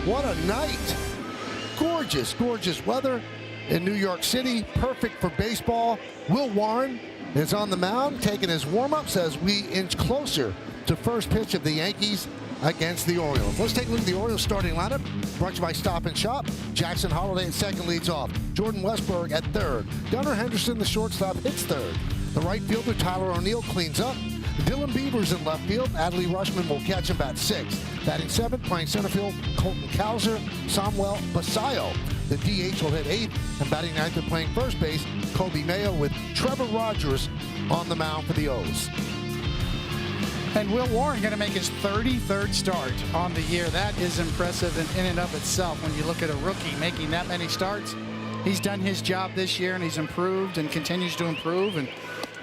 What a night. Gorgeous, gorgeous weather in New York City. Perfect for baseball. Will Warren is on the mound taking his warm-ups as we inch closer to first pitch of the Yankees against the Orioles. Let's take a look at the Orioles starting lineup. Brought to you by Stop and Shop. Jackson Holliday at second leads off. Jordan Westburg at third. Gunnar Henderson, the shortstop, hits third. The right fielder, Tyler O'Neill, cleans up. Dylan Beavers in left field. Adley Rushman will catch him bat sixth. Batting seventh, playing center field, Colton Cowser, Samuel Basayo. The DH will hit eighth, and batting ninth and playing first base, Kobe Mayo, with Trevor Rogers on the mound for the O's. And Will Warren going to make his 33rd start on the year. That is impressive in and of itself when you look at a rookie making that many starts. He's done his job this year, and he's improved and continues to improve. And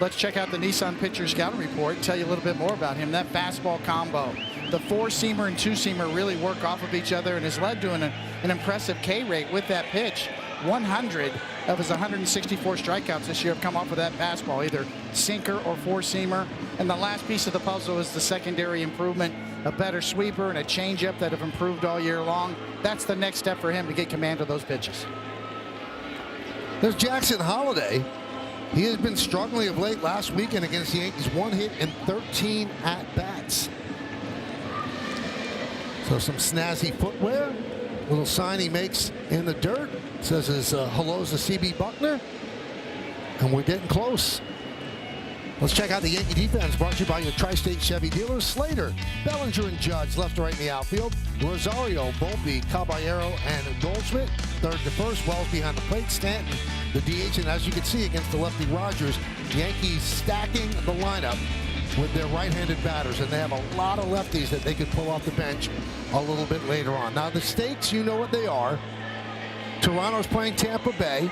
let's check out the Nissan Pitcher Scouting Report and tell you a little bit more about him. That fastball combo, the four-seamer and two-seamer really work off of each other and has led to an impressive K rate with that pitch. 100 of his 164 strikeouts this year have come off of that fastball, either sinker or four-seamer. And the last piece of the puzzle is the secondary improvement, a better sweeper and a changeup that have improved all year long. That's the next step for him to get command of those pitches. There's Jackson Holliday. He has been struggling of late. Last weekend against the Yankees, 1 hit and 13 at-bats. So some snazzy footwear. Little sign he makes in the dirt. Says his hellos to C.B. Buckner. And we're getting close. Let's check out the Yankee defense, brought to you by your Tri-State Chevy dealers. Slater, Bellinger, and Judge left to right in the outfield. Rosario, Volpe, Caballero, and Goldschmidt third to first. Wells behind the plate. Stanton, the DH, and as you can see against the lefty Rogers, Yankees stacking the lineup with their right-handed batters, and they have a lot of lefties that they could pull off the bench a little bit later on. Now the stakes, you know what they are. Toronto's playing Tampa Bay,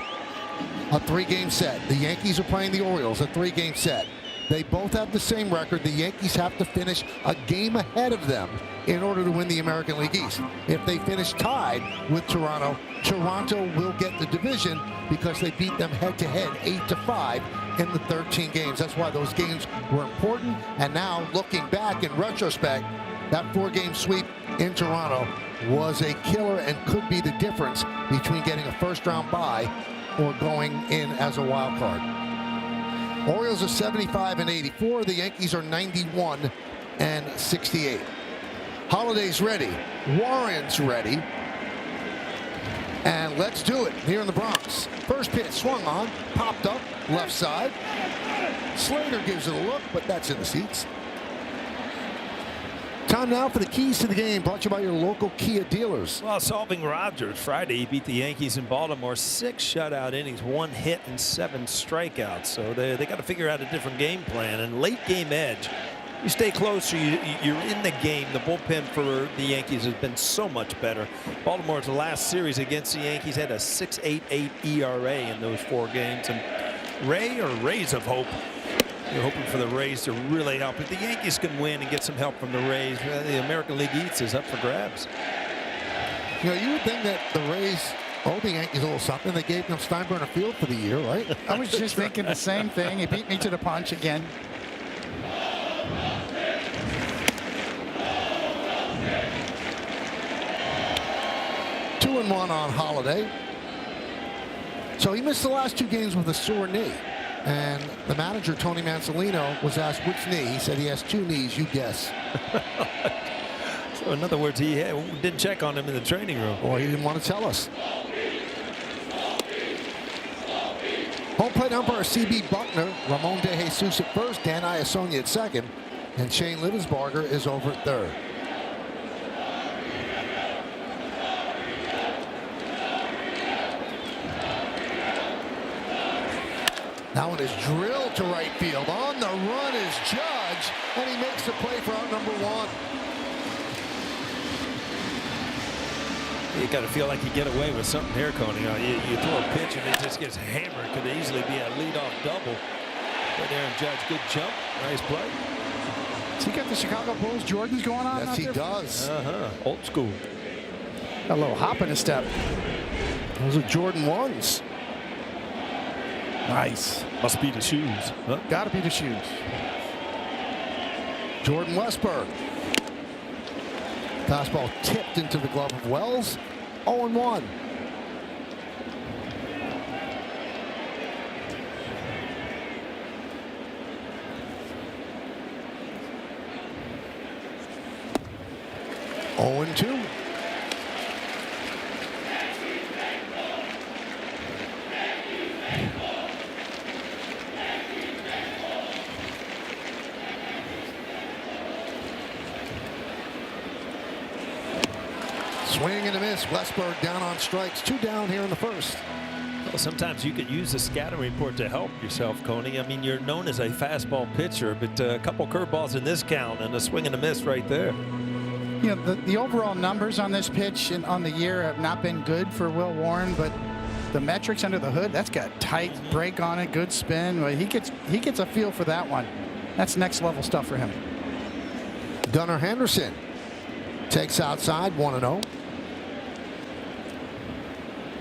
a 3-game set. The Yankees are playing the Orioles, a 3-game set. They both have the same record. The Yankees have to finish a game ahead of them in order to win the American League East. If they finish tied with Toronto, Toronto will get the division because they beat them head-to-head 8-5 in the 13 games. That's why those games were important. And now, looking back in retrospect, that 4-game sweep in Toronto was a killer and could be the difference between getting a first-round bye or going in as a wild card. Orioles are 75-84. The Yankees are 91-68. Holliday's ready. Warren's ready. And let's do it here in the Bronx. First pitch swung on, popped up, left side. Slater gives it a look, but that's in the seats. Time now for the keys to the game, brought to you by your local Kia dealers. Well, solving Rogers Friday, he beat the Yankees in Baltimore, 6 shutout innings, 1 hit and 7 strikeouts. So they got to figure out a different game plan. And late game edge, you stay closer, you're in the game. The bullpen for the Yankees has been so much better. Baltimore's last series against the Yankees had a 6.88 ERA in those 4 games. And Rays of hope. You're hoping for the Rays to really help. If the Yankees can win and get some help from the Rays, the American League East is up for grabs. You know, you would think that the Rays owe the Yankees a little something. They gave them Steinbrenner Field for the year, right? I was just thinking the same thing. He beat me to the punch again. Two and one on Holliday. So he missed the last 2 games with a sore knee. And the manager, Tony Mansolino, was asked which knee. He said he has 2 knees. You guess. So in other words, he didn't check on him in the training room. Or he didn't want to tell us. Home plate umpire C.B. Buckner, Ramon De Jesus at first, Dan Iasonia at second, and Shane Livensbarger is over at third. That one is drilled to right field. On the run is Judge, and he makes the play for out number 1. You got to feel like you get away with something here, Coney. You throw a pitch and it just gets hammered. Could easily be a leadoff double. But Aaron Judge, good jump, nice play. Has he got the Chicago Bulls Jordans going on? Yes, he does. Old school. A little hop in a step. Those are Jordan 1s. Nice. Must be the shoes. Huh? Got to be the shoes. Jordan Westburg. Fastball tipped into the glove of Wells. 0-1. Oh and 2. Swing and a miss. Westberg down on strikes. 2 down here in the first. Well, sometimes you could use the scouting report to help yourself, Coney. I mean, you're known as a fastball pitcher, but a couple curveballs in this count and a swing and a miss right there. You know, the overall numbers on this pitch and on the year have not been good for Will Warren, but the metrics under the hood, that's got tight break on it, good spin. Well, he gets a feel for that one. That's next level stuff for him. Gunnar Henderson takes outside, 1-0.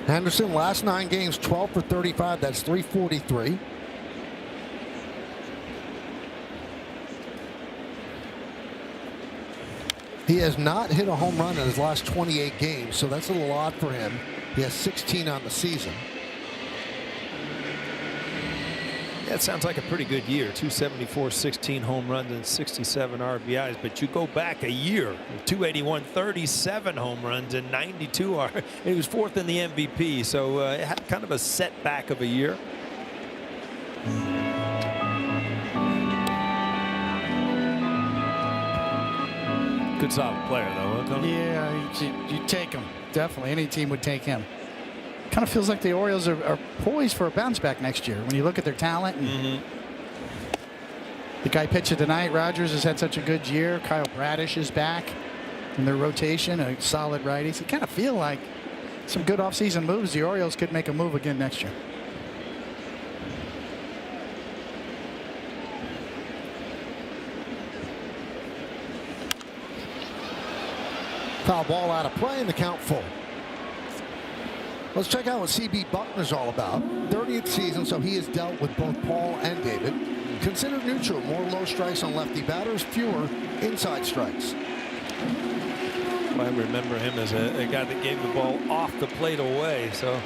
Henderson, last 9 games, 12 for 35. That's .343. He has not hit a home run in his last 28 games, so that's a little odd for him. He has 16 on the season. That sounds like a pretty good year. 274, 16 home runs and 67 RBIs. But you go back a year, 281, 37 home runs and 92 R. He was 4th in the MVP, so it had kind of a setback of a year. Good solid player, though, huh, Tony? Yeah, you take him. Definitely. Any team would take him. Kind of feels like the Orioles are poised for a bounce back next year when you look at their talent. And the guy pitching tonight, Rogers, has had such a good year. Kyle Bradish is back in their rotation, a solid righty. So you kind of feel like some good offseason moves. The Orioles could make a move again next year. Foul ball out of play and the count full. Let's check out what CB Buckner's all about. 30th season, so he has dealt with both Paul and David. Considered neutral, more low strikes on lefty batters, fewer inside strikes. Well, I remember him as a guy that gave the ball off the plate away, so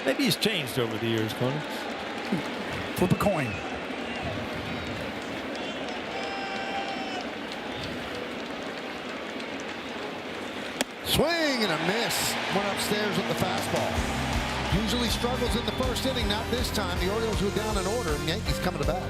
maybe he's changed over the years, Coney. Flip a coin. Swing and a miss. Went upstairs with the fastball. Usually struggles in the first inning. Not this time. The Orioles were down in order, and Yankees coming to bat.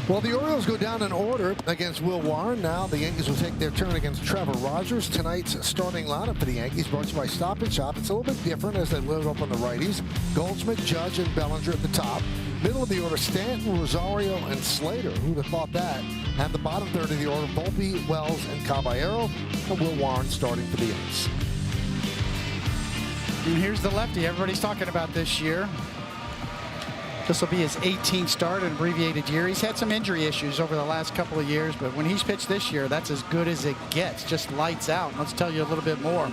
Well, the Orioles go down in order against Will Warren. Now the Yankees will take their turn against Trevor Rogers. Tonight's starting lineup for the Yankees brought to you by Stop and Shop. It's a little bit different as they load up on the righties. Goldschmidt, Judge, and Bellinger at the top. Middle of the order, Stanton, Rosario, and Slater. Who'd have thought that? And the bottom third of the order, Volpe, Wells, and Caballero. And Will Warren starting for the Yankees. And here's the lefty everybody's talking about this year. This will be his 18th start, an abbreviated year. He's had some injury issues over the last couple of years, but when he's pitched this year, that's as good as it gets. Just lights out. And let's tell you a little bit more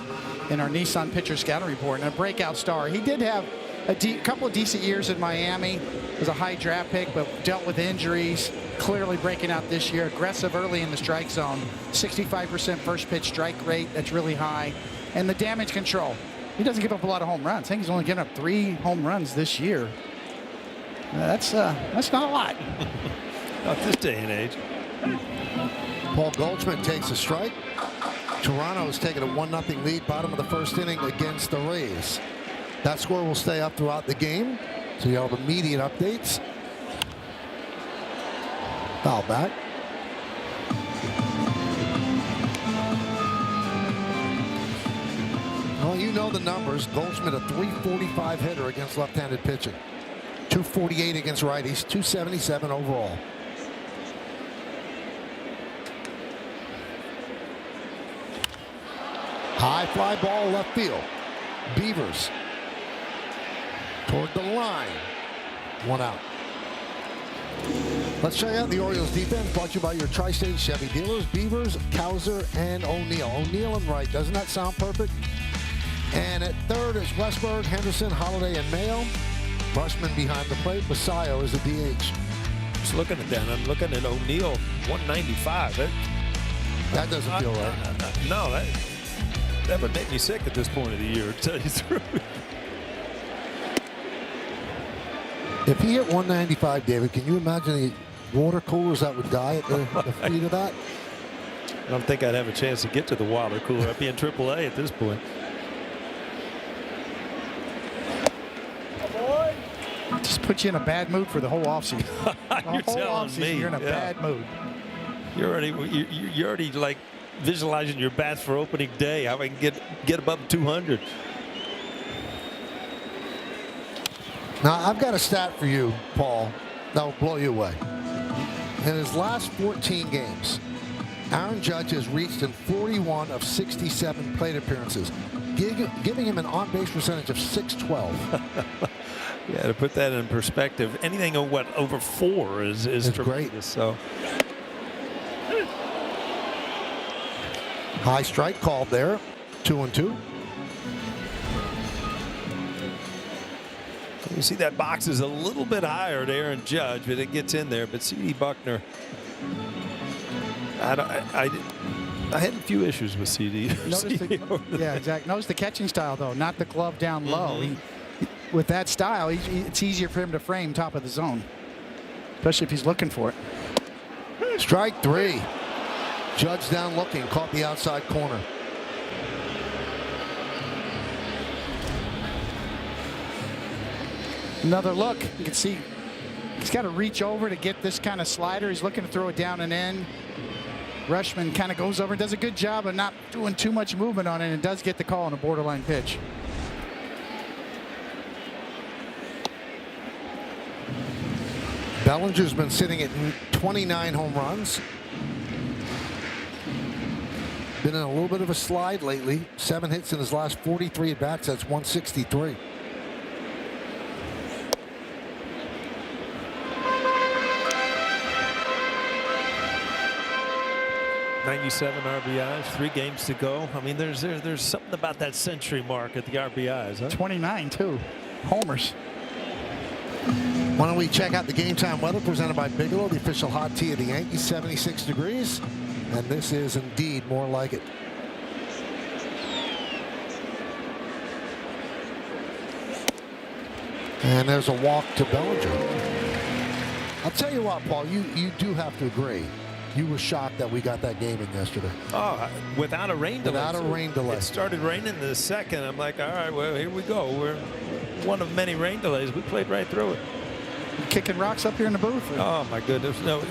in our Nissan Pitcher Scouting Report. And a breakout star. He did have a couple of decent years in Miami. Was a high draft pick, but dealt with injuries. Clearly breaking out this year. Aggressive early in the strike zone. 65% first pitch strike rate. That's really high. And the damage control. He doesn't give up a lot of home runs. I think he's only given up 3 home runs this year. That's not a lot. Not this day and age. Paul Goldschmidt takes a strike. Toronto has taken a 1-0 lead, bottom of the first inning against the Rays. That score will stay up throughout the game, so you'll have immediate updates. Foul back. Well, you know the numbers. Goldschmidt, a .345 hitter against left-handed pitching. 248 against righties, 277 overall. High fly ball left field. Beavers toward the line. 1 out. Let's check out the Orioles defense brought to you by your Tri-State Chevy dealers, Beavers, Cowser, and O'Neill. O'Neill and Wright. Doesn't that sound perfect? And at third is Westberg, Henderson, Holiday, and Mayo. Bushman behind the plate. Basayo is a DH. Just looking at that, I'm looking at O'Neill, 195. That doesn't feel right. No, that would make me sick at this point of the year, to tell you the truth. If he hit 195, David, can you imagine the water coolers that would die at the feet of that? I don't think I'd have a chance to get to the water cooler. I'd be in AAA at this point. Just put you in a bad mood for the whole offseason. You're telling me. You're in a bad mood. You're already like visualizing your bats for opening day. How I can get above 200. Now, I've got a stat for you, Paul, that will blow you away. In his last 14 games, Aaron Judge has reached in 41 of 67 plate appearances, giving him an on-base percentage of .612. Yeah, to put that in perspective, anything over 4 is great. So high strike called there, 2-2. You see that box is a little bit higher to Aaron Judge, but it gets in there. But C.D. Buckner, I had a few issues with CD. Yeah, exactly. Notice the catching style, though, not the glove down low. With that style, it's easier for him to frame top of the zone, especially if he's looking for it. Strike 3. Judge down looking, caught the outside corner. Another look. You can see he's got to reach over to get this kind of slider. He's looking to throw it down and in. Rushman kind of goes over and does a good job of not doing too much movement on it, and does get the call on a borderline pitch. Bellinger's been sitting at 29 home runs. Been in a little bit of a slide lately. 7 hits in his last 43 at bats. That's 163. .97 RBIs, 3 games to go. I mean, there's something about that century mark at the RBIs. Huh? 29 too. Homers. Why don't we check out the game time weather presented by Bigelow, the official hot tea of the Yankees, 76 degrees. And this is indeed more like it. And there's a walk to Bellinger. I'll tell you what, Paul, you do have to agree. You were shocked that we got that game in yesterday. Oh, without a rain delay. Without a rain delay. It started raining in the second. I'm like, all right, well, here we go. We're one of many rain delays. We played right through it. Kicking rocks up here in the booth. Oh, my goodness. No,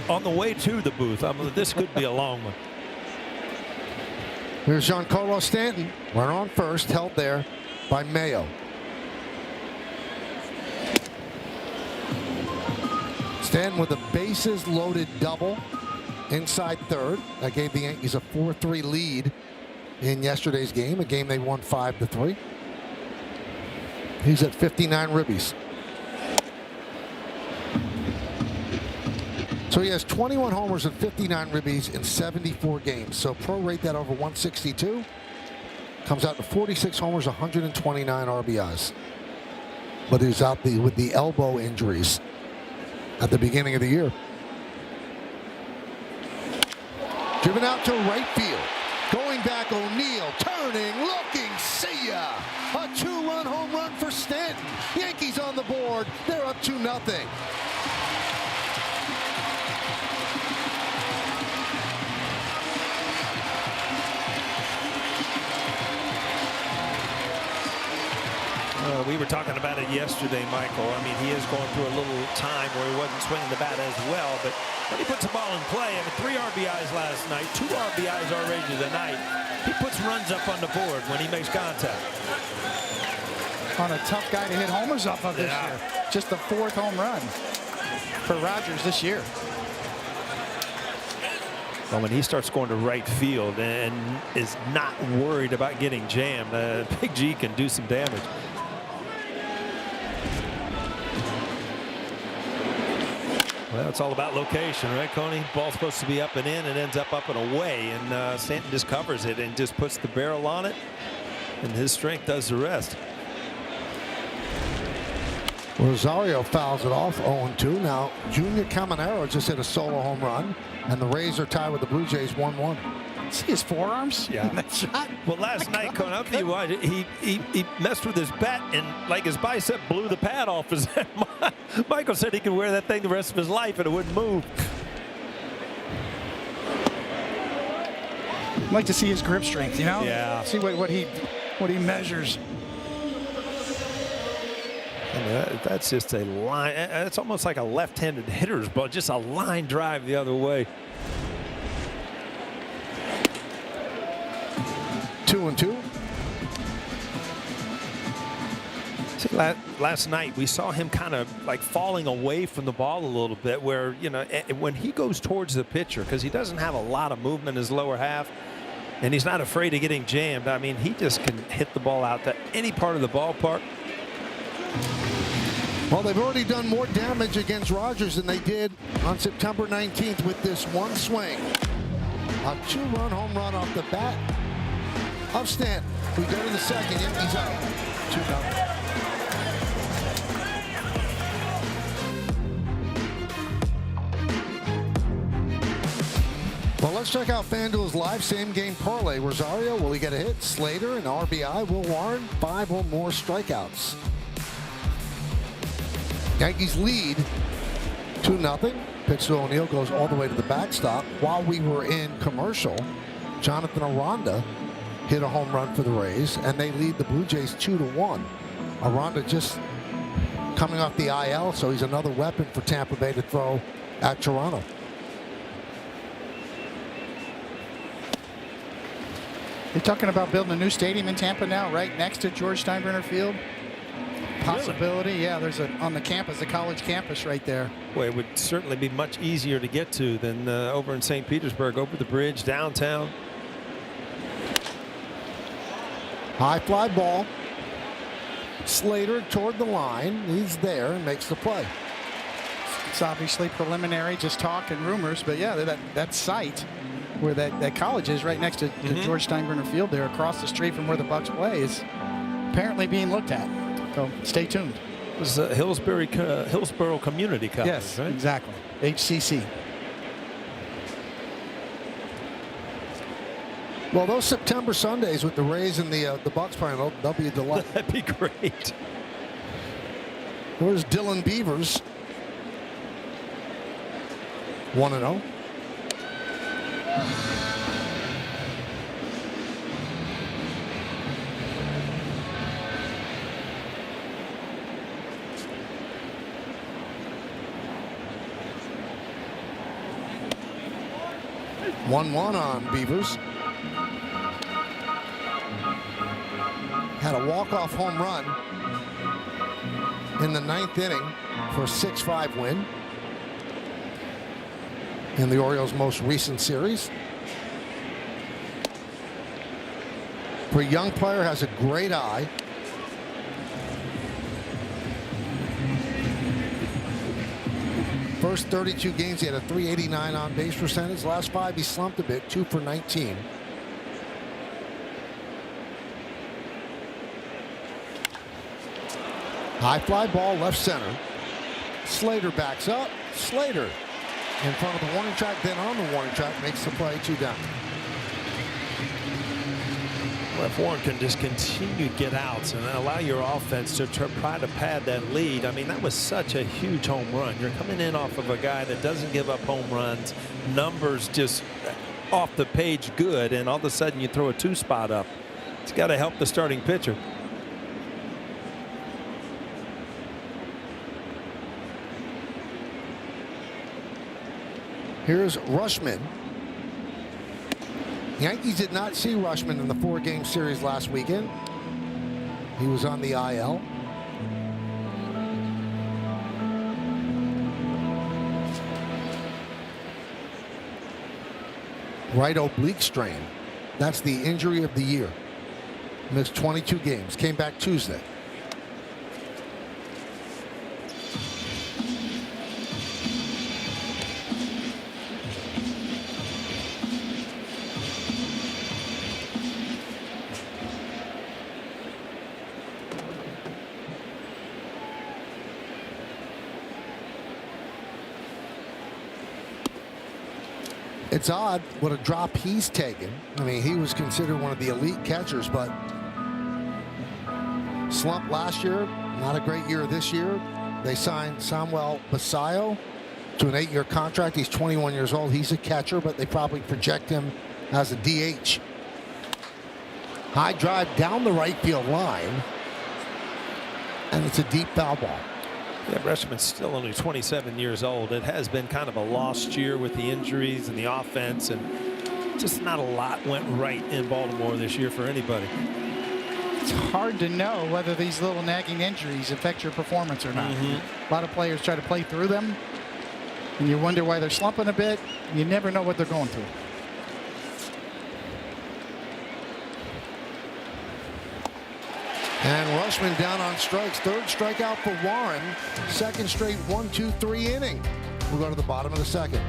on the way to the booth, this could be a long one. Here's Giancarlo Stanton. Runner on first, held there by Mayo. Stanton with a bases loaded double inside third. That gave the Yankees a 4-3 lead in yesterday's game, a game they won 5-3. He's at 59 ribbies. So he has 21 homers and 59 ribbies in 74 games. So prorate that over 162. Comes out to 46 homers, 129 RBIs. But he's out with the elbow injuries at the beginning of the year. Driven out to right field. Going back, O'Neill, turning, looking, see ya! A 2-run home run for Stanton. Yankees on the board. They're up 2-0. We were talking about it yesterday, Michael. I mean, he is going through a little time where he wasn't swinging the bat as well, but when he puts the ball in play, I mean, 3 RBIs last night, 2 RBIs already tonight. He puts runs up on the board when he makes contact. On a tough guy to hit homers off of this year. Just the 4th home run for Rogers this year. Well, when he starts going to right field and is not worried about getting jammed, Big G can do some damage. Well, it's all about location, right, Coney? Ball's supposed to be up and in. It ends up and away, and Stanton just covers it and just puts the barrel on it, and his strength does the rest. Rosario fouls it off, 0-2. Now, Junior Caminero just hit a solo home run, and the Rays are tied with the Blue Jays 1-1. See his forearms? Yeah. That shot. Well, last night, Cohen, I'll tell you what, he messed with his bat, and like his bicep blew the pad off his head. Michael said he could wear that thing the rest of his life and it wouldn't move. I'd like to see his grip strength, you know? Yeah. See what he measures. And that's just a line. It's almost like a left-handed hitter's ball, just a line drive the other way. 2-2. See, last night we saw him kind of like falling away from the ball a little bit, where, you know, when he goes towards the pitcher, because he doesn't have a lot of movement in his lower half, and he's not afraid of getting jammed. I mean, he just can hit the ball out to any part of the ballpark. Well, they've already done more damage against Rogers than they did on September 19th with this one swing. A 2-run home run off the bat of Stanton. We go to the second. Yankees up 2-0. Well, let's check out FanDuel's live same-game parlay. Rosario, will he get a hit? Slater, an RBI. Will Warren, 5 or more strikeouts. Yankees lead 2-0. Pitch to O'Neill, goes all the way to the backstop. While we were in commercial, Jonathan Aranda hit a home run for the Rays, and they lead the Blue Jays 2-1. Aranda just coming off the IL, so he's another weapon for Tampa Bay to throw at Toronto. They're talking about building a new stadium in Tampa now, right next to George Steinbrenner Field. Possibility, really? Yeah. There's on the campus, the college campus, right there. Well, it would certainly be much easier to get to than over in St. Petersburg, over the bridge downtown. High fly ball. Slater toward the line. He's there and makes the play. It's obviously preliminary, just talk and rumors, but yeah, that site where that college is, right next to George Steinbrenner Field, there across the street from where the Bucks play, is apparently being looked at. So stay tuned. It was Hillsborough Community College. Yes, right? exactly. HCC. Well, those September Sundays with the Rays and the Bucks playing, they'll be a delight. That'd be great. There's Dylan Beavers. 1-0. On Beavers. Had a walk-off home run in the 9th inning for a 6-5 win in the Orioles' most recent series. For a young player, has a great eye. First 32 games, he had a .389 on base percentage. Last 5, he slumped a bit, 2 for 19. High fly ball, left center. Slater backs up. Slater in front of the warning track, then on the warning track, makes the play, 2 down. Well, if Warren can just continue to get outs and allow your offense to try to pad that lead. I mean, that was such a huge home run. You're coming in off of a guy that doesn't give up home runs. Numbers just off the page good, and all of a sudden you throw a 2-spot up. It's got to help the starting pitcher. Here's Rushman. Yankees did not see Rushman in the 4-game series last weekend. He was on the IL. Right oblique strain. That's the injury of the year. Missed 22 games. Came back Tuesday. It's odd what a drop he's taken. I mean, he was considered one of the elite catchers, but slump last year, not a great year this year. They signed Samuel Basayo to an 8-year contract. He's 21 years old. He's a catcher, but they probably project him as a DH. High drive down the right field line, and it's a deep foul ball. Yeah, Reshman's still only 27 years old. It has been kind of a lost year with the injuries and the offense, and just not a lot went right in Baltimore this year for anybody. It's hard to know whether these little nagging injuries affect your performance or not. A lot of players try to play through them, and you wonder why they're slumping a bit. You never know what they're going through. And Reshman down on strikes. Third strikeout for Warren. Second straight 1-2-3 inning. We'll go to the bottom of the second.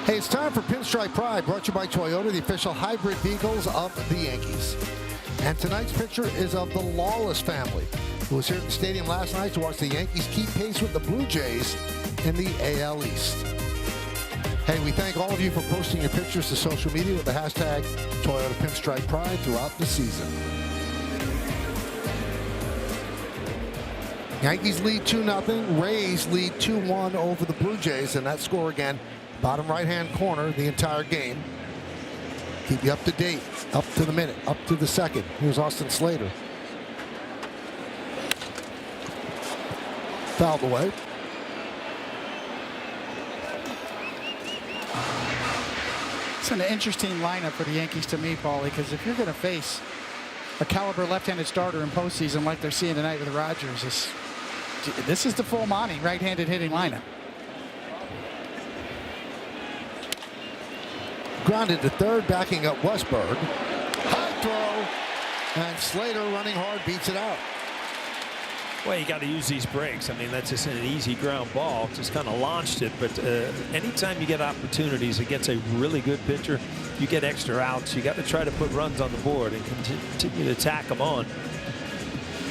Hey, it's time for Pinstripe Pride, brought to you by Toyota, the official hybrid vehicles of the Yankees. And tonight's picture is of the Lawless family, who was here at the stadium last night to watch the Yankees keep pace with the Blue Jays in the AL East. Hey, we thank all of you for posting your pictures to social media with the hashtag Toyota Pinstripe Pride throughout the season. Yankees lead 2-0. Rays lead 2-1 over the Blue Jays, and that score again, bottom right-hand corner, the entire game. Keep you up to date, up to the minute, up to the second. Here's Austin Slater. Fouled away. It's an interesting lineup for the Yankees to me, Paulie, because if you're going to face a caliber left-handed starter in postseason like they're seeing tonight with Rogers, this is the full Monty right-handed hitting lineup. Grounded to third, backing up Westberg. High throw, and Slater running hard beats it out. Well, you got to use these breaks. I mean, that's just an easy ground ball. Just kind of launched it. But anytime you get opportunities against a really good pitcher, you get extra outs. You got to try to put runs on the board and continue to tack them on.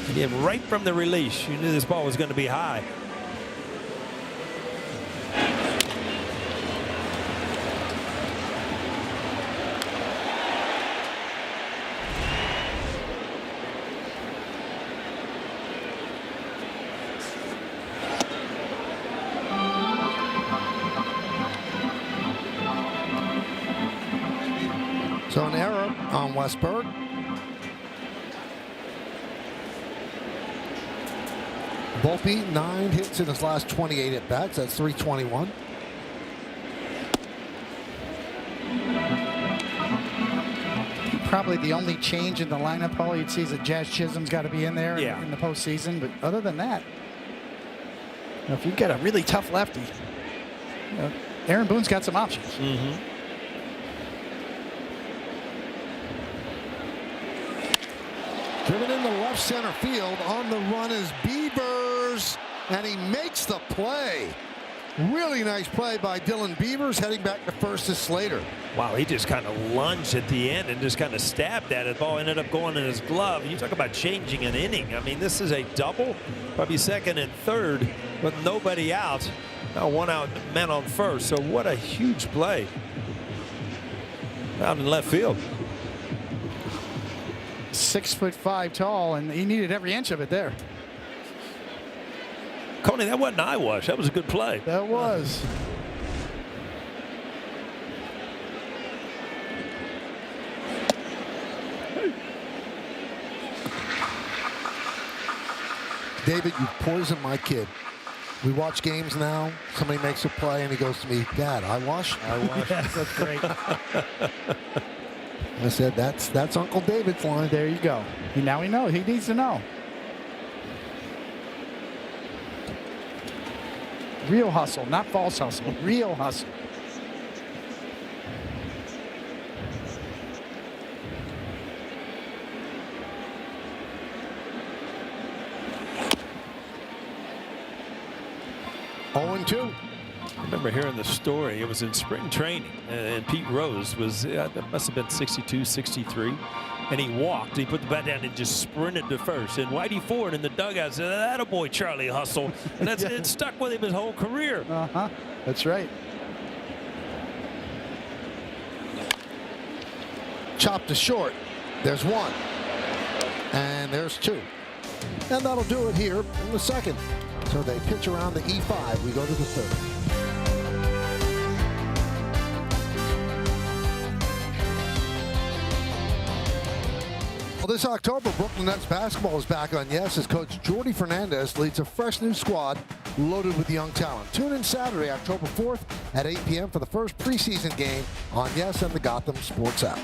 Again, right from the release, you knew this ball was going to be high. So an error on Westberg. Volpe, 9 hits in his last 28 at bats. That's 321. Probably the only change in the lineup, Paul, you'd see is that Jazz Chisholm's got to be in there in the postseason. But other than that, if you get a really tough lefty, Aaron Boone's got some options. Driven into left center field. On the run is Beavers, and he makes the play. Really nice play by Dylan Beavers. Heading back to first is Slater. Wow, he just kind of lunged at the end and just kind of stabbed at it. Ball ended up going in his glove. You talk about changing an inning. I mean, this is a double, probably second and third with nobody out. Now 1 out, men on first. So what a huge play out in left field. 6'5" tall, and he needed every inch of it there. Coney, that wasn't eyewash. That was a good play. That was. David, you poisoned my kid. We watch games now. Somebody makes a play, and he goes to me, Dad, eyewash? Eyewash. That's great. I said, that's Uncle David's line. There you go. Now he knows. He needs to know. Real hustle, not false hustle. Real hustle. Oh, 2. I remember hearing the story. It was in spring training, and Pete Rose was, that must have been 62, 63. and he walked. He put the bat down and just sprinted to first. And Whitey Ford in the dugout said, "Attaboy, Charlie Hustle." And that's it stuck with him his whole career. That's right. Chopped to short. There's one. And there's two. And that'll do it here in the second. So they pitch around the E5. We go to the third. Well, this October, Brooklyn Nets basketball is back on Yes as coach Jordi Fernandez leads a fresh new squad loaded with young talent. Tune in Saturday, October 4th at 8 p.m. for the first preseason game on Yes and the Gotham Sports app.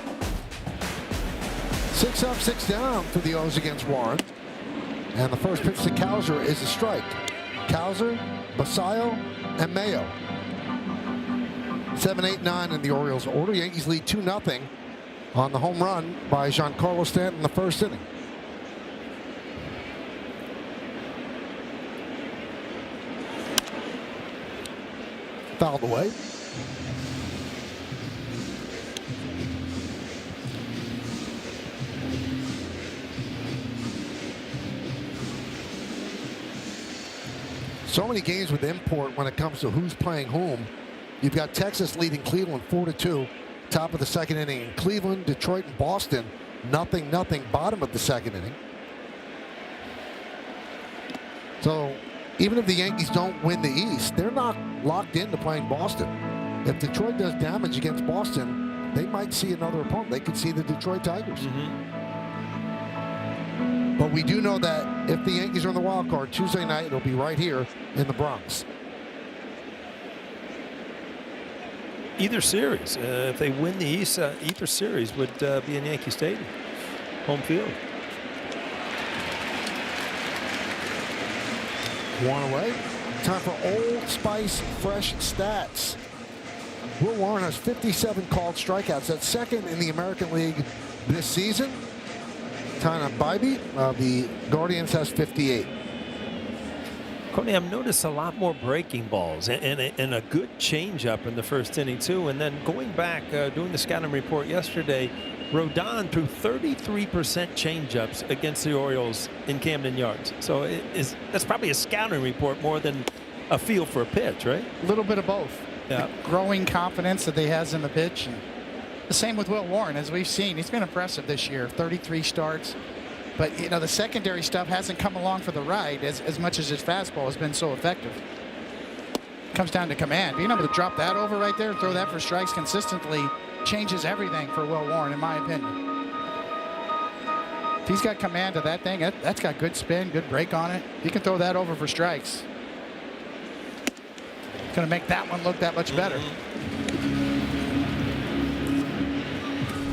6 up, 6 down for the O's against Warren. And the first pitch to Cowser is a strike. Cowser, Basayo, and Mayo. 7, 8, 9 in the Orioles order. Yankees lead 2-0 on the home run by Giancarlo Stanton in the first inning. Fouled away. So many games with import when it comes to who's playing whom. You've got Texas leading Cleveland 4-2. Top of the second inning in Cleveland, Detroit, and Boston. 0-0, bottom of the second inning. So even if the Yankees don't win the East, they're not locked into playing Boston. If Detroit does damage against Boston, they might see another opponent. They could see the Detroit Tigers. But we do know that if the Yankees are in the wild card Tuesday night, it'll be right here in the Bronx. Either series, if they win the East, either series would be in Yankee Stadium, home field. One away. Time for Old Spice Fresh Stats. Will Warren has 57 called strikeouts. That's second in the American League this season. Tyler Bybee of the Guardians has 58. Coney, I've noticed a lot more breaking balls and a good changeup in the first inning, too. And then going back, doing the scouting report yesterday, Rodon threw 33% changeups against the Orioles in Camden Yards. So that's probably a scouting report more than a feel for a pitch, right? A little bit of both. Yeah. Growing confidence that he has in the pitch. And the same with Will Warren, as we've seen. He's been impressive this year. 33 starts. But, you know, the secondary stuff hasn't come along for the ride as much as his fastball has been so effective. Comes down to command. Being able to drop that over right there and throw that for strikes consistently changes everything for Will Warren, in my opinion. If he's got command of that thing, that's got good spin, good break on it. He can throw that over for strikes. It's going to make that one look that much better.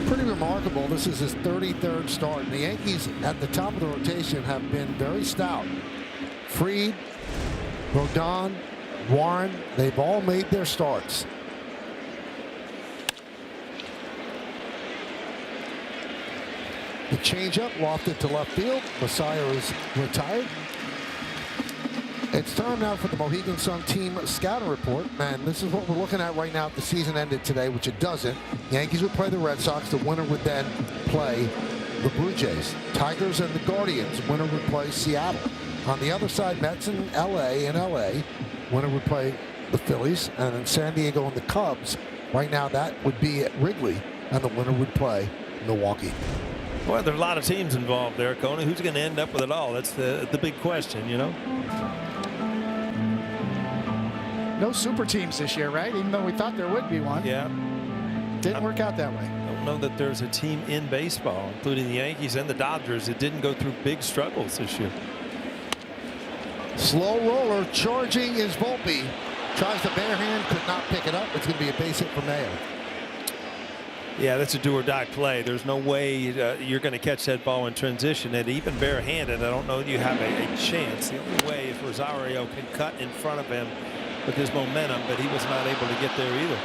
Pretty remarkable. This is his 33rd start. And the Yankees at the top of the rotation have been very stout. Fried, Rodon, Warren, they've all made their starts. The changeup lofted to left field. Messiah is retired. It's time now for the Mohegan Sun team scouting report, and this is what we're looking at right now if the season ended today, which it doesn't. Yankees would play the Red Sox. The winner would then play the Blue Jays. Tigers and the Guardians. Winner would play Seattle. On the other side, Mets in L.A. Winner would play the Phillies, and then San Diego and the Cubs. Right now, that would be at Wrigley, and the winner would play Milwaukee. Boy, there are a lot of teams involved there, Coney. Who's going to end up with it all? That's the big question, you know? No super teams this year, right? Even though we thought there would be one. Yeah. Didn't work out that way. I don't know that there's a team in baseball, including the Yankees and the Dodgers, that didn't go through big struggles this year. Slow roller charging is Volpe. Tries the bare hand, could not pick it up. It's going to be a base hit for Mayo. Yeah, that's a do-or-die play. There's no way you're going to catch that ball in transition. And even barehanded, I don't know you have a chance. The only way if Rosario can cut in front of him with his momentum, but he was not able to get there either.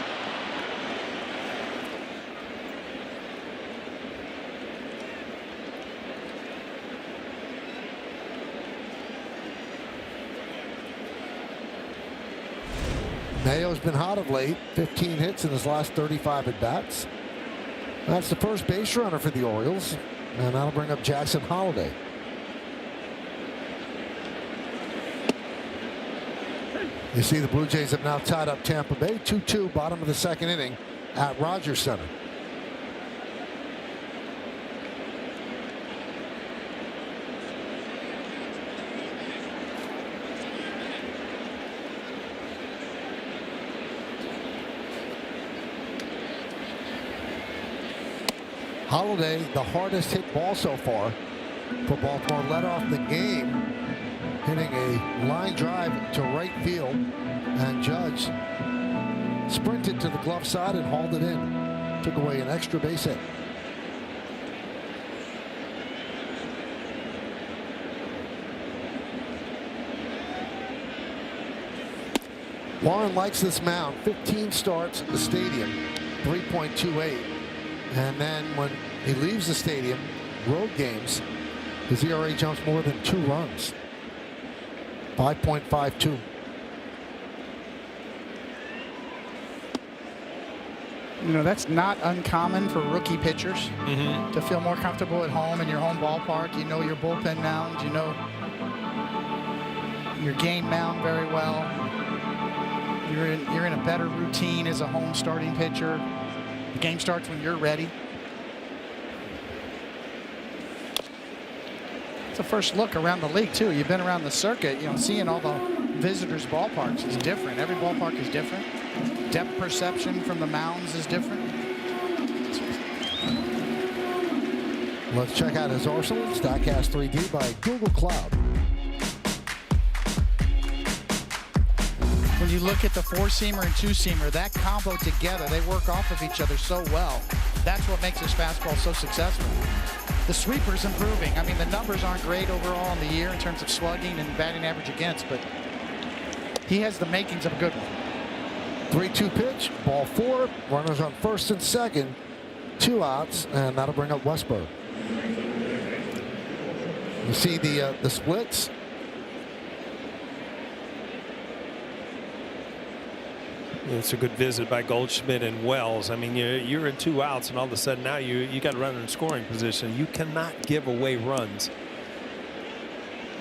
Mayo's been hot of late. 15 hits in his last 35 at-bats. That's the first base runner for the Orioles, and that'll bring up Jackson Holliday. You see the Blue Jays have now tied up Tampa Bay 2-2, bottom of the second inning at Rogers Center. Holliday, the hardest hit ball so far for Baltimore, led off the game, hitting a line drive to right field, and Judge sprinted to the glove side and hauled it in. Took away an extra base hit. Warren likes this mound. 15 starts at the stadium, 3.28. And then when he leaves the stadium, road games, his ERA jumps more than 2 runs. 5.52. You know, that's not uncommon for rookie pitchers to feel more comfortable at home in your home ballpark. You know your bullpen mound, you know your game mound very well. You're in a better routine as a home starting pitcher. The game starts when you're ready. It's a first look around the league too. You've been around the circuit, you know, seeing all the visitors' ballparks is different. Every ballpark is different. Depth perception from the mounds is different. Let's check out his arsenal. Statcast 3D by Google Cloud. When you look at the 4-seamer and 2-seamer, that combo together, they work off of each other so well. That's what makes his fastball so successful. The sweeper's improving. I mean, the numbers aren't great overall in the year in terms of slugging and batting average against, but he has the makings of a good one. 3-2 pitch, ball 4, runners on first and second, 2 outs, and that'll bring up Westberg. You see the splits. It's a good visit by Goldschmidt and Wells. I mean, you're in 2 outs, and all of a sudden now you got a runner in scoring position. You cannot give away runs.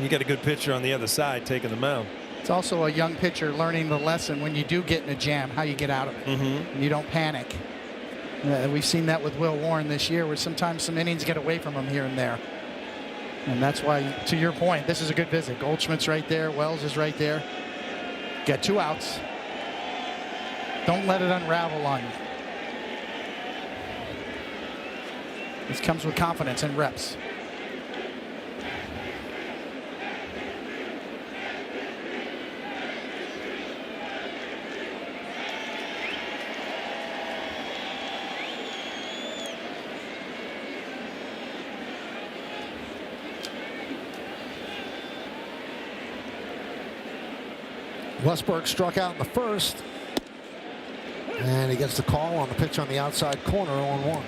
You got a good pitcher on the other side taking the mound. It's also a young pitcher learning the lesson when you do get in a jam, how you get out of it. And you don't panic. We've seen that with Will Warren this year, where sometimes some innings get away from him here and there. And that's why, to your point, this is a good visit. Goldschmidt's right there. Wells is right there. Got 2 outs. Don't let it unravel on you. This comes with confidence and reps. Westberg struck out in the first. And he gets the call on the pitch on the outside corner, 0-1.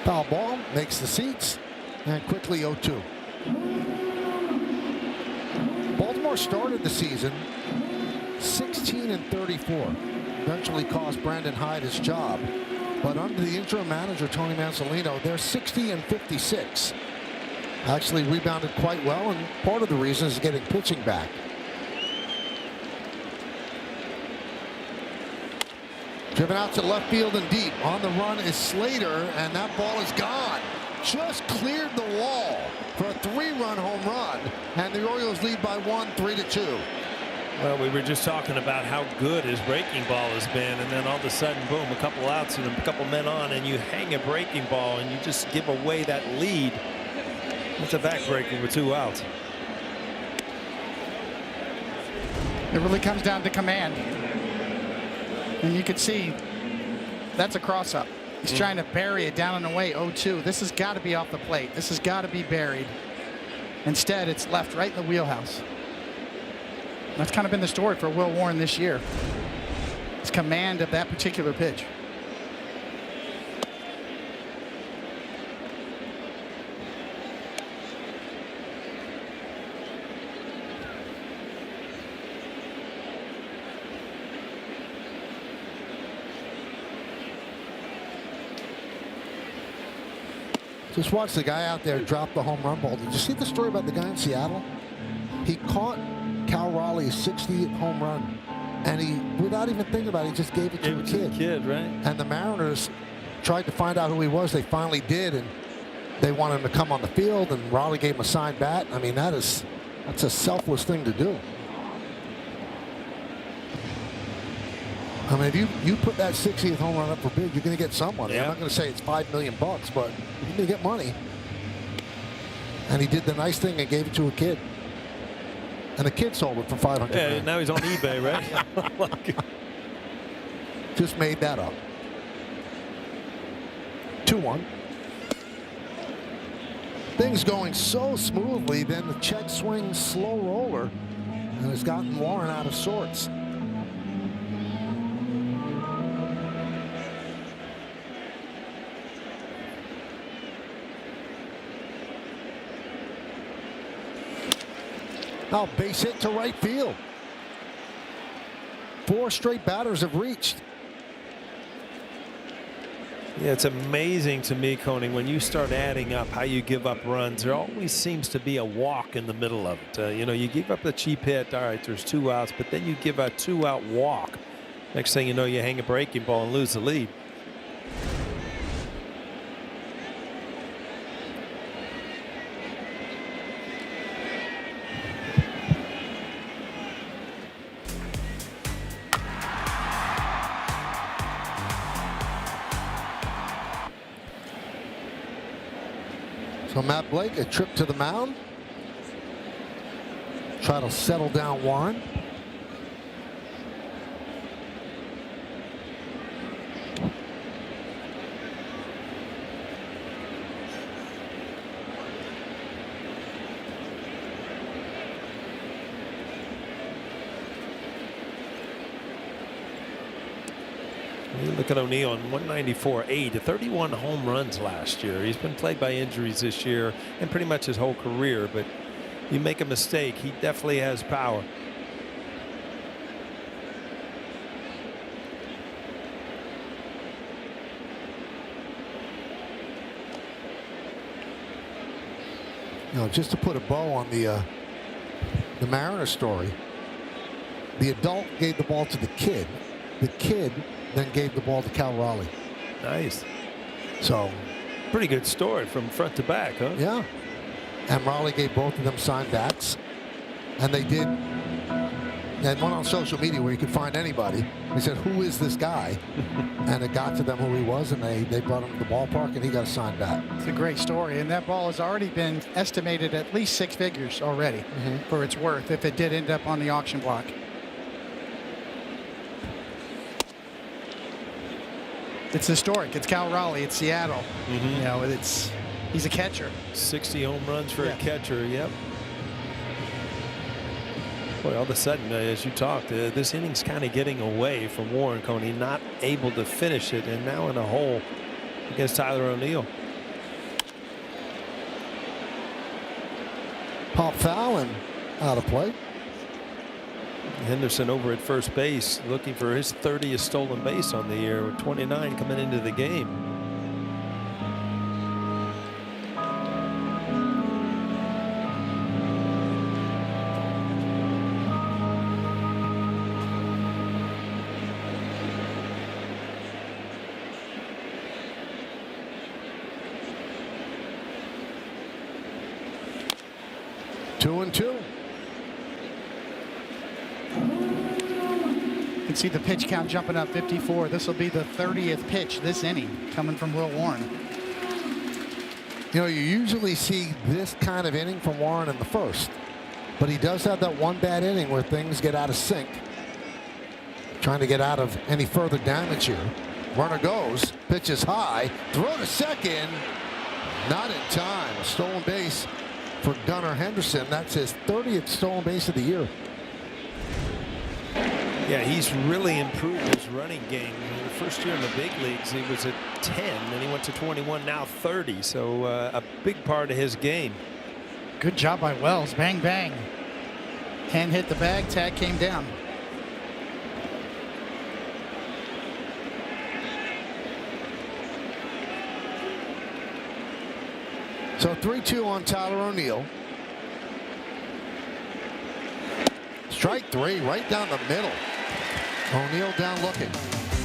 Foul ball, makes the seats, and quickly 0-2. Baltimore started the season 16-34. Eventually cost Brandon Hyde his job. But under the interim manager, Tony Mansolino, they're 60-56. Actually rebounded quite well, and part of the reason is getting pitching back. Driven out to left field and deep. On the run is Slater, and that ball is gone. Just cleared the wall for a 3-run home run, and the Orioles lead by 1, 3-2. Well, we were just talking about how good his breaking ball has been, and then all of a sudden, boom, a couple outs and a couple men on, and you hang a breaking ball, and you just give away that lead. That's a backbreaker with 2 outs. It really comes down to command. And you can see that's a cross-up. He's trying to bury it down and away, 0-2. This has got to be off the plate. This has got to be buried. Instead, it's left right in the wheelhouse. That's kind of been the story for Will Warren this year. his command of that particular pitch. Just watch the guy out there drop the home run ball. Did you see the story about the guy in Seattle? He caught Cal Raleigh's 60th home run, and he, without even thinking about it, he just gave it to a kid. Right? And the Mariners tried to find out who he was. They finally did, and they wanted him to come on the field, and Raleigh gave him a signed bat. I mean, that's a selfless thing to do. I mean, if you put that 60th home run up for bid, you're going to get some money. Yeah. I'm not going to say it's $5 million, but you're going to get money. And he did the nice thing and gave it to a kid. And the kid sold it for $500. Yeah, now he's on eBay, right? Just made that up. 2-1. Things going so smoothly, then the check swing slow roller, and it's gotten Warren out of sorts. Now base hit to right field. 4 straight batters have reached. Yeah, it's amazing to me, Coney, when you start adding up how you give up runs, there always seems to be a walk in the middle of it. You know, you give up the cheap hit, all right, there's 2 outs, but then you give a 2-out walk. Next thing you know, you hang a breaking ball and lose the lead. So Matt Blake, a trip to the mound. Try to settle down Warren. You look at O'Neill on 194.8, 31 home runs last year. He's been plagued by injuries this year and pretty much his whole career, but you make a mistake, he definitely has power. You know, just to put a bow on the Mariner story, the adult gave the ball to the kid. The kid then gave the ball to Cal Raleigh. Nice. So pretty good story from front to back, huh? yeah. And Raleigh gave both of them signed bats. And they did. And one on social media where you could find anybody. They said, who is this guy? And it got to them who he was, and they brought him to the ballpark, and he got a signed bat. It's a great story, and that ball has already been estimated at least 6 figures already for its worth if it did end up on the auction block. It's historic. It's Cal Raleigh. It's Seattle. You know, he's a catcher. 60 home runs for a catcher. Yep. Boy, all of a sudden, as you talked, this inning's kind of getting away from Warren, Coney, not able to finish it, and now in a hole against Tyler O'Neill. Pop foul and out of play. Henderson over at first base looking for his 30th stolen base on the year, with 29 coming into the game. Two and two. You can see the pitch count jumping up 54. This will be the 30th pitch this inning coming from Will Warren. You know, you usually see this kind of inning from Warren in the first, but he does have that one bad inning where things get out of sync. Trying to get out of any further damage here. Runner goes, pitches high, throw to second, not in time. A stolen base for Gunnar Henderson. That's his 30th stolen base of the year. Yeah, he's really improved his running game. In the first year in the big leagues, he was at 10, and he went to 21, now 30. So a big part of his game. Good job by Wells. Bang, bang. Hand hit the bag. Tag came down. So 3-2 on Tyler O'Neill. Strike three right down the middle. O'Neill down looking.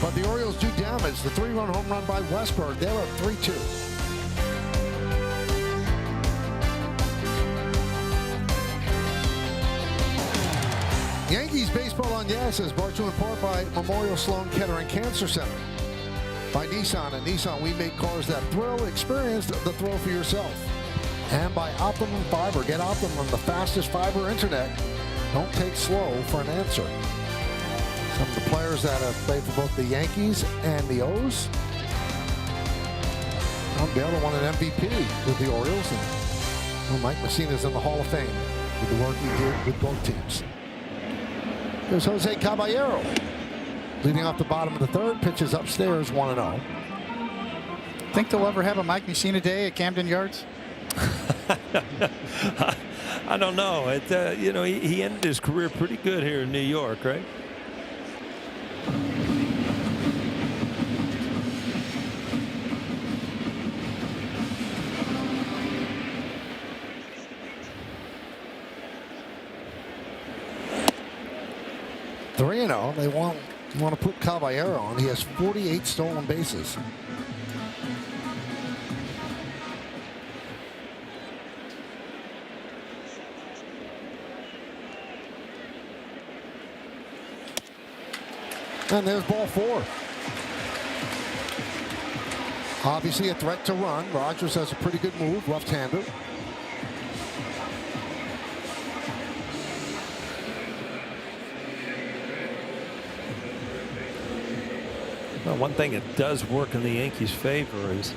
But the Orioles do damage. The 3-run home run by Westberg. They're up 3-2. Yankees baseball on Yes is brought to you in part by Memorial Sloan Kettering Cancer Center. By Nissan. At Nissan, we make cars that thrill. Experience the thrill for yourself. And by Optimum Fiber. Get Optimum, the fastest fiber internet. Don't take slow for an answer. Some of the players that have played for both the Yankees and the O's. Tom Baylor won an MVP with the Orioles. And Mike Messina's in the Hall of Fame with the work he did with both teams. Here's Jose Caballero. Leading off the bottom of the third. Pitches upstairs 1-0. Think they'll ever have a Mike Messina day at Camden Yards? I don't know. You know, he ended his career pretty good here in New York, right? They want to put Caballero on. He has 48 stolen bases. And there's ball 4. Obviously a threat to run. Rogers has a pretty good move, left-hander. Well, one thing that does work in the Yankees' favor is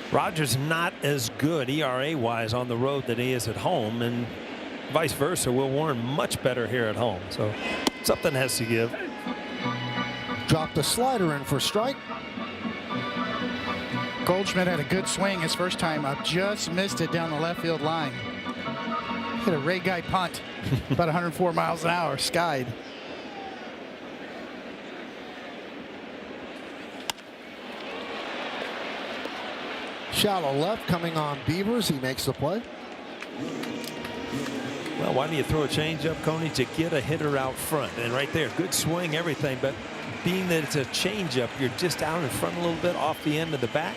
Rogers not as good ERA-wise on the road than he is at home, and vice versa. Will Warren much better here at home, so something has to give. Dropped the slider in for strike. Goldschmidt had a good swing his first time up. Just missed it down the left field line. Hit a Ray Guy punt. About 104 miles an hour. Skied. Shallow left coming on Beavers. He makes the play. Well, why do you throw a changeup, Coney, to get a hitter out front? And right there, good swing, everything. But being that it's a changeup, you're just out in front a little bit off the end of the bat.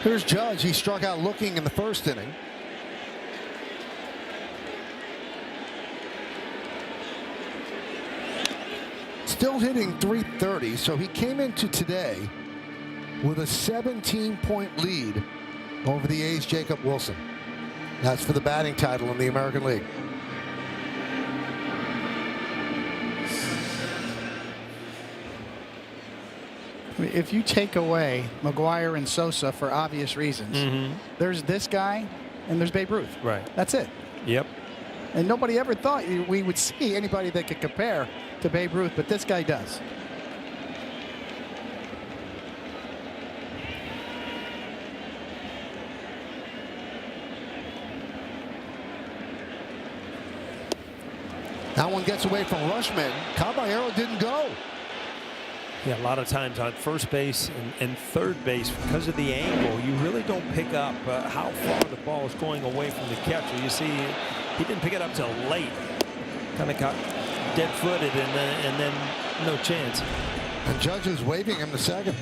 Here's Judge. He struck out looking in the first inning. Still hitting .330, so he came into today with a 17-point lead over the A's Jacob Wilson. That's for the batting title in the American League. If you take away McGuire and Sosa for obvious reasons, there's this guy and there's Babe Ruth. Right. That's it. Yep. And nobody ever thought we would see anybody that could compare to Babe Ruth, but this guy does. That one gets away from Rushman. Caballero didn't go. Yeah, a lot of times on first base and third base, because of the angle, you really don't pick up how far the ball is going away from the catcher. You see, he didn't pick it up till late. Kind of got dead-footed and then no chance. And Judge is waving him to second.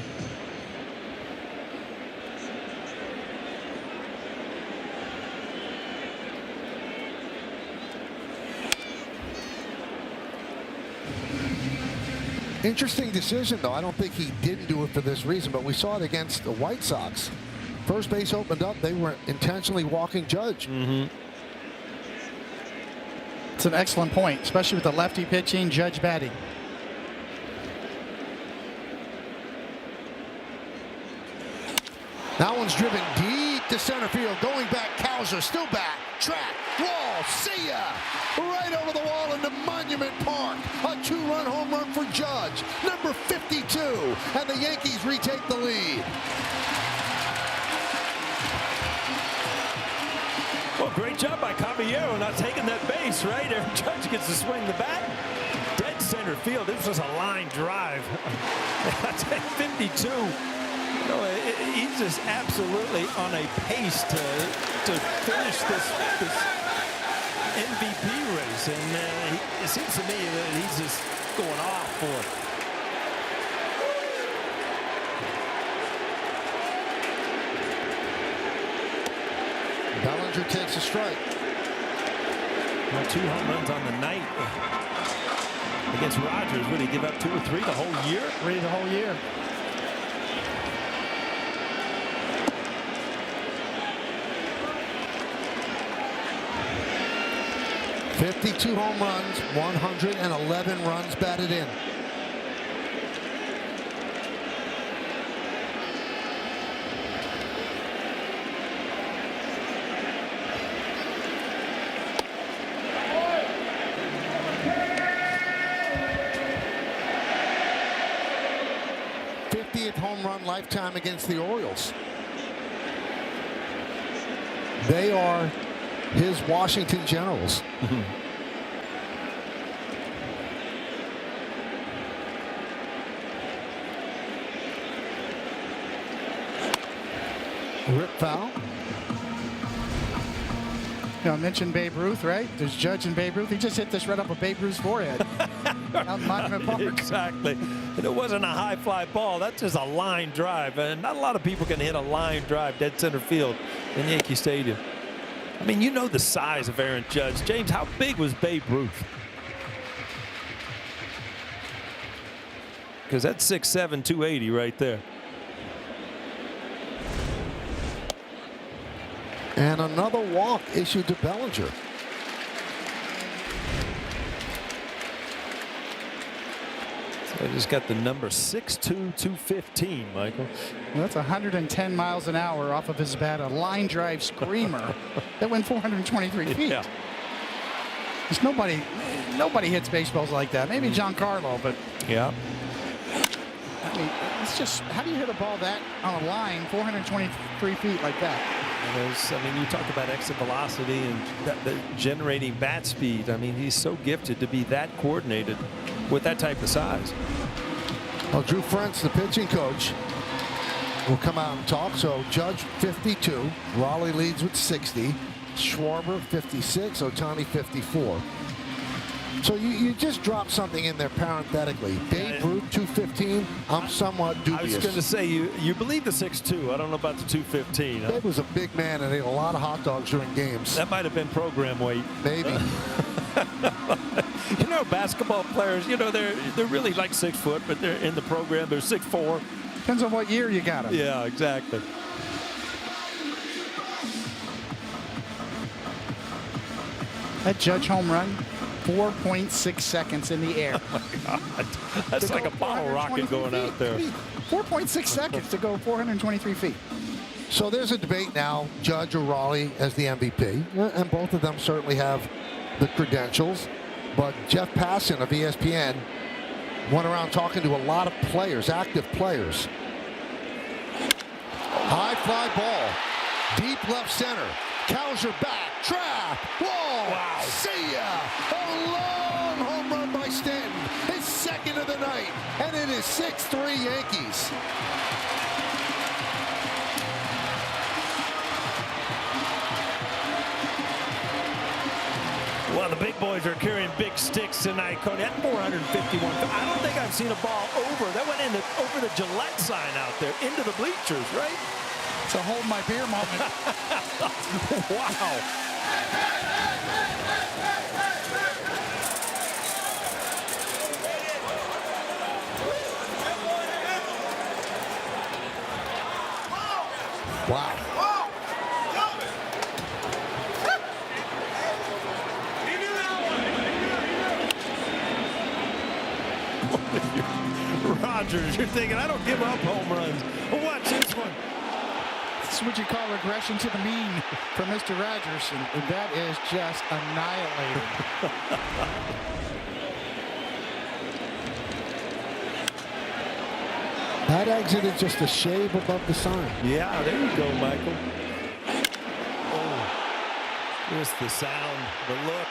Interesting decision, though. I don't think he didn't do it for this reason, but we saw it against the White Sox. First base opened up. They were intentionally walking Judge. It's an excellent point, especially with the lefty pitching, Judge batting. That one's driven deep to to center field. Going back, Cowser still back. Track, wall, see ya! Right over the wall into Monument Park. A 2-run home run for Judge, number 52. And the Yankees retake the lead. Well, great job by Caballero not taking that base, right? Aaron Judge gets to swing the bat. Dead center field. This was a line drive. That's at 52. You know, he's just absolutely on a pace to finish this MVP race. And it seems to me that he's just going off for it. Bellinger takes a strike. Well, 2 home runs on the night against Rogers. Would he give up 2 or 3 the whole year? 3 the whole year. '52 home runs, 111 runs batted in. Home run lifetime against the Orioles. They are his Washington Generals. Rip foul. You know, I mentioned Babe Ruth, right? There's Judge and Babe Ruth. He just hit this right up a Babe Ruth's forehead. Out in Monument Park. Exactly. And it wasn't a high fly ball. That's just a line drive. And not a lot of people can hit a line drive dead center field in Yankee Stadium. I mean, you know the size of Aaron Judge. James, how big was Babe Ruth? Because that's 6'7", 280 right there. And another walk issued to Bellinger. So I just got the number 6'2", 215, Michael. Well, that's 110 miles an hour off of his bat, a line drive screamer that went 423 feet. Yeah. There's nobody hits baseballs like that. Maybe Giancarlo, but Yeah. I mean, it's just, how do you hit a ball that on a line 423 feet like that? I mean, you talk about exit velocity and the generating bat speed. I mean, he's so gifted to be that coordinated with that type of size. Well, Drew Frentz, the pitching coach, will come out and talk. So Judge 52, Raleigh leads with 60, Schwarber 56, Ohtani 54. So you just dropped something in there parenthetically. Babe Ruth 215. I'm somewhat dubious. I was going to say you believe the 6'2". I don't know about the 215. Babe was a big man and ate a lot of hot dogs during games. That might have been program weight. Maybe. You know, basketball players, you know, they're really like 6 foot, but they're in the program, they're 6'4". Depends on what year you got them. Yeah, exactly. That Judge home run, 4.6 seconds in the air. Oh my God. That's like a bottle rocket going out there. 4.6 seconds to go 423 feet. So there's a debate now, Judge or Raleigh as the MVP, and both of them certainly have the credentials. But Jeff Passan of ESPN went around talking to a lot of players, active players. High fly ball, deep left center. Cowser back, trap, wall, Wow. see ya! A long home run by Stanton, his second of the night, and it is 6-3 Yankees. Well, the big boys are carrying big sticks tonight, Cody. At 451. I don't think I've seen a ball that went over the Gillette sign out there, into the bleachers, right? It's a hold my beer moment. Wow. Wow. Rogers, you're thinking, I don't give up home runs. Well, watch this one. That's what you call regression to the mean for Mr. Rogers, and that is just annihilating. That exit is just a shave above the sign. Yeah, there you go, Michael. Oh, just the sound, the look.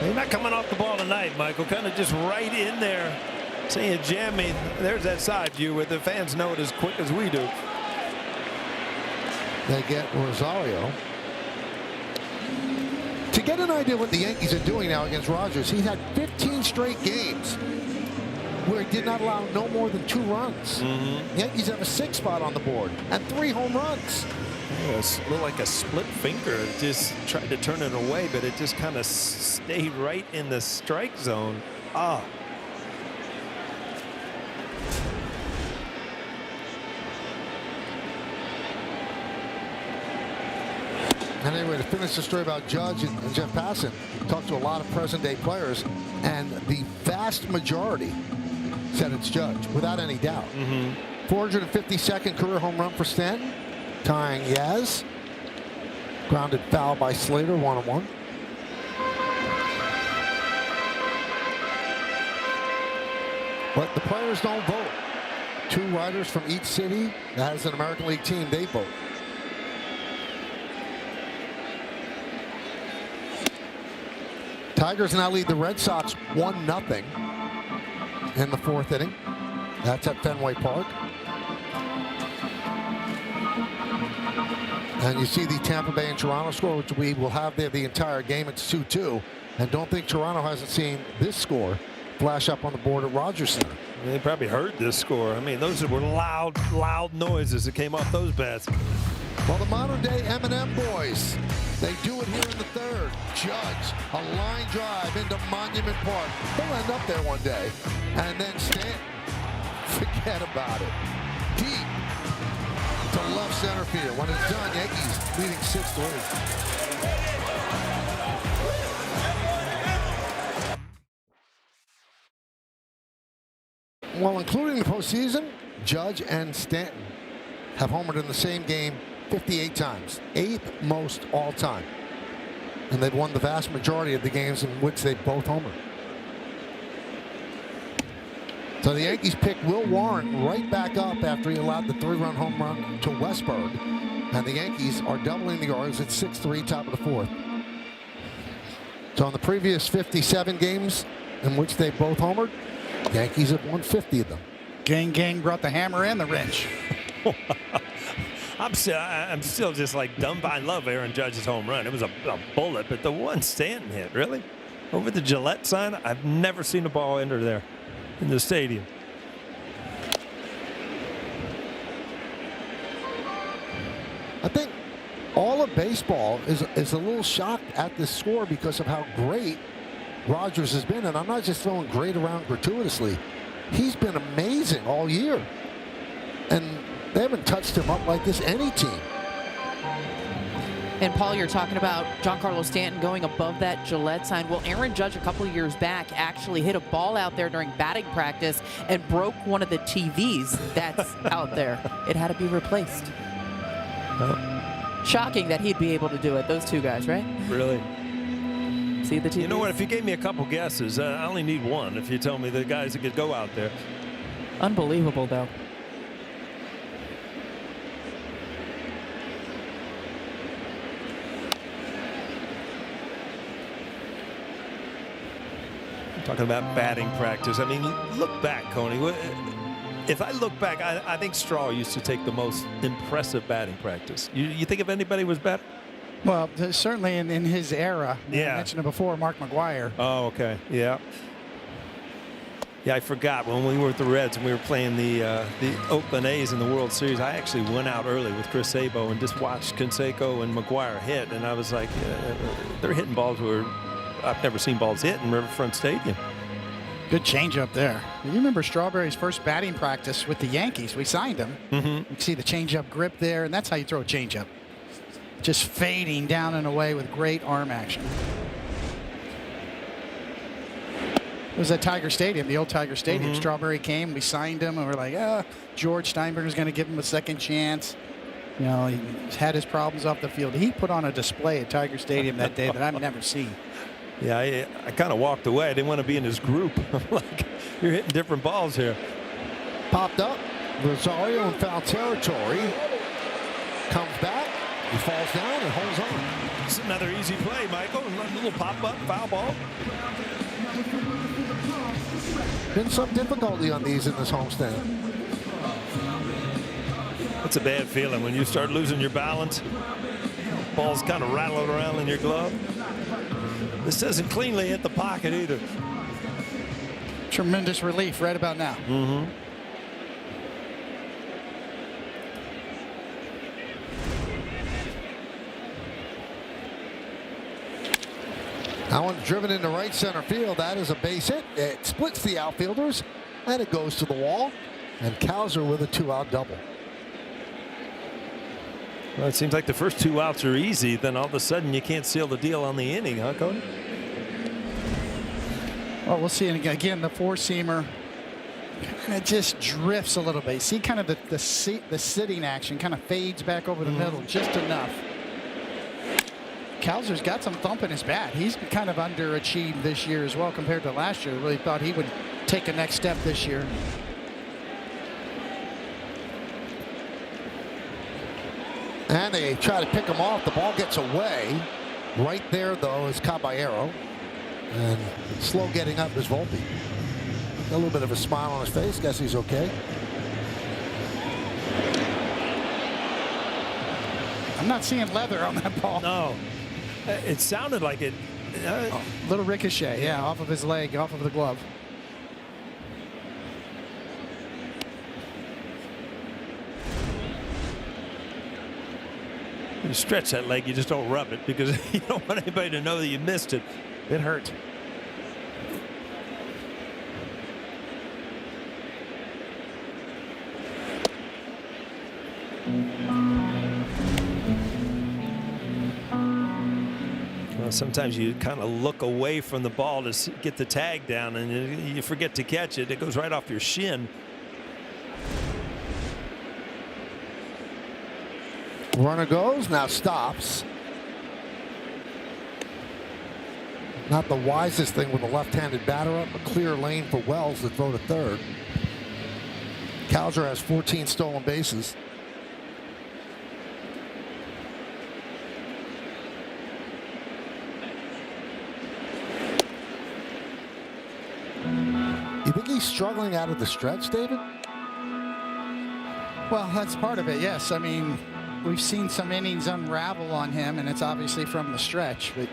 They're not coming off the ball tonight, Michael. Kind of just right in there, saying, "Jimmy, there's that side view where the fans know it as quick as we do." They get Rosario. To get an idea what the Yankees are doing now against Rogers, he's had 15 straight games where he did not allow no more than 2 runs. Yankees have a 6 spot on the board and 3 home runs. Yeah, it looked like a split finger. It just tried to turn it away, but it just kind of stayed right in the strike zone. Ah. And anyway, to finish the story about Judge and Jeff Passan, talked to a lot of present-day players, and the vast majority said it's Judge, without any doubt. 452nd career home run for Stanton, tying Yaz. Grounded foul by Slater, 1-1. But the players don't vote. 2 writers from each city that has an American League team, they vote. Tigers now lead the Red Sox 1-0 in the 4th inning. That's at Fenway Park. And you see the Tampa Bay and Toronto score, which we will have there the entire game. It's 2-2. And don't think Toronto hasn't seen this score flash up on the board at Rogers Center. They probably heard this score. I mean, those were loud noises that came off those bats. Well, the modern-day M&M boys, they do it here in the 3rd. Judge, a line drive into Monument Park. He'll end up there one day. And then Stanton, forget about it. Deep to left center field. When it's done, Yankees leading 6-3. Well, including the postseason, Judge and Stanton have homered in the same game 58 times, 8th most all time. And they've won the vast majority of the games in which they both homered. So the Yankees pick Will Warren right back up after he allowed the 3-run home run to Westburg. And the Yankees are doubling the Orioles at 6-3, top of the 4th. So in the previous 57 games in which they both homered, Yankees have won 50 of them. Gang brought the hammer and the wrench. I'm still just like dumb. I love Aaron Judge's home run. It was a bullet, but the one Stanton hit, really? Over the Gillette sign? I've never seen a ball enter there in the stadium. I think all of baseball is a little shocked at this score because of how great Rogers has been. And I'm not just throwing great around gratuitously. He's been amazing all year. And they haven't touched him up like this, any team. And Paul, you're talking about Giancarlo Stanton going above that Gillette sign. Well, Aaron Judge a couple of years back actually hit a ball out there during batting practice and broke one of the TVs that's out there. It had to be replaced. Shocking that he'd be able to do it. Those 2 guys, right? Really? See the TVs? You know what? If you gave me a couple guesses, I only need one. If you tell me the guys that could go out there. Unbelievable, though. Talking about batting practice. I mean, look back, Coney. If I look back, I think Straw used to take the most impressive batting practice. You think if anybody was better? Well, certainly in his era. Yeah. I mentioned it before, Mark McGwire. Oh, okay. Yeah. Yeah, I forgot when we were with the Reds and we were playing the Oakland A's in the World Series. I actually went out early with Chris Sabo and just watched Canseco and McGwire hit, and I was like, they're hitting balls where I've never seen balls hit in Riverfront Stadium. Good changeup there. You remember Strawberry's first batting practice with the Yankees? We signed him. You can see the changeup grip there, and that's how you throw a changeup. Just fading down and away with great arm action. It was at Tiger Stadium, the old Tiger Stadium. Strawberry came, we signed him, and we're like, George Steinbrenner's going to give him a second chance. You know, he's had his problems off the field. He put on a display at Tiger Stadium that day that I've never seen. Yeah, I kind of walked away. I didn't want to be in his group. I'm like, you're hitting different balls here. Popped up. Rosario in foul territory. Comes back. He falls down and holds on. It's another easy play, Michael. A little pop-up, foul ball. Been some difficulty on these in this homestand. It's a bad feeling when you start losing your balance. Ball's kind of rattling around in your glove. This doesn't cleanly hit the pocket either. Tremendous relief right about now. That one's driven into right center field. That is a base hit. It splits the outfielders, and it goes to the wall. And Cowser with a 2-out double. Well, it seems like the first 2 outs are easy. Then all of a sudden you can't seal the deal on the inning, huh, Cody? Well, we'll see. And again, the four-seamer kind of just drifts a little bit. See kind of the sitting action kind of fades back over the middle just enough. Cowser's got some thump in his bat. He's kind of underachieved this year as well compared to last year. Really thought he would take a next step this year. And they try to pick him off. The ball gets away. Right there, though, is Caballero. And slow getting up is Volpe. A little bit of a smile on his face. Guess he's okay. I'm not seeing leather on that ball. No. It sounded like it. Little ricochet, yeah, off of his leg, off of the glove. You stretch that leg, you just don't rub it because you don't want anybody to know that you missed it. It hurt. Well, sometimes you kind of look away from the ball to get the tag down and you forget to catch it. It goes right off your shin. Runner goes, now stops. Not the wisest thing with a left-handed batter up. A clear lane for Wells to throw to third. Cowser has 14 stolen bases. You think he's struggling out of the stretch, David? Well, that's part of it, yes. I mean, we've seen some innings unravel on him, and it's obviously from the stretch. But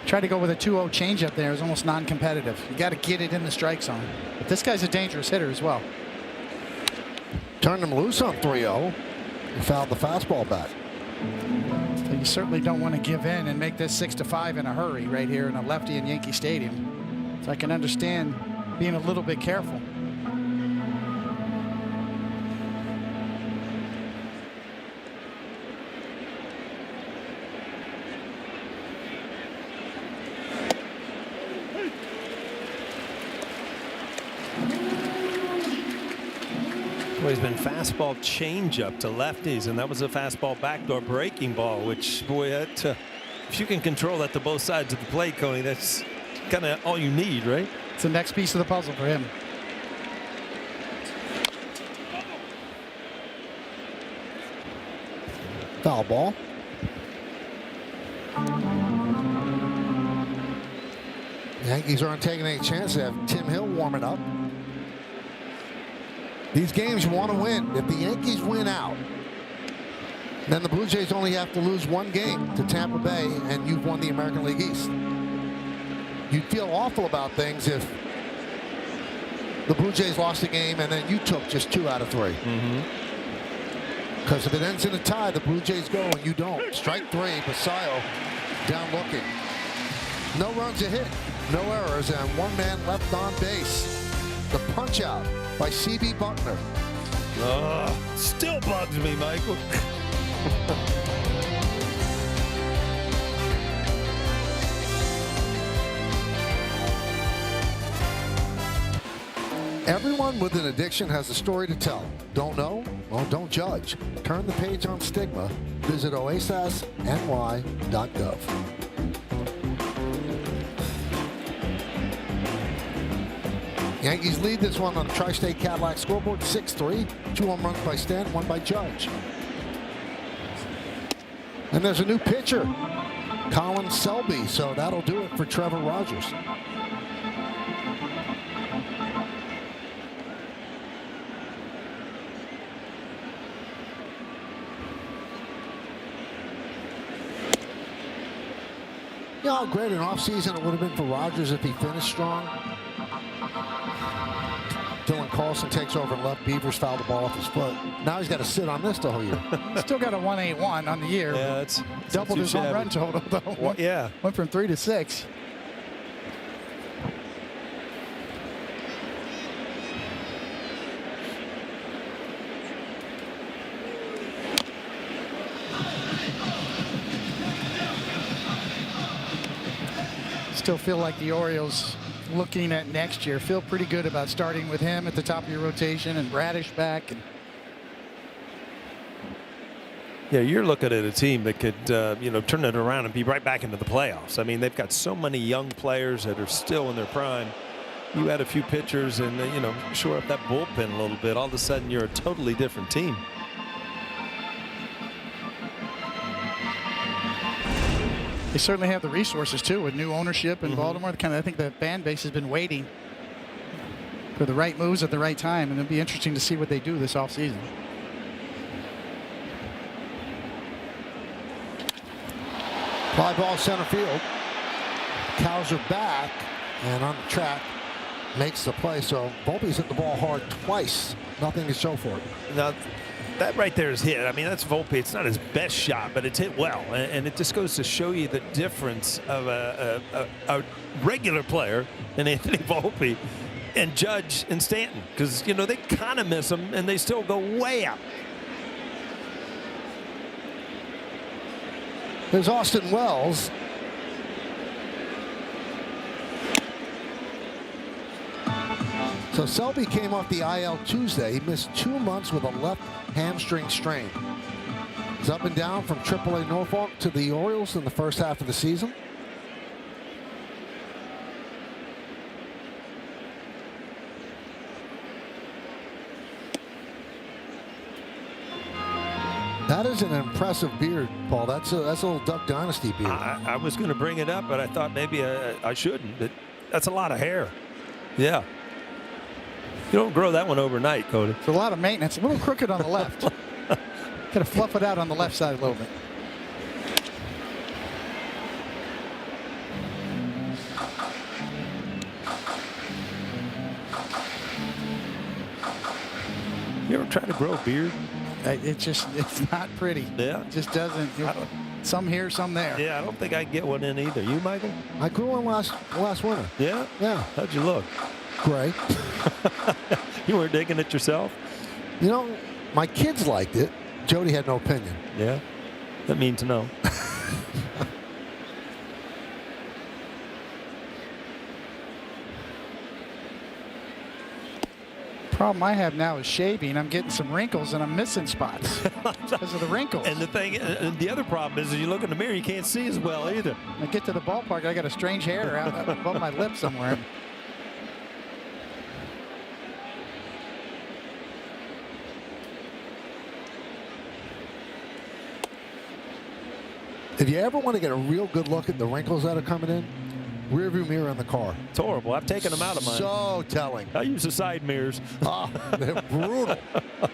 try to go with a 2-0 changeup there is almost non-competitive. You got to get it in the strike zone. But this guy's a dangerous hitter as well. Turned him loose on 3-0 and fouled the fastball back. So you certainly don't want to give in and make this 6-5 in a hurry right here in a lefty in Yankee Stadium. So I can understand being a little bit careful. Well, he's been fastball changeup to lefties, and that was a fastball backdoor breaking ball, which, boy, that, if you can control that to both sides of the plate, Coney, that's kind of all you need, right? It's the next piece of the puzzle for him. Foul ball. Yankees aren't taking any chances. They have Tim Hill warming up. These games you want to win. If the Yankees win out, then the Blue Jays only have to lose one game to Tampa Bay, and you've won the American League East. You'd feel awful about things if the Blue Jays lost a game and then you took just 2 out of 3. Because if it ends in a tie, the Blue Jays go and you don't. Strike 3, Basayo down looking. No runs a hit, no errors, and 1 man left on base. The punch out by C.B. Buckner. Still bugs me, Michael. Everyone with an addiction has a story to tell. Don't know? Well, don't judge. Turn the page on stigma. Visit oasisny.gov. Yankees lead this one on the Tri-State Cadillac scoreboard 6-3. 2 home runs by Stanton, 1 by Judge. And there's a new pitcher, Colin Selby, so that'll do it for Trevor Rogers. You know how great an offseason it would have been for Rogers if he finished strong. Dylan Carlson takes over and left. Beavers fouled the ball off his foot. Now he's got to sit on this the whole year. Still got a 181 on the year. Yeah, it's doubled his home run total, though. Well, yeah. Went from 3 to 6. Still feel like the Orioles, looking at next year, feel pretty good about starting with him at the top of your rotation and Bradish back. And yeah, you're looking at a team that could, turn it around and be right back into the playoffs. I mean, they've got so many young players that are still in their prime. You add a few pitchers and, shore up that bullpen a little bit. All of a sudden, you're a totally different team. they certainly have the resources, too, with new ownership in Baltimore. I think the fan base has been waiting for the right moves at the right time, and it'll be interesting to see what they do this offseason. Fly ball center field. Cows are back and on the track. Makes the play. So Volpe's hit the ball hard twice. Nothing to show for it. Now, that right there is hit. I mean, that's Volpe. It's not his best shot, but it's hit well. And it just goes to show you the difference of a regular player in Anthony Volpe and Judge and Stanton. Because, they kind of miss him, and they still go way out. There's Austin Wells. So Selby came off the IL Tuesday. He missed 2 months with a left hamstring strain. He's up and down from AAA Norfolk to the Orioles in the first half of the season. That is an impressive beard, Paul. That's a little Duck Dynasty beard. I was going to bring it up, but I thought maybe I shouldn't. But that's a lot of hair. Yeah. You don't grow that one overnight, Cody. It's a lot of maintenance. A little crooked on the left. Got to fluff it out on the left side a little bit. You ever try to grow a beard? It's not pretty. Yeah. It just doesn't. Some here, some there. Yeah, I don't think I can get one in either. You, Michael? I grew one last winter. Yeah? Yeah. How'd you look? Gray. You weren't digging it yourself? My kids liked it. Jody had no opinion. Yeah. That means to know. Problem I have now is shaving. I'm getting some wrinkles and I'm missing spots because of the wrinkles. And the other problem is, you look in the mirror, you can't see as well either. I get to the ballpark, I got a strange hair out above my lip somewhere. If you ever want to get a real good look at the wrinkles that are coming in, rearview mirror in the car. It's horrible. I've taken them out of mine. So telling. I use the side mirrors. Oh, they're brutal. A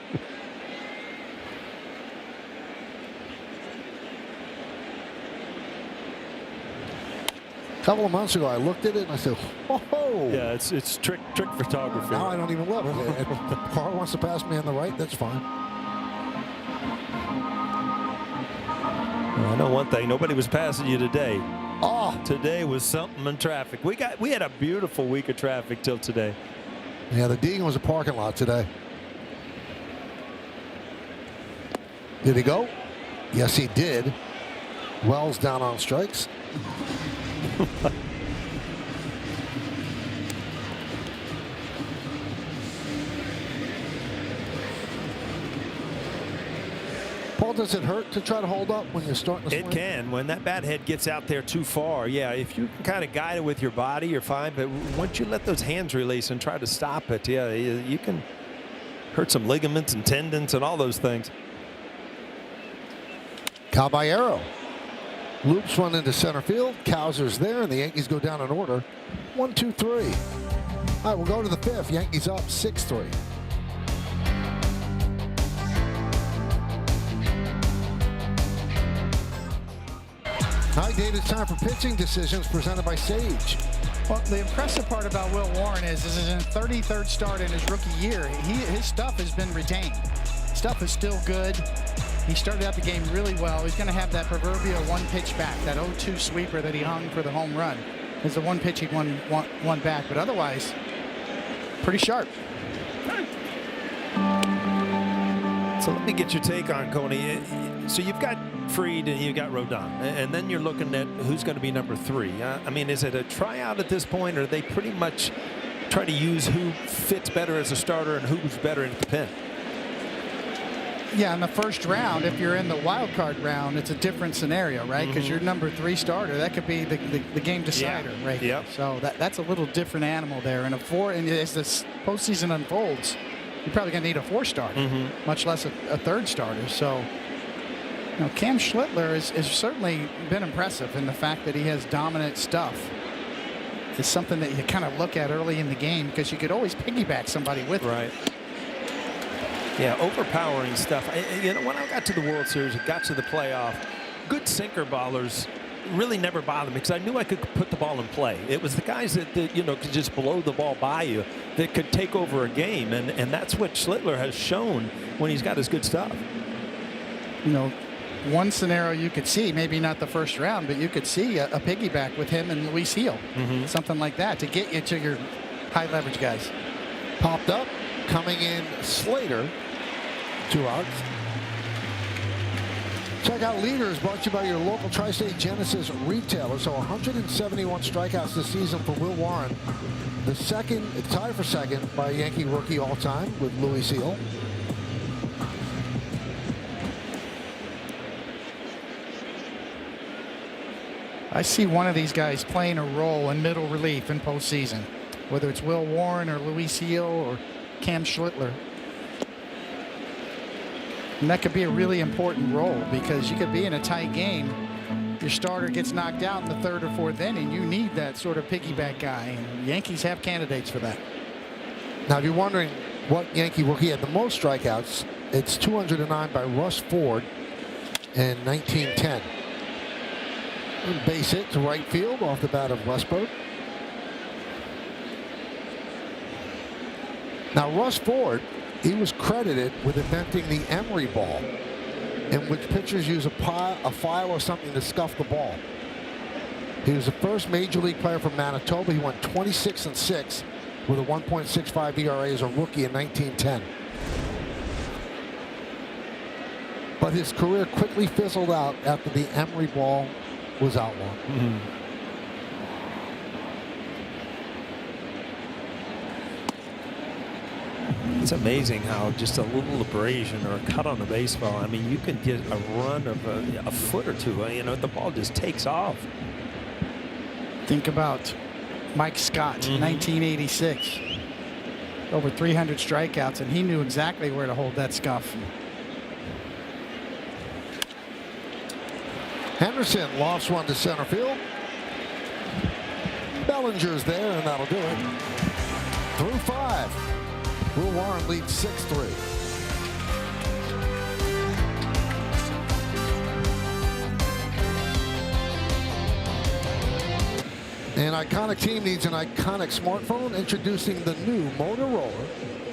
couple of months ago, I looked at it and I said, whoa. Yeah, it's trick photography. Now I don't even look. If the car wants to pass me on the right, that's fine. Well, I know one thing. Nobody was passing you today. Oh. Today was something in traffic. We had a beautiful week of traffic till today. Yeah, the Deegan was a parking lot today. Did he go? Yes, he did. Wells down on strikes. Paul, does it hurt to try to hold up when you're starting to swing? It can. When that bat head gets out there too far, yeah, if you can kind of guide it with your body, you're fine. But once you let those hands release and try to stop it, yeah, you can hurt some ligaments and tendons and all those things. Caballero loops one into center field. Kowser's there, and the Yankees go down in order. 1, 2, 3. All right, we'll go to the fifth. Yankees up 6-3. All right, Dave, it's time for pitching decisions presented by Sage. Well, the impressive part about Will Warren is this is his 33rd start in his rookie year. His stuff has been retained. Stuff is still good. He started out the game really well. He's going to have that proverbial one pitch back, that 0-2 sweeper that he hung for the home run. Is the one pitch he won back, but otherwise, pretty sharp. So let me get your take on Coney. So you've got Fried and you've got Rodon, and then you're looking at who's going to be number 3. I mean, is it a tryout at this point, or they pretty much try to use who fits better as a starter and who's better in the pen? Yeah, in the first round, if you're in the wild card round, it's a different scenario, right? Because your number 3 starter, that could be the game decider, right? Yep. So that's a little different animal there. And as this postseason unfolds, you're probably going to need a 4 starter, much less a 3rd starter. So, you know, Cam Schlittler has certainly been impressive in the fact that he has dominant stuff. It's something that you kind of look at early in the game because you could always piggyback somebody with right. Yeah, overpowering stuff. You know, when I got to the World Series, it got to the playoff, good sinker ballers really never bothered me because I knew I could put the ball in play. It was the guys that you know, could just blow the ball by you that could take over a game, and that's what Schlittler has shown when he's got his good stuff. You know, one scenario you could see, maybe not the first round, but you could see a piggyback with him and Luis Gil, something like that to get you to your high leverage guys. Popped up, coming in Slater. 2 outs. Check out Leaders, brought to you by your local Tri-State Genesis retailer. So 171 strikeouts this season for Will Warren. The second, tied for second by a Yankee rookie all time with Luis Gil. I see one of these guys playing a role in middle relief in postseason, whether it's Will Warren or Luis Gil or Cam Schlittler. And that could be a really important role because you could be in a tight game. Your starter gets knocked out in the 3rd or 4th inning. You need that sort of piggyback guy, and Yankees have candidates for that. Now, if you're wondering what Yankee rookie had the most strikeouts, it's 209 by Russ Ford in 1910. Base hit to right field off the bat of Westberg. Now, Russ Ford, he was credited with inventing the Emery ball, in which pitchers use a file or something to scuff the ball. He was the first major league player from Manitoba. He went 26-6 with a 1.65 ERA as a rookie in 1910. But his career quickly fizzled out after the Emery ball was outlawed. It's amazing how just a little abrasion or a cut on the baseball, I mean, you can get a run of a foot or two. You know, the ball just takes off. Think about Mike Scott, 1986. Over 300 strikeouts, and he knew exactly where to hold that scuff. Henderson lofts one to center field. Bellinger's there, and that'll do it. Through 5. Will Warren leads 6-3. An iconic team needs an iconic smartphone. Introducing the new Motorola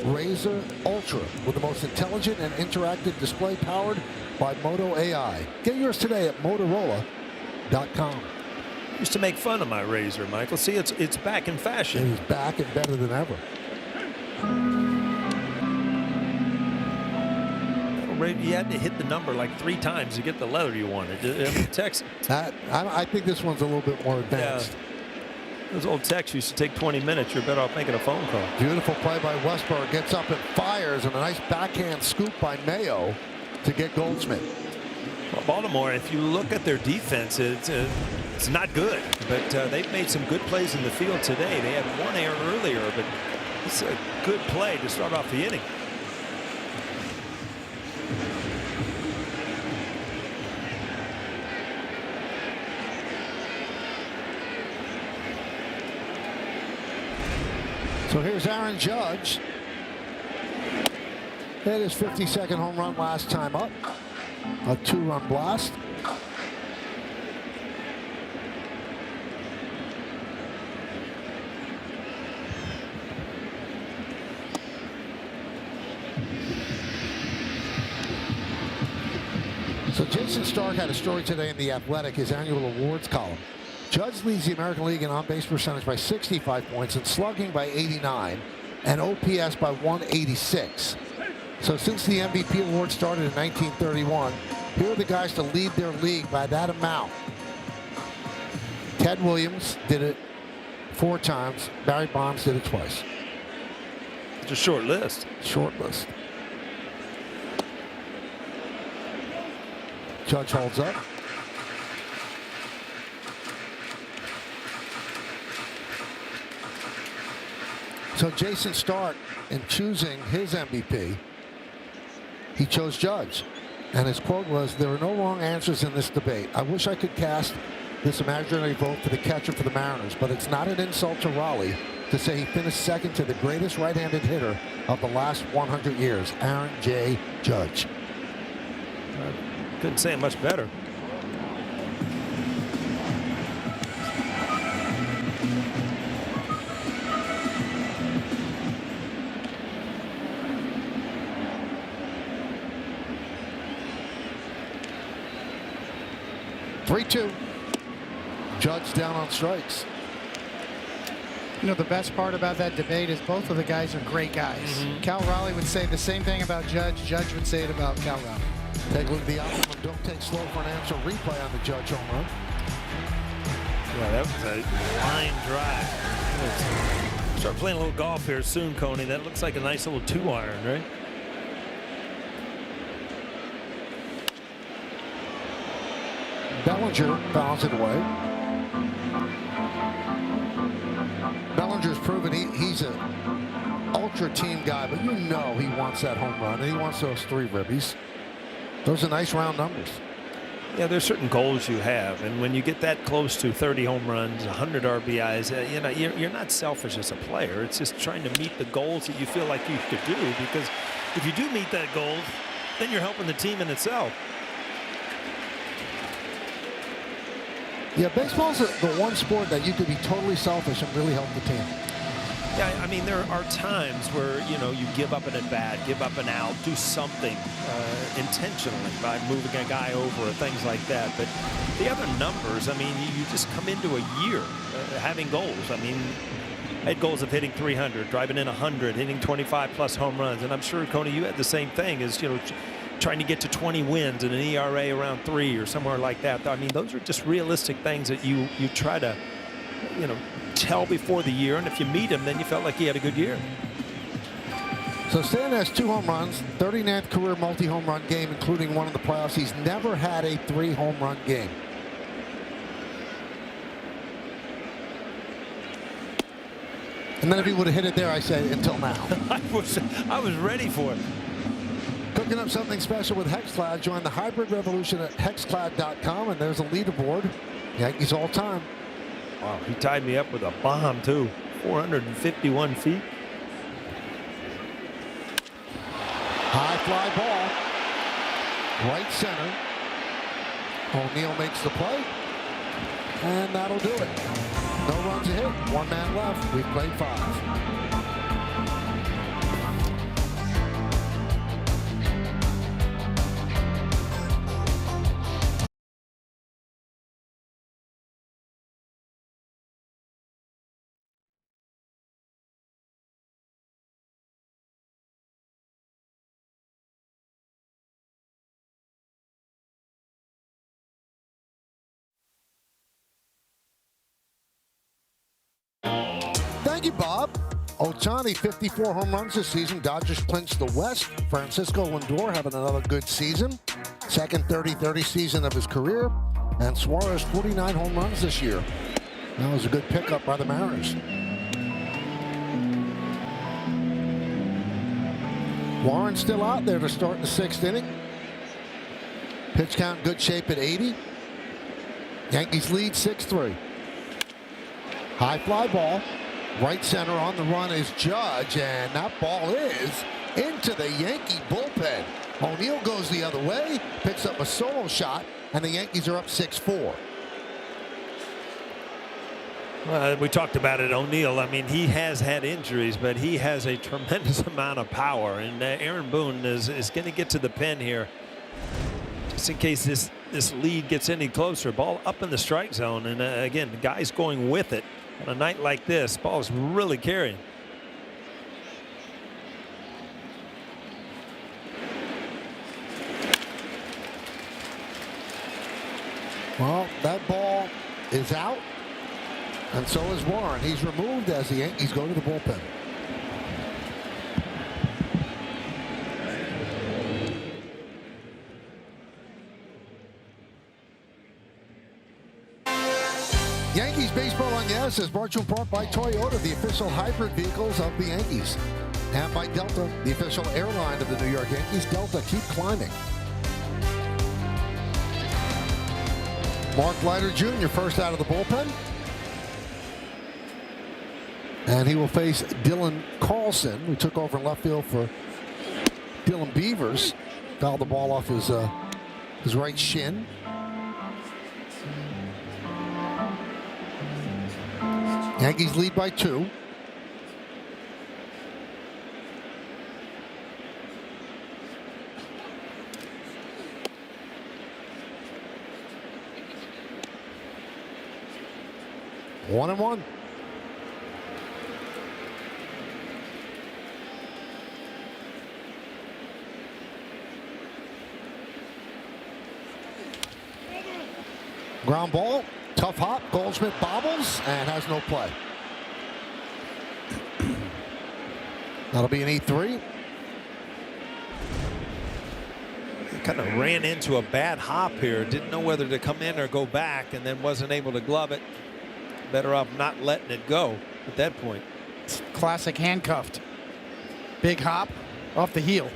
Razr Ultra with the most intelligent and interactive display powered by Moto AI. Get yours today at Motorola.com. Used to make fun of my Razr, Michael. See, it's back in fashion. It is back and better than ever. You had to hit the number like 3 times to get the leather you wanted. I mean, text. I think this one's a little bit more advanced. Yeah. Those old texts used to take 20 minutes. You're better off making a phone call. Beautiful play by Westberg. Gets up and fires, and a nice backhand scoop by Mayo to get Goldschmidt. Well, Baltimore, if you look at their defense, it's not good, but they've made some good plays in the field today. They had one error earlier, but it's a good play to start off the inning. So here's Aaron Judge. Hit his 52nd home run last time up. A 2-run blast. So Jason Stark had a story today in The Athletic, his annual awards column. Judge leads the American League in on-base percentage by 65 points and slugging by 89 and OPS by 186. So since the MVP award started in 1931, here are the guys to lead their league by that amount. Ted Williams did it 4 times. Barry Bonds did it twice. It's a short list. Short list. Judge holds up. So Jason Stark, in choosing his MVP, he chose Judge. And his quote was, "There are no wrong answers in this debate. I wish I could cast this imaginary vote for the catcher for the Mariners, but it's not an insult to Raleigh to say he finished second to the greatest right-handed hitter of the last 100 years, Aaron J. Judge." Couldn't say it much better. Three-two. Judge down on strikes. You know, the best part about that debate is both of the guys are great guys. Cal Raleigh would say the same thing about Judge. Judge would say it about Cal Raleigh. Take a look at the outcome. Don't take slow for an answer replay on the Judge home run. Yeah, that was a line drive. Let's start playing a little golf here soon, Coney. That looks like a nice little 2-iron, right? Bellinger fouls it away. Bellinger's proven he's an ultra team guy, but you know he wants that home run, and he wants those 3 ribbies. Those are nice round numbers. Yeah, there's certain goals you have, and when you get that close to 30 home runs, 100 RBIs, you know, you're not selfish as a player. It's just trying to meet the goals that you feel like you could do, because if you do meet that goal, then you're helping the team in itself. Yeah, baseball's the one sport that you could be totally selfish and really help the team. Yeah, I mean, there are times where, you know, you give up an at-bat, give up an out, do something intentionally by moving a guy over or things like that. But the other numbers, I mean, you just come into a year having goals. I mean, I had goals of hitting 300, driving in 100, hitting 25-plus home runs. And I'm sure, Coney, you had the same thing, is, you know, trying to get to 20 wins and an ERA around 3 or somewhere like that. I mean, those are just realistic things that you try to, you know, tell before the year, and if you meet him, then you felt like he had a good year. So Stan has 2 home runs, 39th career multi-home run game, including one in the playoffs. He's never had a 3-home run game. And then if he would have hit it there, I say until now. I was ready for it. Cooking up something special with Hexclad. Join the hybrid revolution at hexclad.com, and there's a leaderboard. Yankees all time. Wow, he tied me up with a bomb, too. 451 feet. High fly ball. Right center. O'Neill makes the play. And that'll do it. No runs a hit. 1 man left. We've played 5. Thank you, Bob. Ohtani, 54 home runs this season. Dodgers clinched the West. Francisco Lindor having another good season. Second 30-30 season of his career. And Suarez 49 home runs this year. That was a good pickup by the Mariners. Warren still out there to start the 6th inning. Pitch count good shape at 80. Yankees lead 6-3. High fly ball. Right center on the run is Judge, and that ball is into the Yankee bullpen. O'Neill goes the other way, picks up a solo shot, and the Yankees are up 6-4. We talked about it, O'Neill. I mean, he has had injuries, but he has a tremendous amount of power. And Aaron Boone is going to get to the pen here, just in case this lead gets any closer. Ball up in the strike zone, and again, the guy's going with it. On a night like this, ball is really carrying. Well, that ball is out, and so is Warren. He's removed as the Yankees go to the bullpen. Yankees Baseball on Yes is brought to you in part by Toyota, the official hybrid vehicles of the Yankees, and by Delta, the official airline of the New York Yankees. Delta, keep climbing. Mark Leiter Jr. first out of the bullpen. And he will face Dylan Carlson, who took over in left field for Dylan Beavers. Fouled the ball off his right shin. Yankees lead by 2. One and one. Ground ball, tough hop. Goldschmidt bobbles and has no play. That'll be an E3. He kind of ran into a bad hop here. Didn't know whether to come in or go back, and then wasn't able to glove it. Better off not letting it go at that point. It's classic handcuffed. Big hop off the heel.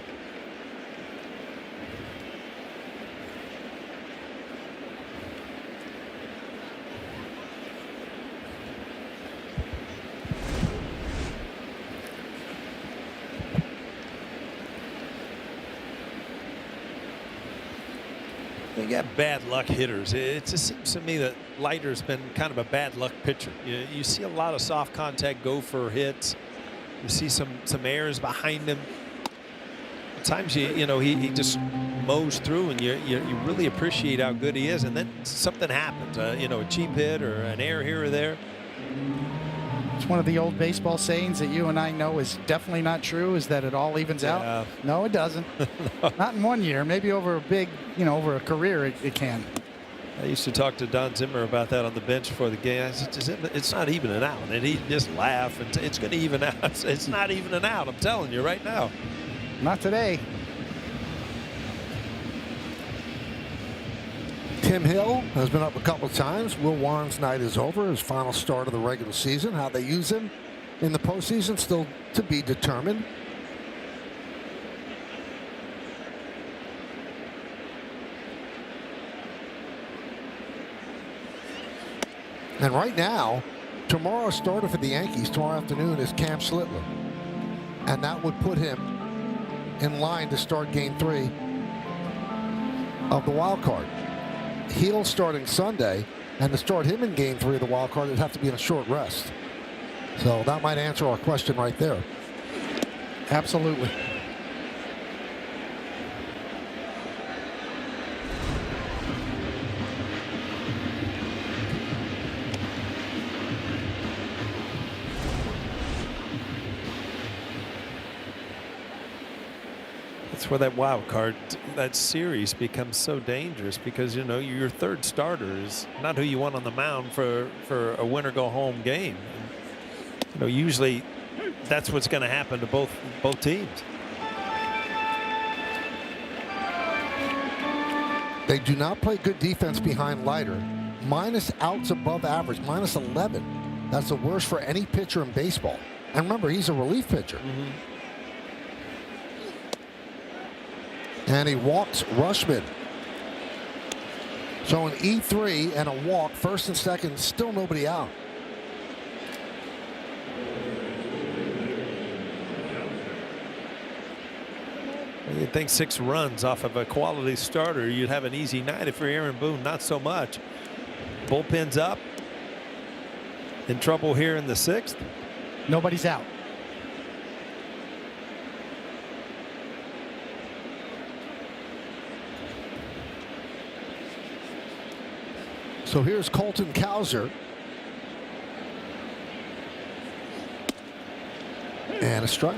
You got bad luck hitters. It just seems to me that Leiter's been kind of a bad luck pitcher. You see a lot of soft contact go for hits. You see some errors behind him. At times he just mows through, and you really appreciate how good he is, and then something happens. A cheap hit or an error here or there. It's one of the old baseball sayings that you and I know is definitely not true, is that it all evens out. No, it doesn't. No. Not in one year. Maybe over over a career it can. I used to talk to Don Zimmer about that on the bench before the game. I said, it's not evening out. And he'd just laugh and say, it's going to even out. It's not evening out, I'm telling you right now. Not today. Tim Hill has been up a couple of times. Will Warren's night is over. His final start of the regular season. How they use him in the postseason still to be determined. And right now, tomorrow's starter for the Yankees tomorrow afternoon is Cam Schlittler. And that would put him in line to start Game 3 of the wild card. Heel starting Sunday, and to start him in Game 3 of the wild card, it'd have to be in a short rest. So that might answer our question right there. Absolutely. That's where that wild card, that series becomes so dangerous, because your third starter is not who you want on the mound for a win or go home game. And, usually that's what's going to happen to both teams. They do not play good defense behind Leiter. Minus outs above average, minus 11. That's the worst for any pitcher in baseball. And remember, he's a relief pitcher. And he walks Rushman. So an E3 and a walk, first and second, still nobody out. You'd think 6 runs off of a quality starter, you'd have an easy night. If you're Aaron Boone, not so much. Bullpen's up. In trouble here in the 6th. Nobody's out. So here's Colton Cowser. And a strike.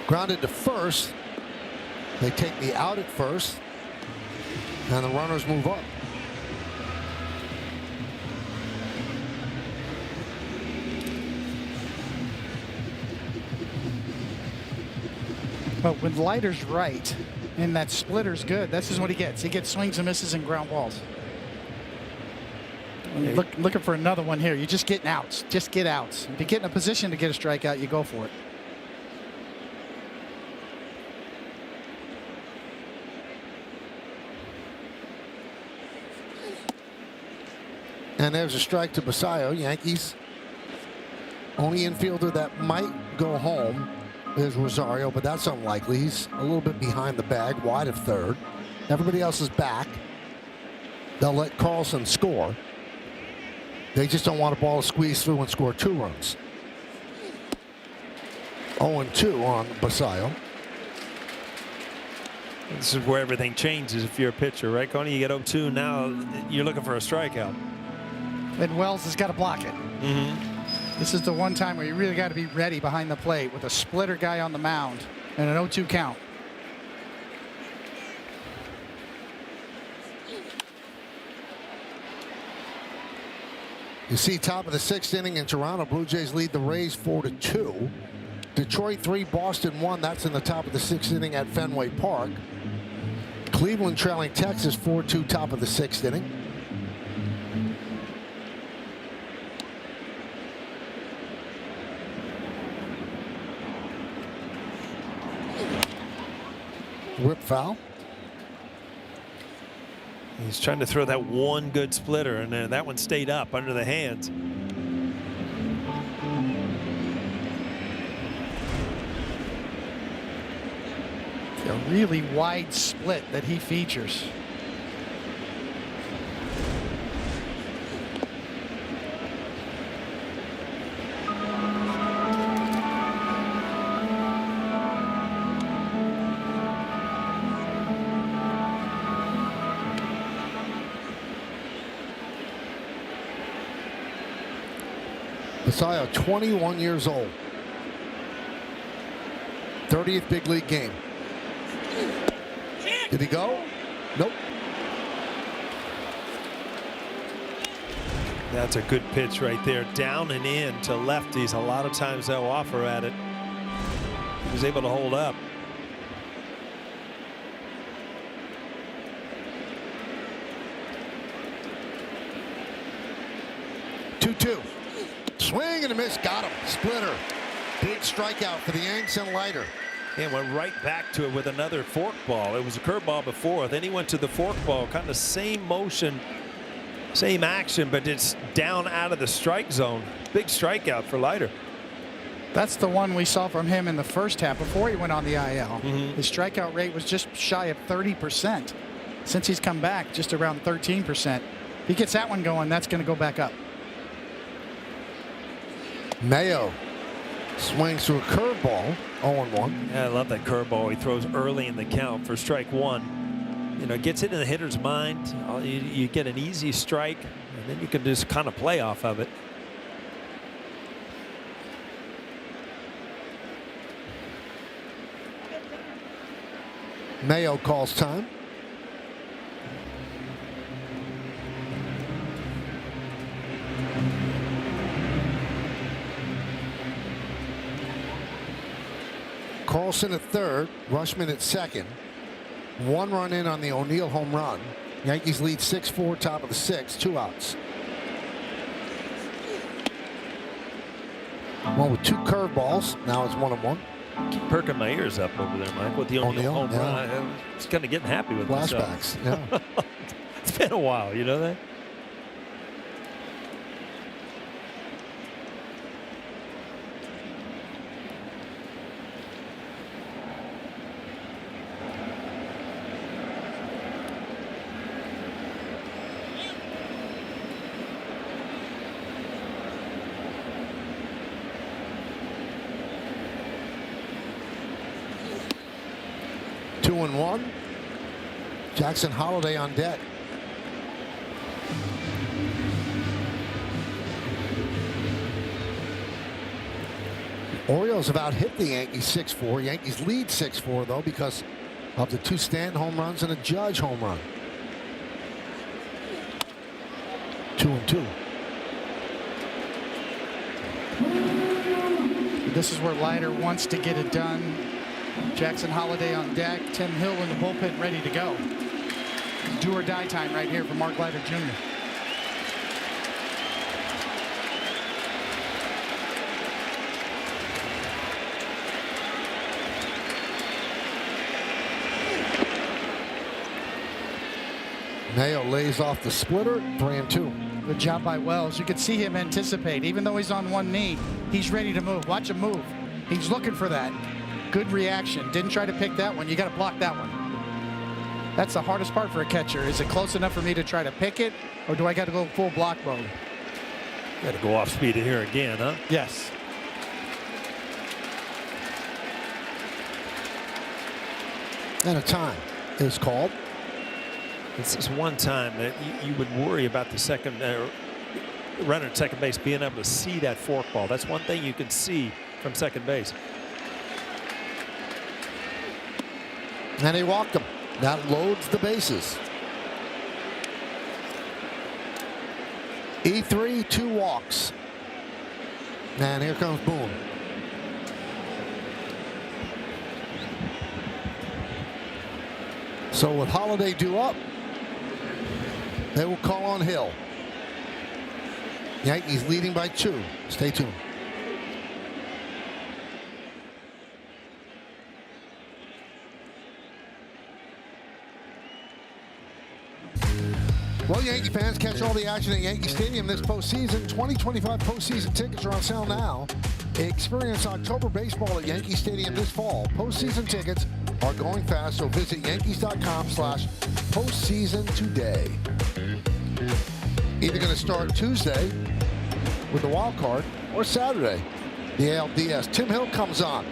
Grounded to first. They take the out at first. And the runners move up. But when Leiter's right and that splitter's good, this is what he gets. He gets swings and misses and ground balls. Looking for another one here. You're just getting outs. Just get outs. If you get in a position to get a strikeout, you go for it. And there's a strike to Basayo. Yankees. Only infielder that might go home is Rosario, but that's unlikely. He's a little bit behind the bag, wide of third. Everybody else is back. They'll let Carlson score. They just don't want a ball to squeeze through and score 2 runs. 0-2 on Basayo. This is where everything changes if you're a pitcher, right, Coney? You get 0-2, now you're looking for a strikeout. And Wells has got to block it. This is the one time where you really got to be ready behind the plate with a splitter guy on the mound and an 0-2 count. You see top of the 6th inning in Toronto. Blue Jays lead the Rays 4-2. Detroit 3, Boston 1. That's in the top of the 6th inning at Fenway Park. Cleveland trailing Texas 4-2 top of the 6th inning. Whip foul. He's trying to throw that one good splitter, and that one stayed up under the hands. A really wide split that he features. Basayo, 21 years old. 30th big league game. Did he go? Nope. That's a good pitch right there. Down and in to lefties. A lot of times they'll offer at it. He was able to hold up. Swing and a miss. Got him. Splitter. Big strikeout for the Yanks and Leiter. And went right back to it with another forkball. It was a curveball before. Then he went to the forkball. Kind of same motion, same action, but it's down out of the strike zone. Big strikeout for Leiter. That's the one we saw from him in the first half before he went on the IL. His strikeout rate was just shy of 30%. Since he's come back, just around 13%. If he gets that one going, that's going to go back up. Mayo swings to a curveball, 0-1. Yeah, I love that curveball he throws early in the count for strike 1. You know, gets it in the hitter's mind. You get an easy strike, and then you can just kind of play off of it. Mayo calls time. Carlson at third, Rushman at second. 1 run in on the O'Neill home run. Yankees lead 6-4, top of the 6th, 2 outs. One with 2 curveballs. Now it's 1-1. Keep perking my ears up over there, Mike, with the O'Neill home run. I was kind of getting happy with flashbacks. Yeah. It's been a while, you know that? Two and 1. Jackson Holiday on deck. Orioles have out-hit the Yankees 6-4. Yankees lead 6-4 though because of the 2 Stanton home runs and a Judge home run. 2 and 2. This is where Leiter wants to get it done. Jackson Holiday on deck. Tim Hill in the bullpen ready to go. Do or die time right here for Mark Leiter Jr. Mayo lays off the splitter. 3 and 2. Good job by Wells. You could see him anticipate. Even though he's on one knee, he's ready to move. Watch him move. He's looking for that. Good reaction. Didn't try to pick that one. You got to block that one. That's the hardest part for a catcher. Is it close enough for me to try to pick it, or do I got to go full block mode? Got to go off speed here again, huh? Yes. And a time is called. This is one time that you would worry about the second runner at second base being able to see that fork ball. That's one thing you can see from second base. And he walked him. That loads the bases. E3, 2 walks. And here comes Boone. So with Holiday due up, they will call on Hill. Yankees leading by 2. Stay tuned. Well, Yankee fans, catch all the action at Yankee Stadium this postseason. 2025 postseason tickets are on sale now. Experience October baseball at Yankee Stadium this fall. Postseason tickets are going fast, so visit Yankees.com/postseason today. Either going to start Tuesday with the wild card or Saturday, the ALDS. Tim Hill comes on.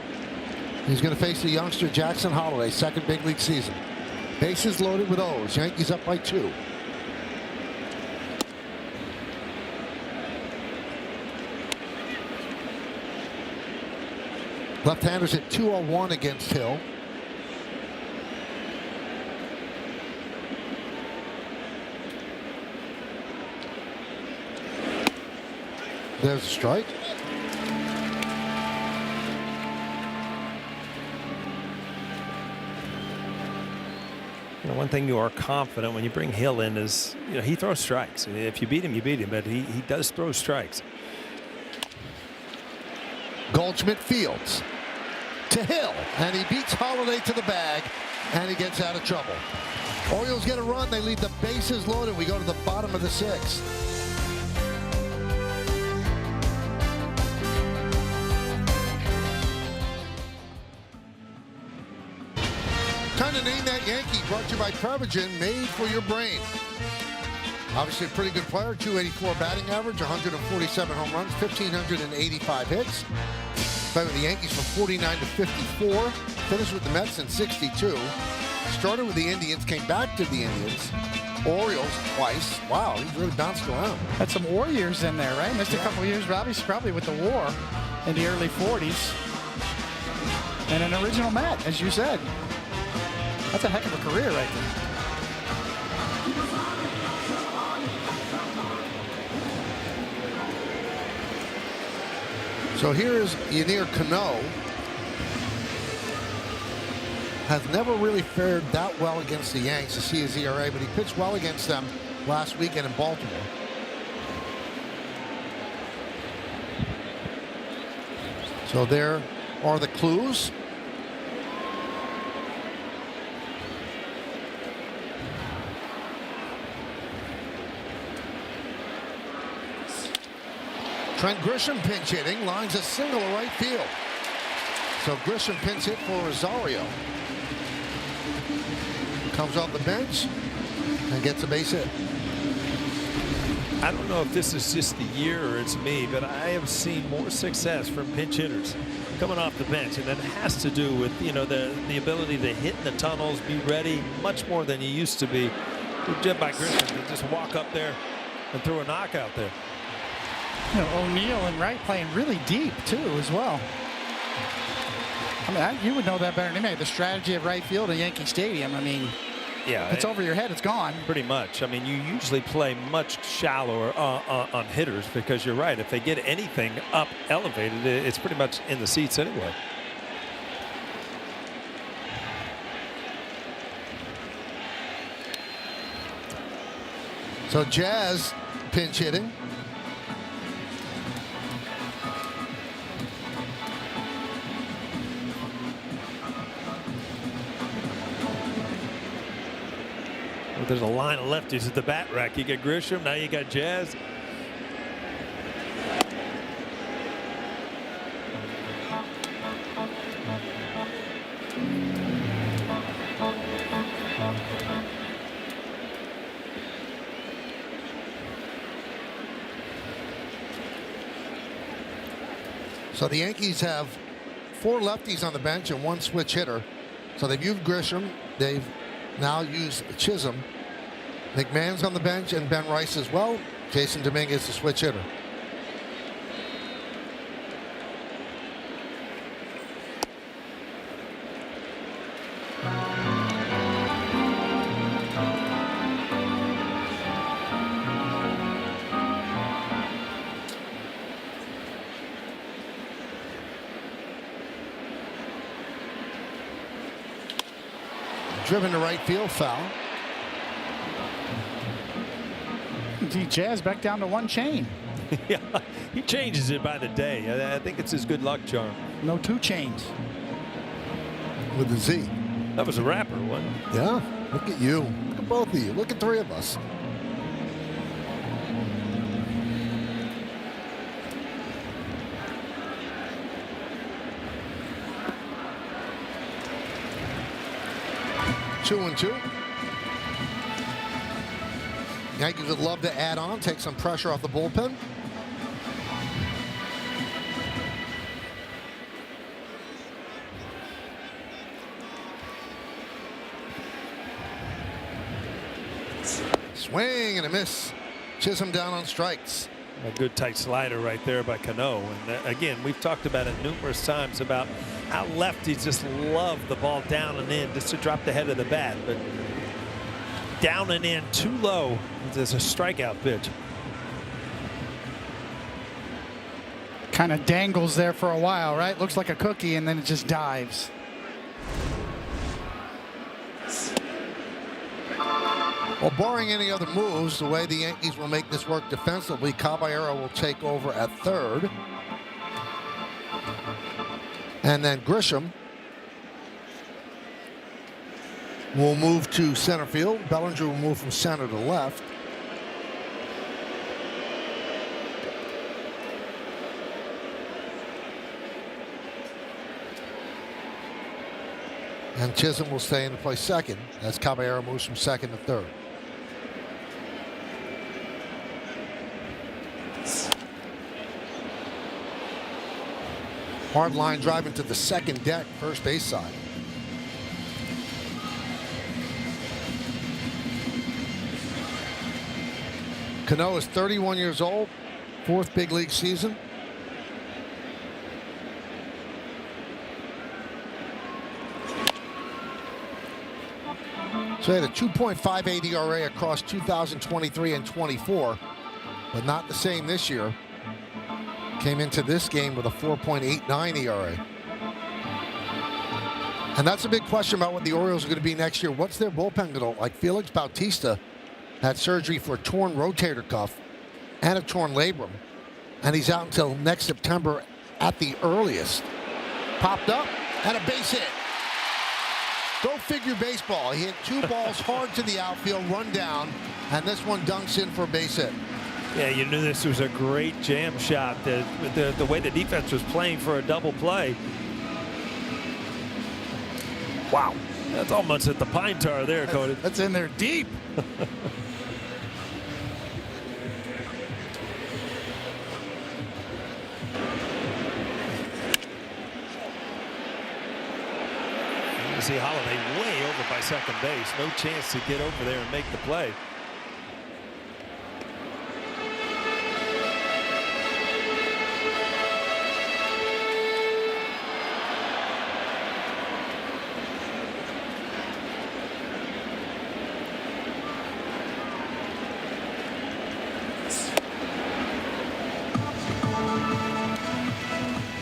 He's going to face the youngster Jackson Holiday, second big league season. Bases loaded with O's. Yankees up by 2. Left-handers at 201 against Hill. There's a strike. You know, one thing you are confident when you bring Hill in is, you know, he throws strikes. I mean, if you beat him, you beat him, but he does throw strikes. Goldschmidt fields to Hill, and he beats Holiday to the bag, and he gets out of trouble. Orioles get a run. They leave the bases loaded. We go to the bottom of the 6th. Time to name that Yankee, brought to you by Prevagen, made for your brain. Obviously a pretty good player, 284 batting average, 147 home runs, 1,585 hits. Played with the Yankees from 49 to 54. Finished with the Mets in 62. Started with the Indians, came back to the Indians. Orioles twice. Wow, he's really bounced around. Had some Warriors in there, right? Missed a couple of years, probably with the war in the early 40s. And an original Met, as you said. That's a heck of a career right there. So here's Yennier Cano. has never really fared that well against the Yanks to see his ERA, but he pitched well against them last weekend in Baltimore. So there are the clues. Trent Grisham pinch hitting, lines a single to right field. So Grisham pinch hit for Rosario. Comes off the bench and gets a base hit. I don't know if this is just the year or it's me, but I have seen more success from pinch hitters coming off the bench, and that has to do with, you know, the ability to hit in the tunnels, be ready much more than you used to be. Good job by Grisham to just walk up there and throw a knockout there. You know, O'Neill and Wright playing really deep too as well. I mean, you would know that better than me. The strategy of right field at Yankee Stadium. I mean, yeah, if it's over your head, it's gone. Pretty much. I mean, you usually play much shallower on hitters because you're right. If they get anything up elevated, it's pretty much in the seats anyway. So Jazz pinch hitting. There's a line of lefties at the bat rack. You got Grisham, now you got Jazz. So the Yankees have 4 lefties on the bench and 1 switch hitter. So they've used Grisham. They've now used Chisholm. McMahon's on the bench and Ben Rice as well. Jason Dominguez, the switch hitter. Driven to right field, foul. Jazz back down to 1 chain. Yeah, he changes it by the day. I think it's his good luck charm. No 2 chains. With the Z. That was a rapper, wasn't it? Yeah, look at you. Look at both of you. Look at 3 of us. Two and 2. Yankees would love to add on, take some pressure off the bullpen. Swing and a miss. Chisholm down on strikes. A good tight slider right there by Cano. And again, we've talked about it numerous times about how lefties just love the ball down and in just to drop the head of the bat. But down and in too low is a strikeout pitch. Kind of dangles there for a while, right? Looks like a cookie, and then it just dives. Well, barring any other moves, the way the Yankees will make this work defensively, Caballero will take over at third. And then Grisham will move to center field. Bellinger will move from center to left. And Chisholm will stay in to play second as Caballero moves from second to third. Hard line drive into the second deck, first base side. Cano is 31 years old, 4th big league season. So he had a 2.58 ERA across 2023 and 24, but not the same this year. Came into this game with a 4.89 ERA. And that's a big question about what the Orioles are going to be next year. What's their bullpen going to look like? Felix Bautista had surgery for a torn rotator cuff and a torn labrum, and he's out until next September at the earliest. Popped up and a base hit. Go figure baseball. He hit 2 balls hard to the outfield, run down, and this one dunks in for a base hit. Yeah, you knew this was a great jam shot. The way the defense was playing for a double play. Wow, that's almost at the pine tar there, Cody. That's in there deep. You see Holiday way over by second base. No chance to get over there and make the play.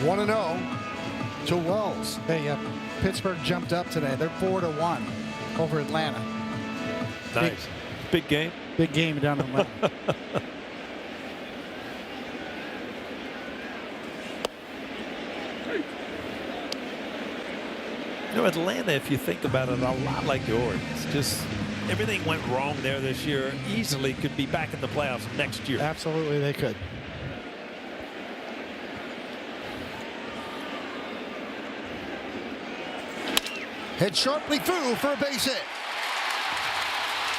One 0 to Wells. Hey, Pittsburgh jumped up today. They're 4-1 over Atlanta. Nice. Big game. Big game down in Atlanta. You know, Atlanta, if you think about it, a lot like the Orioles. Just everything went wrong there this year. Easily could be back in the playoffs next year. Absolutely, they could. Hit sharply through for a base hit.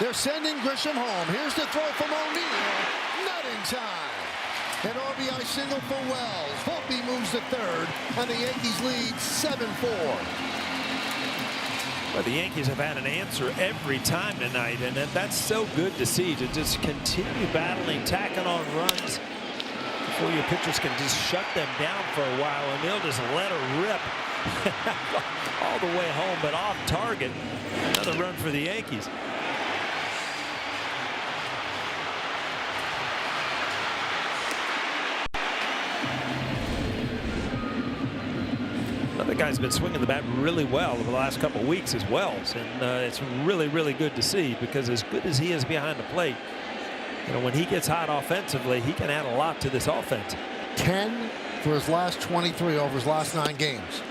They're sending Grisham home. Here's the throw from O'Neill. Nutting time. An RBI single for Wells. Volpe moves to third, and the Yankees lead 7-4. Well, the Yankees have had an answer every time tonight, and that's so good to see, to just continue battling, tacking on runs before your pitchers can just shut them down for a while, and they'll just let her rip all the way home, but off target. Another run for the Yankees. Another guy's been swinging the bat really well over the last couple of weeks as well, and it's really, really good to see, because as good as he is behind the plate, you know, when he gets hot offensively, he can add a lot to this offense. 10 for his last 23 over his last 9 games.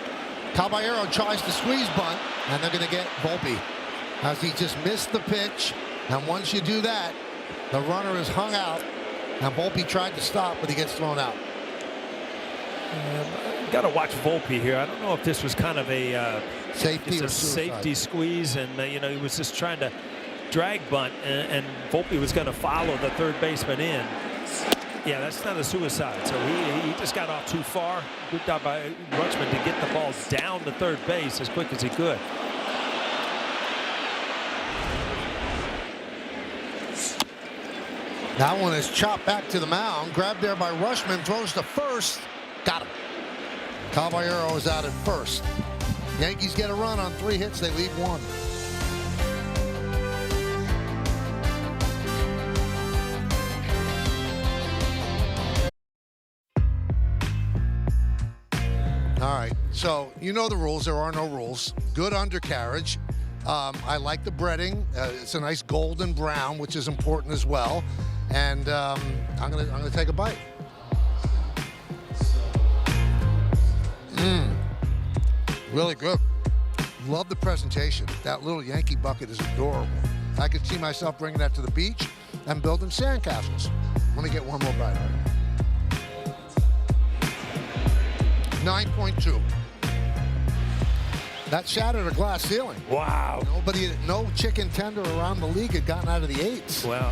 Caballero tries to squeeze bunt, and they're going to get Volpe as he just missed the pitch. And once you do that, the runner is hung out, and Volpe tried to stop, but he gets thrown out. Got to watch Volpe here. I don't know if this was kind of a safety or safety squeeze, and you know, he was just trying to drag bunt, and Volpe was going to follow the third baseman in. Yeah, that's not a suicide. So he just got off too far. Good job by Rutschman to get the ball down to third base as quick as he could. That one is chopped back to the mound. Grabbed there by Rutschman. Throws to first. Got him. Caballero is out at first. Yankees get a run on 3 hits. They leave 1. All right, so you know the rules. There are no rules. Good undercarriage. I like the breading. It's a nice golden brown, which is important as well. And I'm gonna take a bite. Really good. Love the presentation. That little Yankee bucket is adorable. I could see myself bringing that to the beach and building sandcastles. Let me get one more bite. 9.2. That shattered a glass ceiling. Wow. No chicken tender around the league had gotten out of the 8s. Well,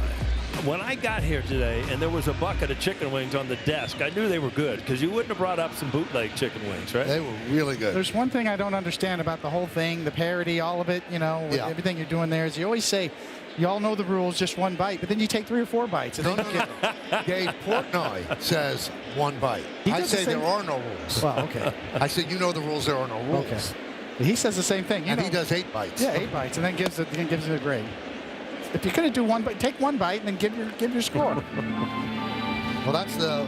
when I got here today and there was a bucket of chicken wings on the desk, I knew they were good, because you wouldn't have brought up some bootleg chicken wings, right? They were really good. There's one thing I don't understand about the whole thing, the parody, all of it, you know, everything you're doing there is you always say, you all know the rules, just 1 bite, but then you take 3 or 4 bites. And No. Dave Portnoy says 1 bite. I say there are no rules. Well, okay. I said, you know the rules, there are no rules. Okay. He says the same thing. And he does 8 bites. Yeah, 8 bites, and then gives it a grade. If you're going to do 1 bite, take 1 bite and then give your score. Well, that's the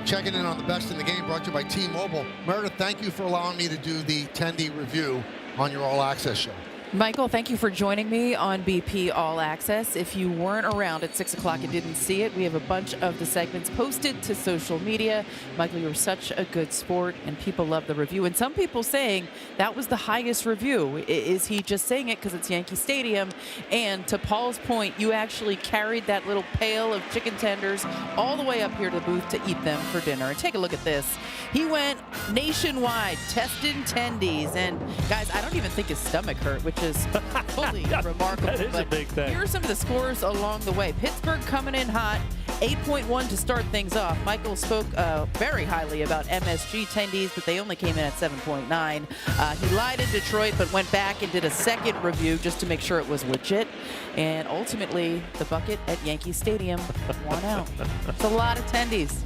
checking in on the best in the game, brought to you by T-Mobile. Meredith, thank you for allowing me to do the Tendy review. on your All Access show. Michael, thank you for joining me on BP All Access. If you weren't around at 6 o'clock and didn't see it, we have a bunch of the segments posted to social media. Michael, you were such a good sport, and people love the review. And some people saying that was the highest review. Is he just saying it because it's Yankee Stadium? And to Paul's point, you actually carried that little pail of chicken tenders all the way up here to the booth to eat them for dinner. And take a look at this. He went nationwide, testing tendies. And guys, I don't even think his stomach hurt, which is fully remarkable. That is a big thing. Here are some of the scores along the way. Pittsburgh coming in hot, 8.1 to start things off. Michael spoke very highly about MSG tendies, but they only came in at 7.9. He lied in Detroit, but went back and did a second review just to make sure it was legit. And ultimately, the bucket at Yankee Stadium won out. It's a lot of tendies.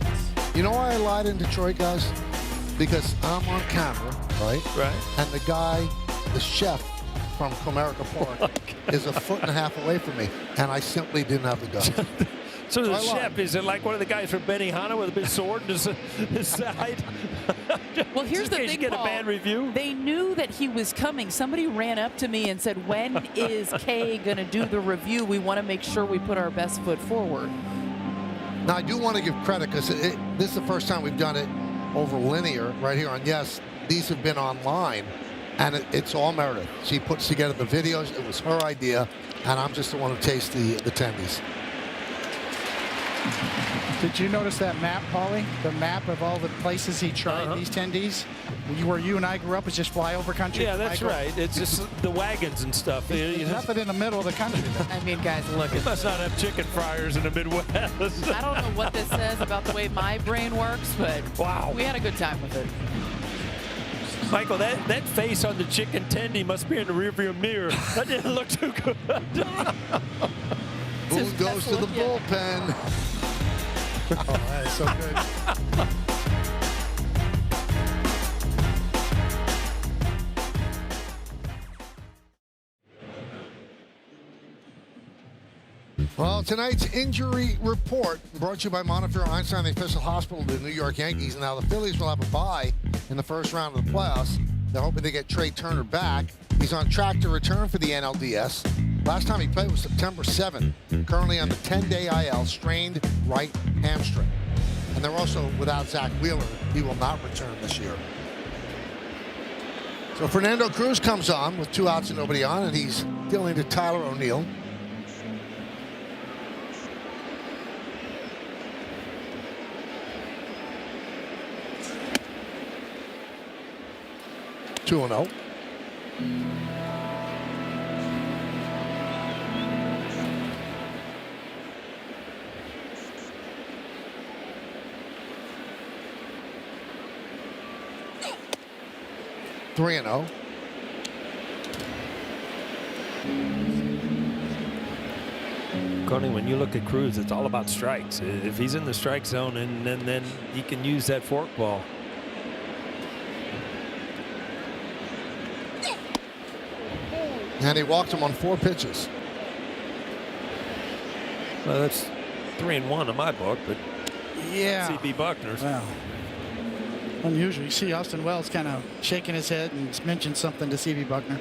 You know why I lied in Detroit, guys? Because I'm on camera, right? Right. And the guy, the chef from Comerica Park, is a foot and a half away from me, and I simply didn't have the guts. So the I lied. chef, is it like one of the guys from Benihana with a big sword in his side? Well, here's the Did you thing, get Paul. a bad review? They knew that he was coming. Somebody ran up to me and said, when is Kay going to do the review? We want to make sure we put our best foot forward. Now, I do want to give credit because this is the first time we've done it over linear right here on Yes. These have been online, and it's all Meredith. She puts together the videos. It was her idea, and I'm just the one who tastes the tendies. Did you notice that map, Paulie? The map of all the places he tried these tendies? Where you and I grew up was just flyover country. Yeah, that's Michael. right. It's just the wagons and stuff. There's nothing in the middle of the country. I mean, guys, look. You must not have chicken fryers in the Midwest. I don't know what this says about the way my brain works, but Wow. we had a good time with it. Michael, that face on the chicken tendy must be in the rearview mirror. That didn't look too good. Who his goes best to the look yet. bullpen? Oh, that is so good. Well, tonight's injury report brought to you by Montefiore Einstein, the official hospital of the New York Yankees. Now, the Phillies will have a bye in the first round of the playoffs. They're hoping to get Trey Turner back. He's on track to return for the NLDS. Last time he played was September 7th. Currently on the 10-day IL, strained right hamstring. And they're also without Zach Wheeler. He will not return this year. So Fernando Cruz comes on with 2 outs and nobody on, and he's dealing to Tyler O'Neill. Two and 0. Three and 0. Coney, when you look at Cruz, it's all about strikes. If he's in the strike zone, and then he can use that forkball. And he walked him on 4 pitches. Well, that's 3-1 in my book, but Yeah. CB Buckner's. Well, unusual. You see Austin Wells kind of shaking his head and mentioned something to CB Buckner.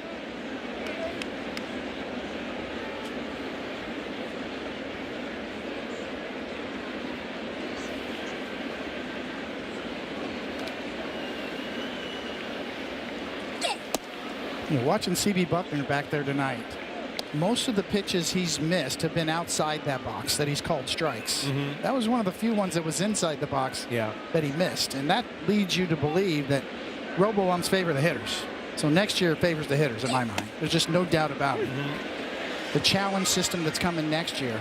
You know, watching CB Buckner back there tonight, most of the pitches he's missed have been outside that box that he's called strikes. That was one of the few ones that was inside the box that he missed. And that leads you to believe that robo-umps favor the hitters. So next year it favors the hitters in my mind. There's just no doubt about it. The challenge system that's coming next year,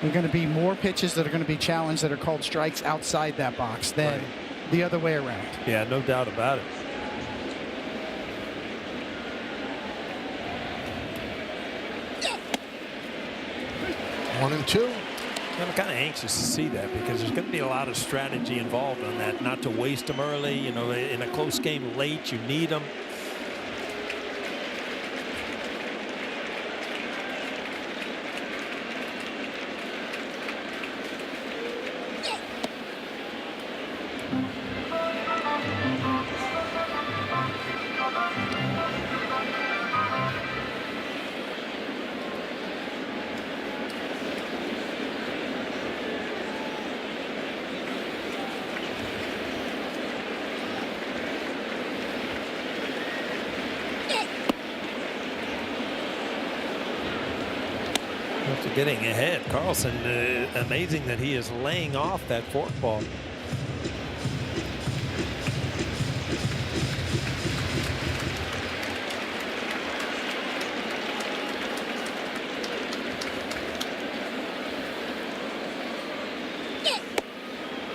there are going to be more pitches that are going to be challenged that are called strikes outside that box than the other way around. Yeah, no doubt about it. One and 2. I'm kind of anxious to see that because there's going to be a lot of strategy involved on that, not to waste them early. You know, in a close game late, you need them. getting ahead. Carlson, amazing that he is laying off that forkball.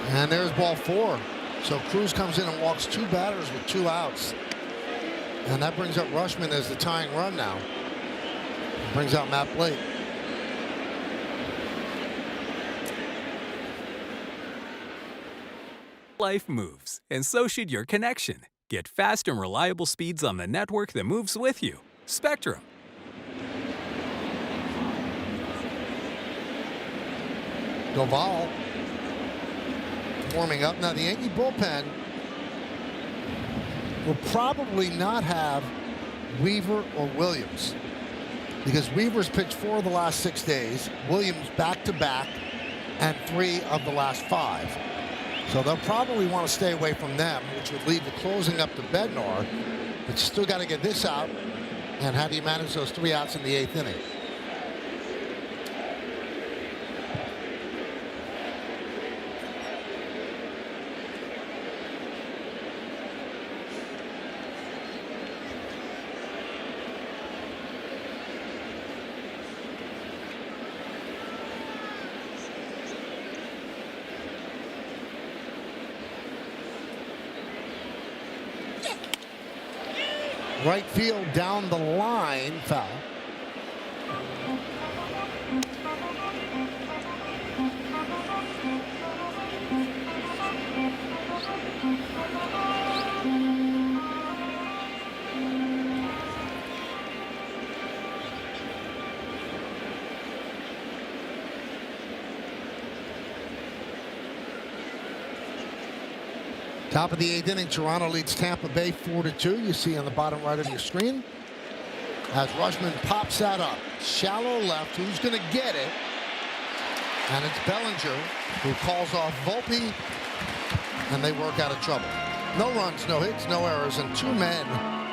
And there's ball 4. So Cruz comes in and walks 2 batters with 2 outs. And that brings up Rushman as the tying run now. Brings out Matt Blake. Life moves, and so should your connection. Get fast and reliable speeds on the network that moves with you. Spectrum. Doval warming up. Now the Yankee bullpen will probably not have Weaver or Williams, because Weaver's pitched 4 of the last 6 days, Williams back-to-back, and 3 of the last 5. So they'll probably want to stay away from them, which would leave the closing up to Bednar. But you still got to get this out. And how do you manage those 3 outs in the 8th inning? Right field down the line, foul. Top of the 8th inning, Toronto leads Tampa Bay 4-2. You see on the bottom right of your screen. As Rushman pops that up. Shallow left. Who's going to get it? And it's Bellinger who calls off Volpe. And they work out of trouble. No runs, no hits, no errors, and 2 men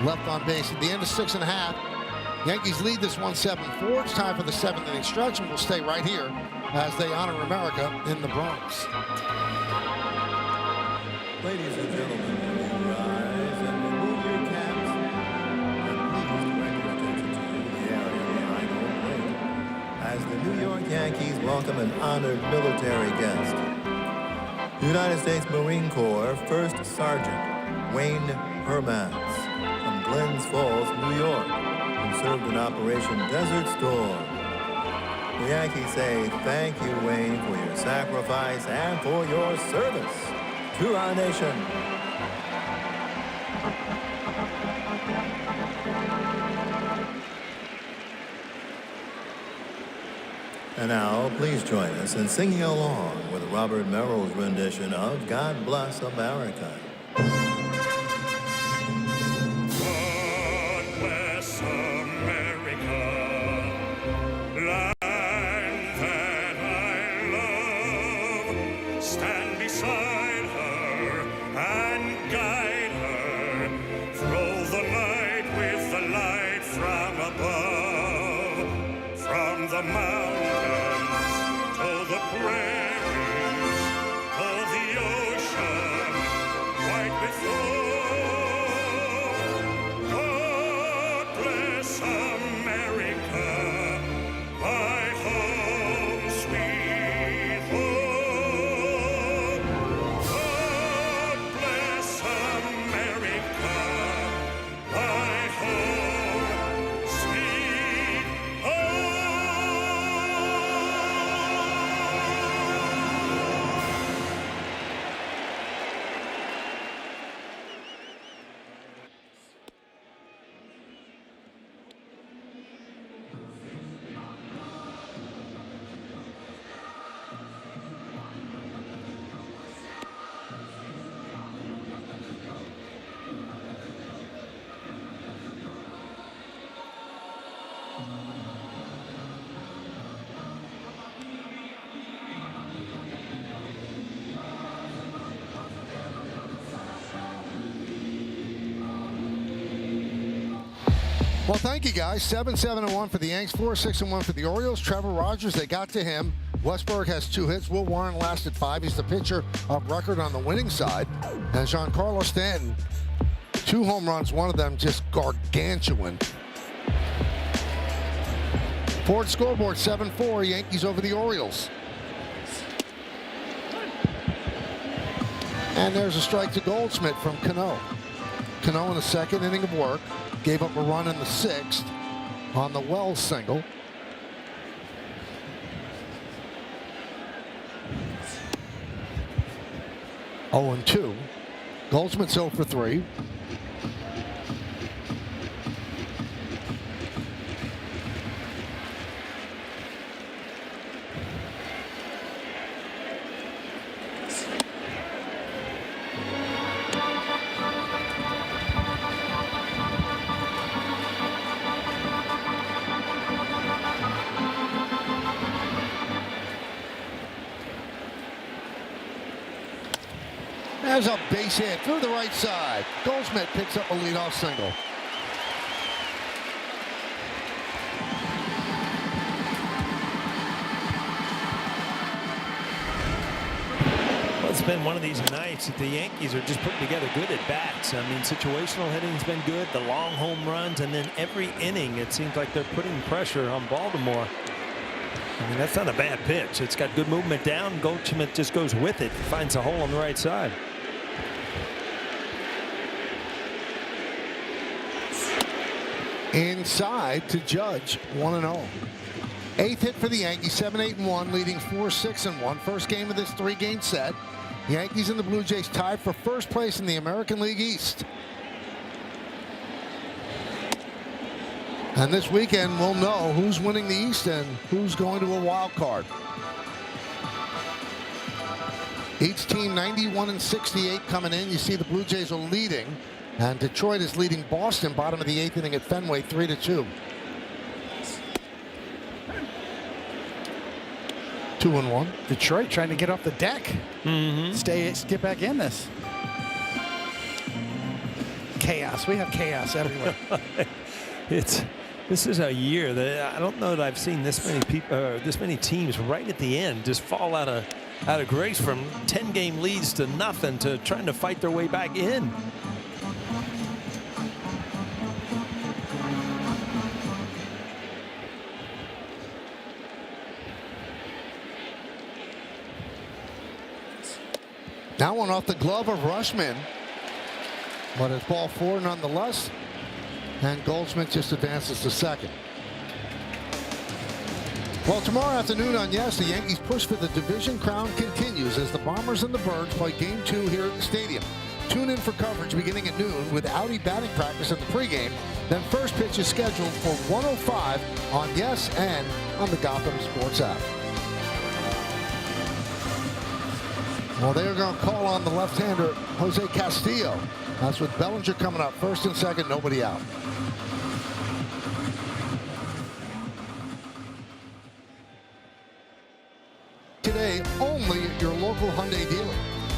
left on base at the end of 6.5. Yankees lead this 1-7-4. It's time for the 7th inning stretch, and we'll stay right here as they honor America in the Bronx. Ladies and gentlemen, rise and remove your caps, and please direct your attention to the area behind home plate as the New York Yankees welcome an honored military guest. United States Marine Corps First Sergeant Wayne Hermans from Glens Falls, New York, who served in Operation Desert Storm. The Yankees say thank you, Wayne, for your sacrifice and for your service to our nation. And now, please join us in singing along with Robert Merrill's rendition of God Bless America. God bless America, land that I love. Stand beside her and guide her through the night with the light from above, from the mountains to the prairies, to the ocean, white with foam. God bless America, my home, sweet home. God bless America, my home, sweet home. Well, thank you, guys. 7-7-1 for the Yanks, 4-6-1 for the Orioles. Trevor Rogers, they got to him. Westberg has 2 hits. Will Warren lasted 5. He's the pitcher of record on the winning side. And Giancarlo Stanton, 2 home runs, one of them just gargantuan. Ford scoreboard, 7-4, Yankees over the Orioles. And there's a strike to Goldschmidt from Cano. Cano in the 2nd inning of work. Gave up a run in the 6th on the Wells single. Oh, and 2. Goldschmidt's 0 for 3. There's a base hit through the right side. Goldschmidt picks up a leadoff single. Well, it's been one of these nights that the Yankees are just putting together good at bats. I mean, situational hitting's been good, the long home runs, and then every inning it seems like they're putting pressure on Baltimore. I mean, that's not a bad pitch. It's got good movement down. Goldschmidt just goes with it, finds a hole on the right side. Inside to Judge, 1-0. 8th hit for the Yankees, 7-8-1, leading 4-6-1. First game of this 3-game set. The Yankees and the Blue Jays tied for first place in the American League East. And this weekend we'll know who's winning the East and who's going to a wild card. Each team 91-68 coming in. You see the Blue Jays are leading. And Detroit is leading Boston, bottom of the 8th inning at Fenway, 3-2. 2-1. Detroit trying to get off the deck. Get back in this. Chaos. We have chaos everywhere. This is a year that I don't know that I've seen this many people, this many teams right at the end just fall out of grace from 10-game leads to nothing to trying to fight their way back in. Now one off the glove of Rushman. But it's ball 4 nonetheless. And Goldschmidt just advances to second. Well, tomorrow afternoon on Yes, the Yankees' push for the division crown continues as the Bombers and the Birds play Game 2 here at the stadium. Tune in for coverage beginning at noon with Audi batting practice in the pregame. Then first pitch is scheduled for 1:05 on Yes and on the Gotham Sports app. Well, they're going to call on the left-hander, Jose Castillo. That's with Bellinger coming up first and second, nobody out. Today, only at your local Hyundai dealer.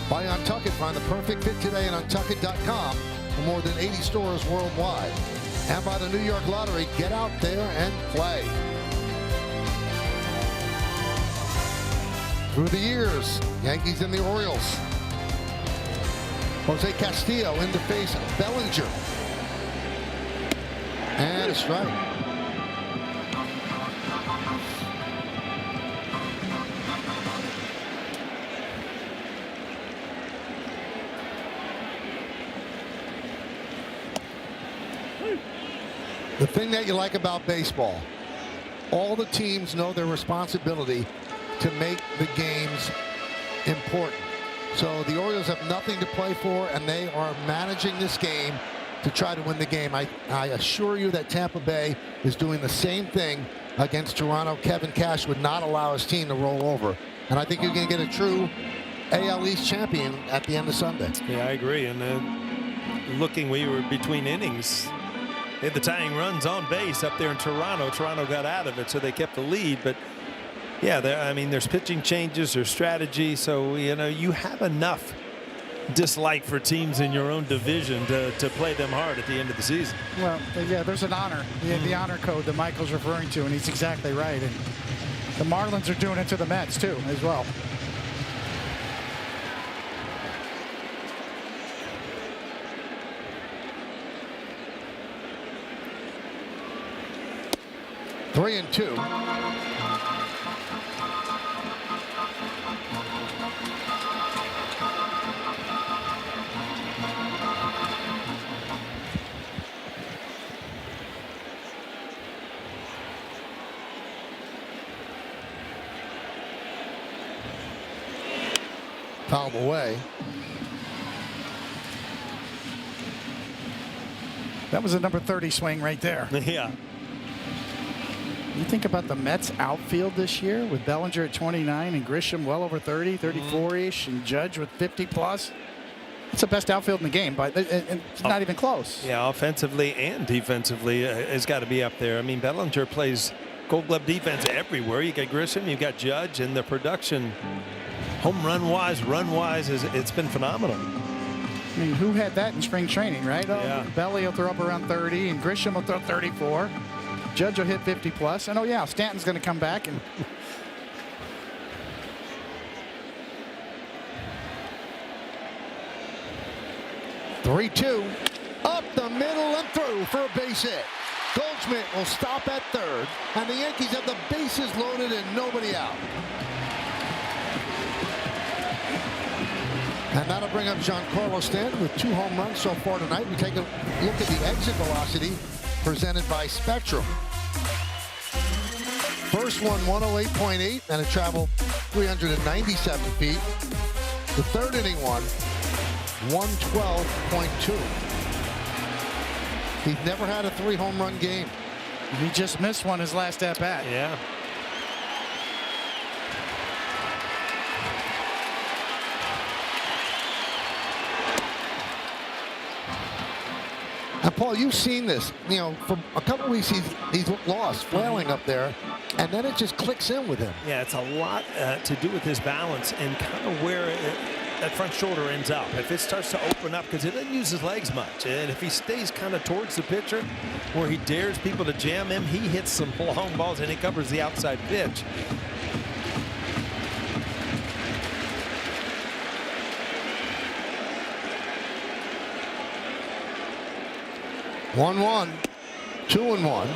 Buy Untuckit, find the perfect fit today at Untuckit.com for more than 80 stores worldwide. And by the New York Lottery, get out there and play. Through the years, Yankees and the Orioles. Jose Castillo in to face Bellinger. And a strike. The thing that you like about baseball, all the teams know their responsibility to make the games important. So the Orioles have nothing to play for, and they are managing this game to try to win the game. I assure you that Tampa Bay is doing the same thing against Toronto. Kevin Cash would not allow his team to roll over. And I think you're going to get a true AL East champion at the end of Sunday. Yeah, I agree. And then we were between innings. They had the tying runs on base up there in Toronto. Toronto got out of it, so they kept the lead. But yeah, I mean, there's pitching changes, there's strategy. So, you know, you have enough dislike for teams in your own division to play them hard at the end of the season. Well, yeah, there's an honor. The honor code that Michael's referring to, and he's exactly right. And the Marlins are doing it to the Mets, too, as well. Three and two. Fouled away. That was a number 30 swing right there. Yeah. You think about the Mets outfield this year with Bellinger at 29 and Grisham well over 30, 34-ish, and Judge with 50+. It's the best outfield in the game, but it's not even close. Yeah, offensively and defensively, it's got to be up there. I mean, Bellinger plays Gold Glove defense everywhere. You got Grisham, you got Judge, and the production, home run-wise, run-wise, it's been phenomenal. I mean, who had that in spring training, right? Yeah. Belly will throw up around 30, and Grisham will throw 34. Judge will hit 50+. And, oh, yeah, Stanton's going to come back. And 3-2. Up the middle and through for a base hit. Goldschmidt will stop at third, and the Yankees have the bases loaded and nobody out. And that'll bring up Giancarlo Stanton with 2 home runs so far tonight. We take a look at the exit velocity presented by Spectrum. First one, 108.8, and it traveled 397 feet. The third inning one, 112.2. He's never had a 3 home run game. he just missed one his last at bat. Yeah. And Paul, you've seen this. You know, for a couple of weeks he's lost, flailing up there, and then it just clicks in with him. Yeah, it's a lot to do with his balance and kind of where that front shoulder ends up. If it starts to open up, because he doesn't use his legs much, and if he stays kind of towards the pitcher where he dares people to jam him, he hits some long balls and he covers the outside pitch. One, 2-1.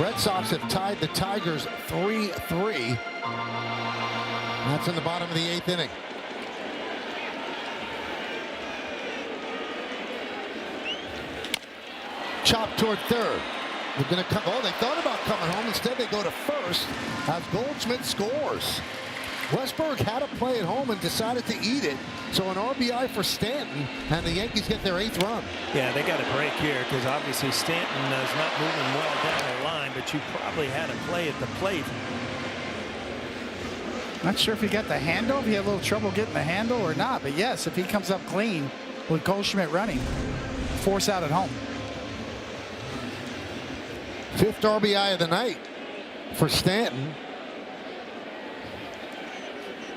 Red Sox have tied the Tigers 3-3. That's in the bottom of the 8th inning. Chop toward third. They're going to come. Oh, they thought about coming home. Instead, they go to first as Goldschmidt scores. Westberg had to play at home and decided to eat it. So an RBI for Stanton, and the Yankees get their 8th run. Yeah, they got a break here because obviously Stanton is not moving well down the line, but you probably had a play at the plate. Not sure if he got the handle, if he had a little trouble getting the handle or not. But yes, if he comes up clean with Goldschmidt running, force out at home. 5th RBI of the night for Stanton.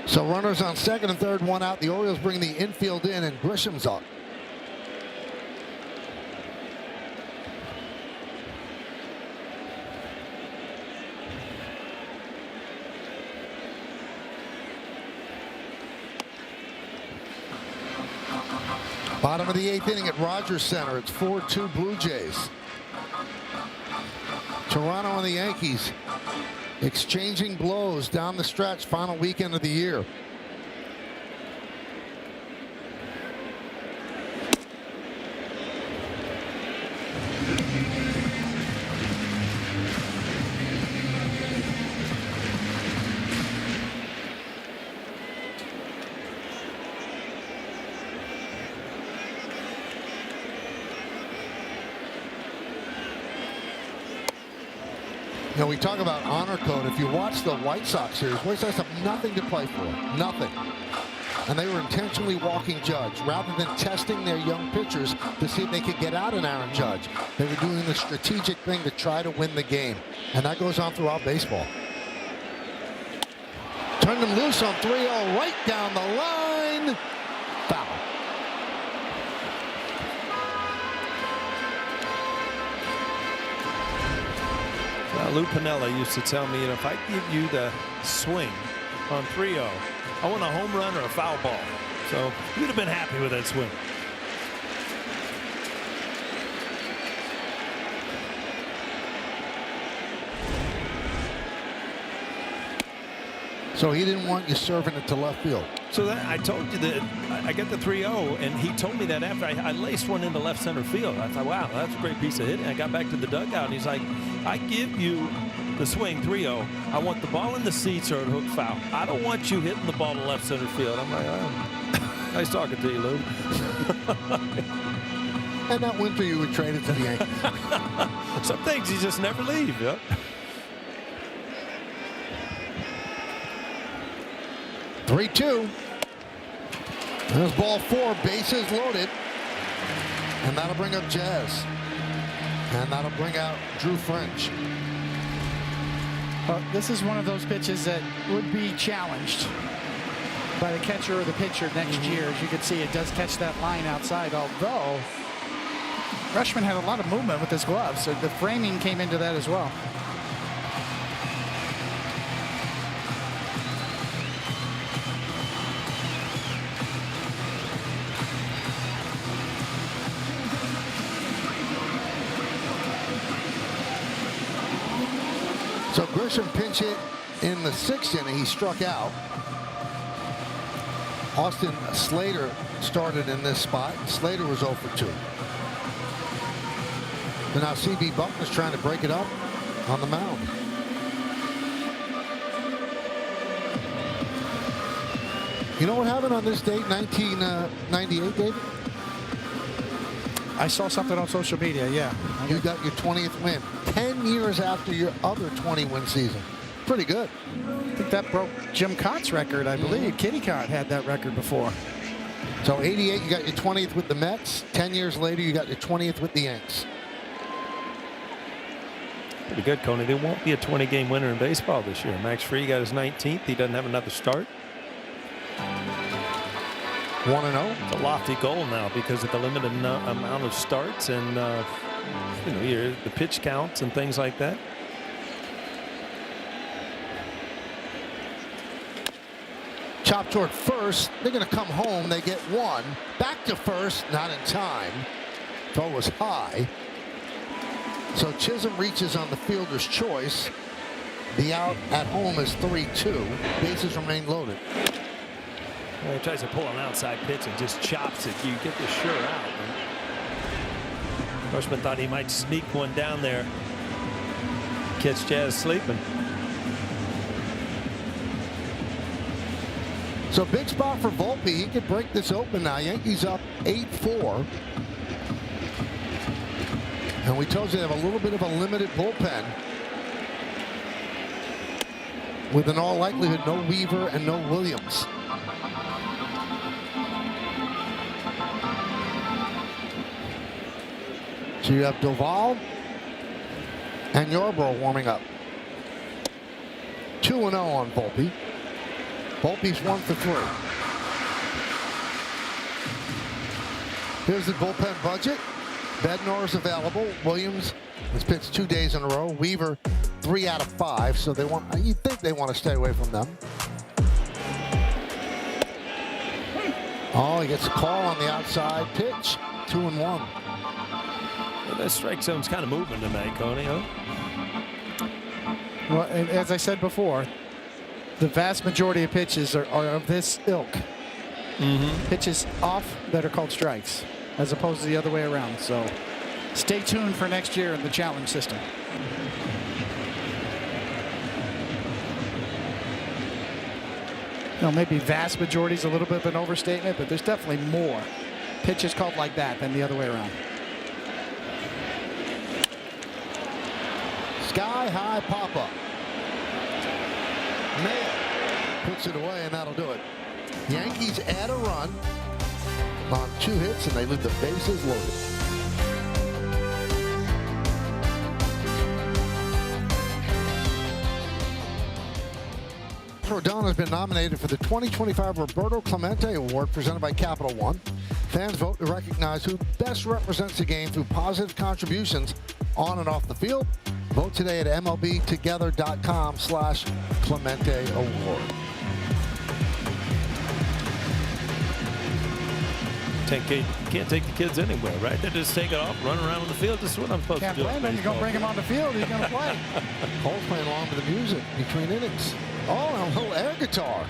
So runners on second and third, 1 out. The Orioles bring the infield in, and Grisham's up. Bottom of the 8th inning at Rogers Center. It's 4-2 Blue Jays. Toronto and the Yankees exchanging blows down the stretch, final weekend of the year. You know, we talk about honor code. If you watch the White Sox series, White Sox have nothing to play for. Nothing. And they were intentionally walking Judge rather than testing their young pitchers to see if they could get out an Aaron Judge. They were doing the strategic thing to try to win the game. And that goes on throughout baseball. Turned him loose on 3-0 right down the line. Foul. Lou Piniella used to tell me, if I give you the swing on 3-0, I want a home run or a foul ball. So you'd have been happy with that swing. So he didn't want you serving it to left field. So that, I told you that I got the 3-0, and he told me that after I laced one into left center field. I thought, wow, that's a great piece of hitting. I got back to the dugout, and he's like, I give you the swing 3-0. I want the ball in the seats or a hook foul. I don't want you hitting the ball to left center field. I'm like, oh, nice talking to you, Lou. And that winter you were traded to the Yankees. Some things you just never leave. Yep. 3-2. There's ball 4, bases loaded. And that'll bring up Jazz. And that'll bring out Drew French. This is one of those pitches that would be challenged by the catcher or the pitcher next year. As you can see, it does catch that line outside, although Rushman had a lot of movement with his glove, so the framing came into that as well. So Grisham pinch hit in the 6th inning. He struck out. Austin Slater started in this spot. Slater was 0 for 2. And now C.B. Buckner's trying to break it up on the mound. You know what happened on this date, 1998, David? I saw something on social media, yeah. You got your 20th win 10 years after your other 20-win season. Pretty good. I think that broke Jim Cott's record, I believe. Kitty Cott had that record before. So 88, you got your 20th with the Mets. 10 years later, you got your 20th with the Yanks. Pretty good, Coney. There won't be a 20-game winner in baseball this year. Max Fried got his 19th. He doesn't have another start. 1-0. It's a lofty goal now because of the limited amount of starts and you know, the pitch counts and things like that. Chop toward first. They're going to come home. They get 1. Back to first. Not in time. Throw was high. So Chisholm reaches on the fielder's choice. The out at home is 3-2. Bases remain loaded. Well, he tries to pull an outside pitch and just chops it. You get the sure out. Rushman thought he might sneak one down there. Catch Jazz sleeping. So big spot for Volpe. He could break this open now. Yankees up 8-4. And we told you they have a little bit of a limited bullpen. With in all likelihood no Weaver and no Williams. So you have Doval and Yarbrough warming up. 2-0 on Volpe. Volpe's 1 for 3. Here's the bullpen budget. Bednar is available. Williams has pitched 2 days in a row. Weaver 3 out of 5. So they want. You think they want to stay away from them. Oh, he gets a call on the outside pitch. 2-1. Well, that strike zone's kind of moving tonight, Coney. Huh? Well, and as I said before, the vast majority of pitches are of this ilk. Pitches off that are called strikes, as opposed to the other way around. So stay tuned for next year in the challenge system. You know, maybe vast majority is a little bit of an overstatement, but there's definitely more pitches called like that than the other way around. Sky high pop up. Mail puts it away, and that'll do it. Yankees add a run on 2 hits, and they leave the bases loaded. Rodon has been nominated for the 2025 Roberto Clemente Award presented by Capital One. Fans vote to recognize who best represents the game through positive contributions on and off the field. Vote today at MLBtogether.com/Clemente Award. Can't take the kids anywhere, right? They just take it off, run around on the field. This is what I'm supposed Can't to do. blame him. You're going to bring him on the field. He's going to play. Cole's playing along with the music between innings. Oh, and a little air guitar.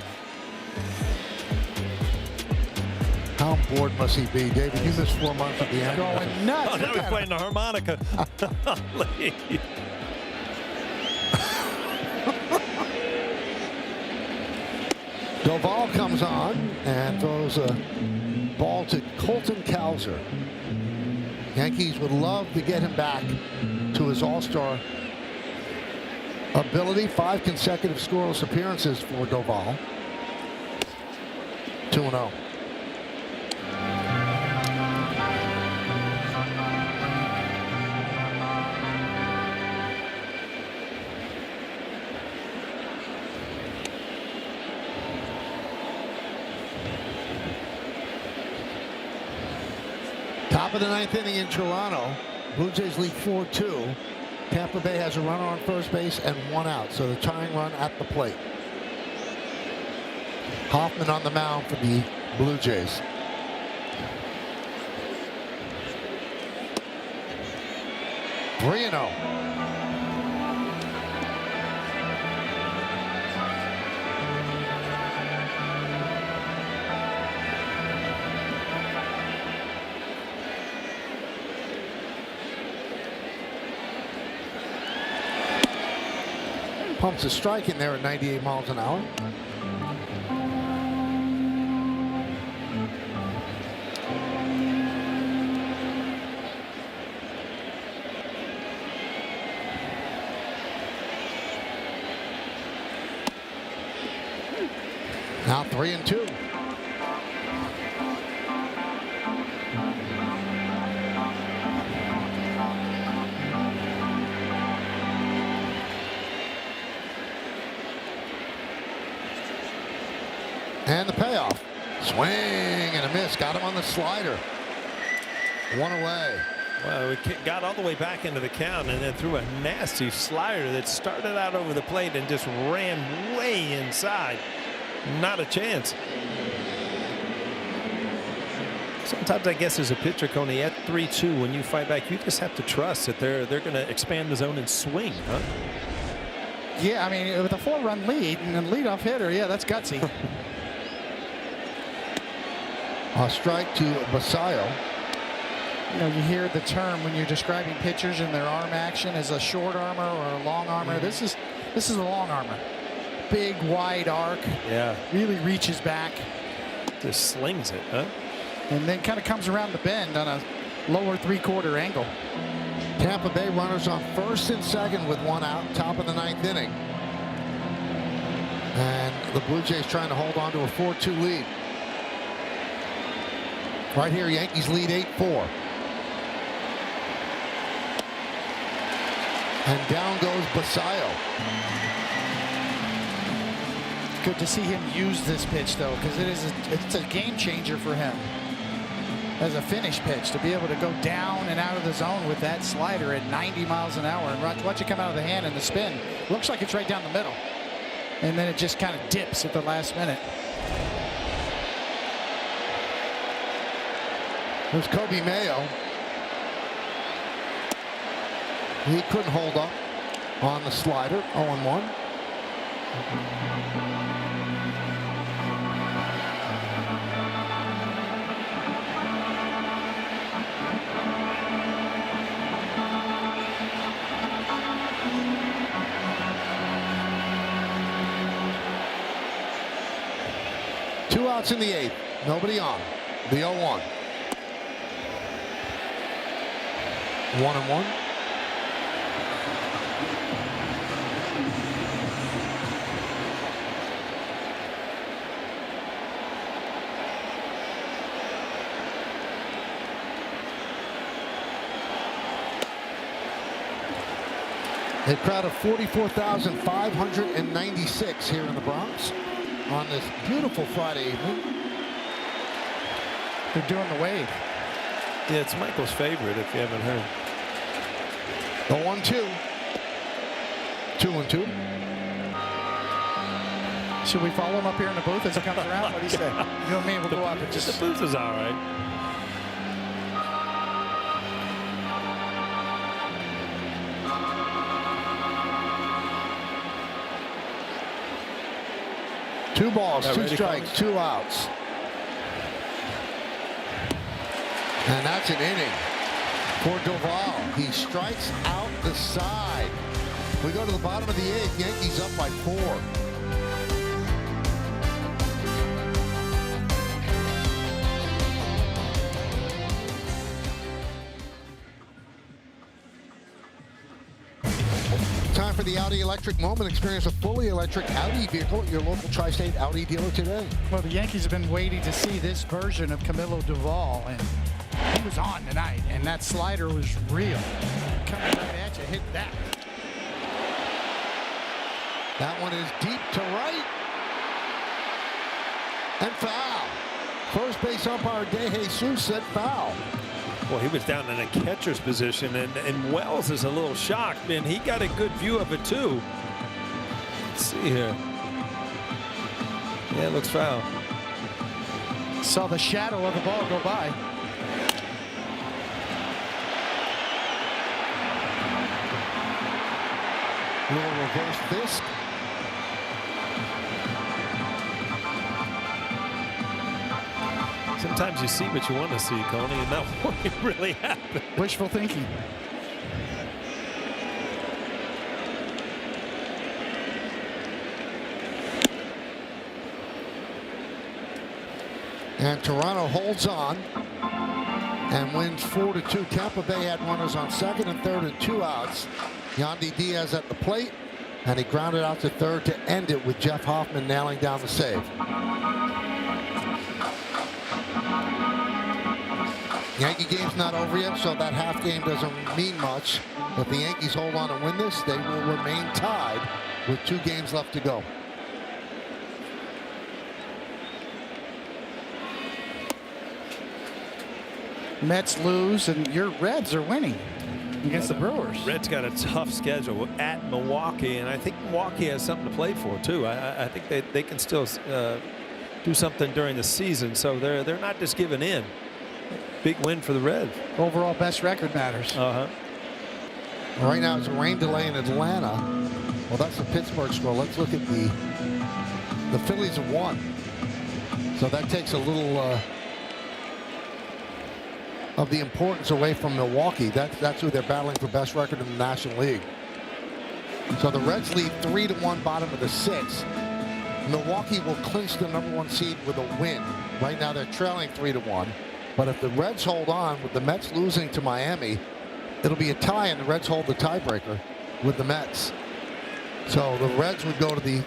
How bored must he be? David, you missed 4 months at the end. Going nuts. Oh, now Look he's at playing him. the harmonica. Doval comes on and throws a ball to Colton Cowser. Yankees would love to get him back to his all-star ability. 5 consecutive scoreless appearances for Doval. 2-0. Top of the 9th inning in Toronto. Blue Jays lead 4-2. Tampa Bay has a runner on first base and 1 out, so the tying run at the plate. Hoffman on the mound for the Blue Jays. Three and 0. Pumps a strike in there at 98 miles an hour. Now 3-2. And the payoff. Swing and a miss. Got him on the slider. 1 away. Well, we got all the way back into the count and then threw a nasty slider that started out over the plate and just ran way inside. Not a chance. Sometimes I guess as a pitcher, Coney, at 3-2, when you fight back, you just have to trust that they're going to expand the zone and swing, huh? Yeah, I mean, with a 4-run lead and a leadoff hitter, yeah, that's gutsy. A strike to Basayo. You know, you hear the term when you're describing pitchers and their arm action as a short armor or a long armor. This is a long armor. Big, wide arc. Yeah. Really reaches back. Just slings it, huh? And then kind of comes around the bend on a lower 3/4 angle. Tampa Bay runners on first and second with 1 out. Top of the 9th inning. And the Blue Jays trying to hold on to a 4-2 lead. Right here, Yankees lead 8-4. And down goes Basayo. Good to see him use this pitch, though, because it's a game changer for him as a finish pitch to be able to go down and out of the zone with that slider at 90 miles an hour and watch it come out of the hand and the spin. Looks like it's right down the middle, and then it just kind of dips at the last minute. There's Kobe Mayo. He couldn't hold up on the slider. 0-1. Two outs in the 8th. Nobody on. The 0-1. 1-1. A crowd of 44,596 here in the Bronx on this beautiful Friday evening. They're doing the wave. Yeah, it's Michael's favorite if you haven't heard. The 1-2. 2-2. Should we follow him up here in the booth as he comes around? What do you say? You and me, we'll go up and just... The booth is all right. Two balls, That two ready, strikes, Colin? 2 outs. And that's an inning for Doval. He strikes out the side. We go to the bottom of the 8th. Yankees up by 4. Time for the Audi Electric Moment. Experience a fully electric Audi vehicle at your local Tri-State Audi dealer today. Well, the Yankees have been waiting to see this version of Camilo Doval, and he was on tonight, and that slider was real. Coming right at you, hit that. That one is deep to right. And foul. First base umpire De Jesus said foul. Well, he was down in a catcher's position, and Wells is a little shocked, and he got a good view of it, too. Let's see here. Yeah, it looks foul. Saw the shadow of the ball go by. Little reverse fist. Sometimes you see what you want to see, Coney, and that one really happened. Wishful thinking. And Toronto holds on and wins 4-2. Tampa Bay had runners on second and third and 2 outs. Yandy Diaz at the plate, and he grounded out to third to end it with Jeff Hoffman nailing down the save. Yankee game's not over yet, so that half game doesn't mean much. If the Yankees hold on and win this, they will remain tied with 2 games left to go. Mets lose, and your Reds are winning against the Brewers. Reds got a tough schedule at Milwaukee, and I think Milwaukee has something to play for, too. I think they can still do something during the season, so they're not just giving in. Big win for the Reds. Overall best record matters. Right now it's a rain delay in Atlanta. Well, that's the Pittsburgh score. Let's look at the Phillies have won. So that takes a little of the importance away from Milwaukee. That's who they're battling for best record in the National League. So the Reds lead 3-1 bottom of the 6th. Milwaukee will clinch the #1 seed with a win. Right now they're trailing 3-1. But if the Reds hold on with the Mets losing to Miami, it'll be a tie, and the Reds hold the tiebreaker with the Mets. So the Reds would go to the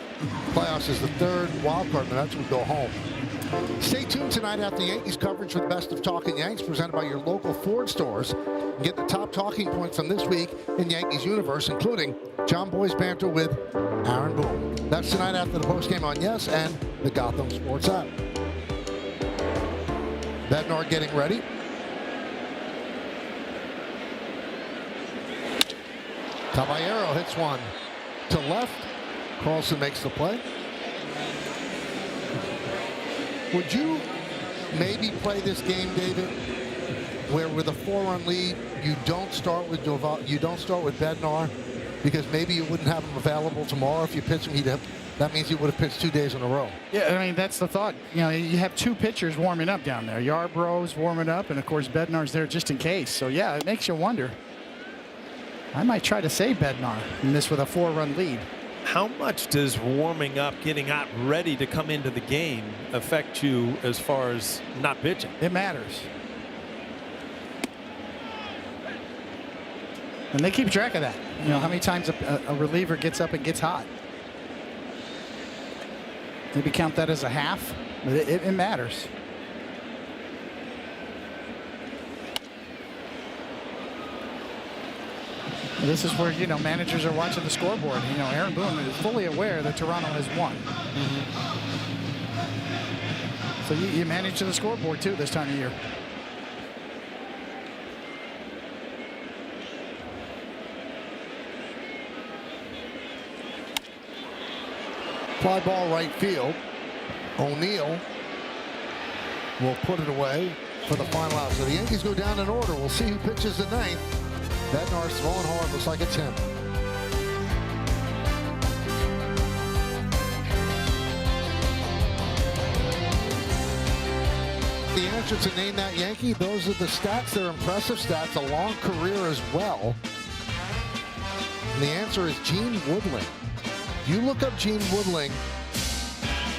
playoffs as the 3rd wild card, and the Mets would go home. Stay tuned tonight after Yankees coverage for the Best of Talking Yanks, presented by your local Ford stores. And get the top talking points from this week in Yankees universe, including John Boy's banter with Aaron Boone. That's tonight after the postgame on Yes and the Gotham Sports app. Bednar getting ready. Caballero hits one to left. Carlson makes the play. Would you maybe play this game, David, where with a 4-run lead, you don't start with Doval, you don't start with Bednar, because maybe you wouldn't have him available tomorrow if you pitch him? That means he would have pitched 2 days in a row. Yeah, I mean, that's the thought. You know, you have 2 pitchers warming up down there. Yarbrough's warming up, and of course Bednar's there just in case. So yeah, it makes you wonder. I might try to save Bednar in this with a 4-run lead. How much does warming up, getting out ready to come into the game affect you as far as not pitching? It matters. And they keep track of that. You know, how many times a reliever gets up and gets hot. Maybe count that as a half, but it matters. This is where, managers are watching the scoreboard. Aaron Boone is fully aware that Toronto has won. So you manage to the scoreboard, too, this time of year. Fly ball right field. O'Neill will put it away for the final out. So the Yankees go down in order. We'll see who pitches the ninth. Bednar's throwing hard. Looks like it's him. The answer to name that Yankee, those are the stats. They're impressive stats. A long career as well. And the answer is Gene Woodling. You look up Gene Woodling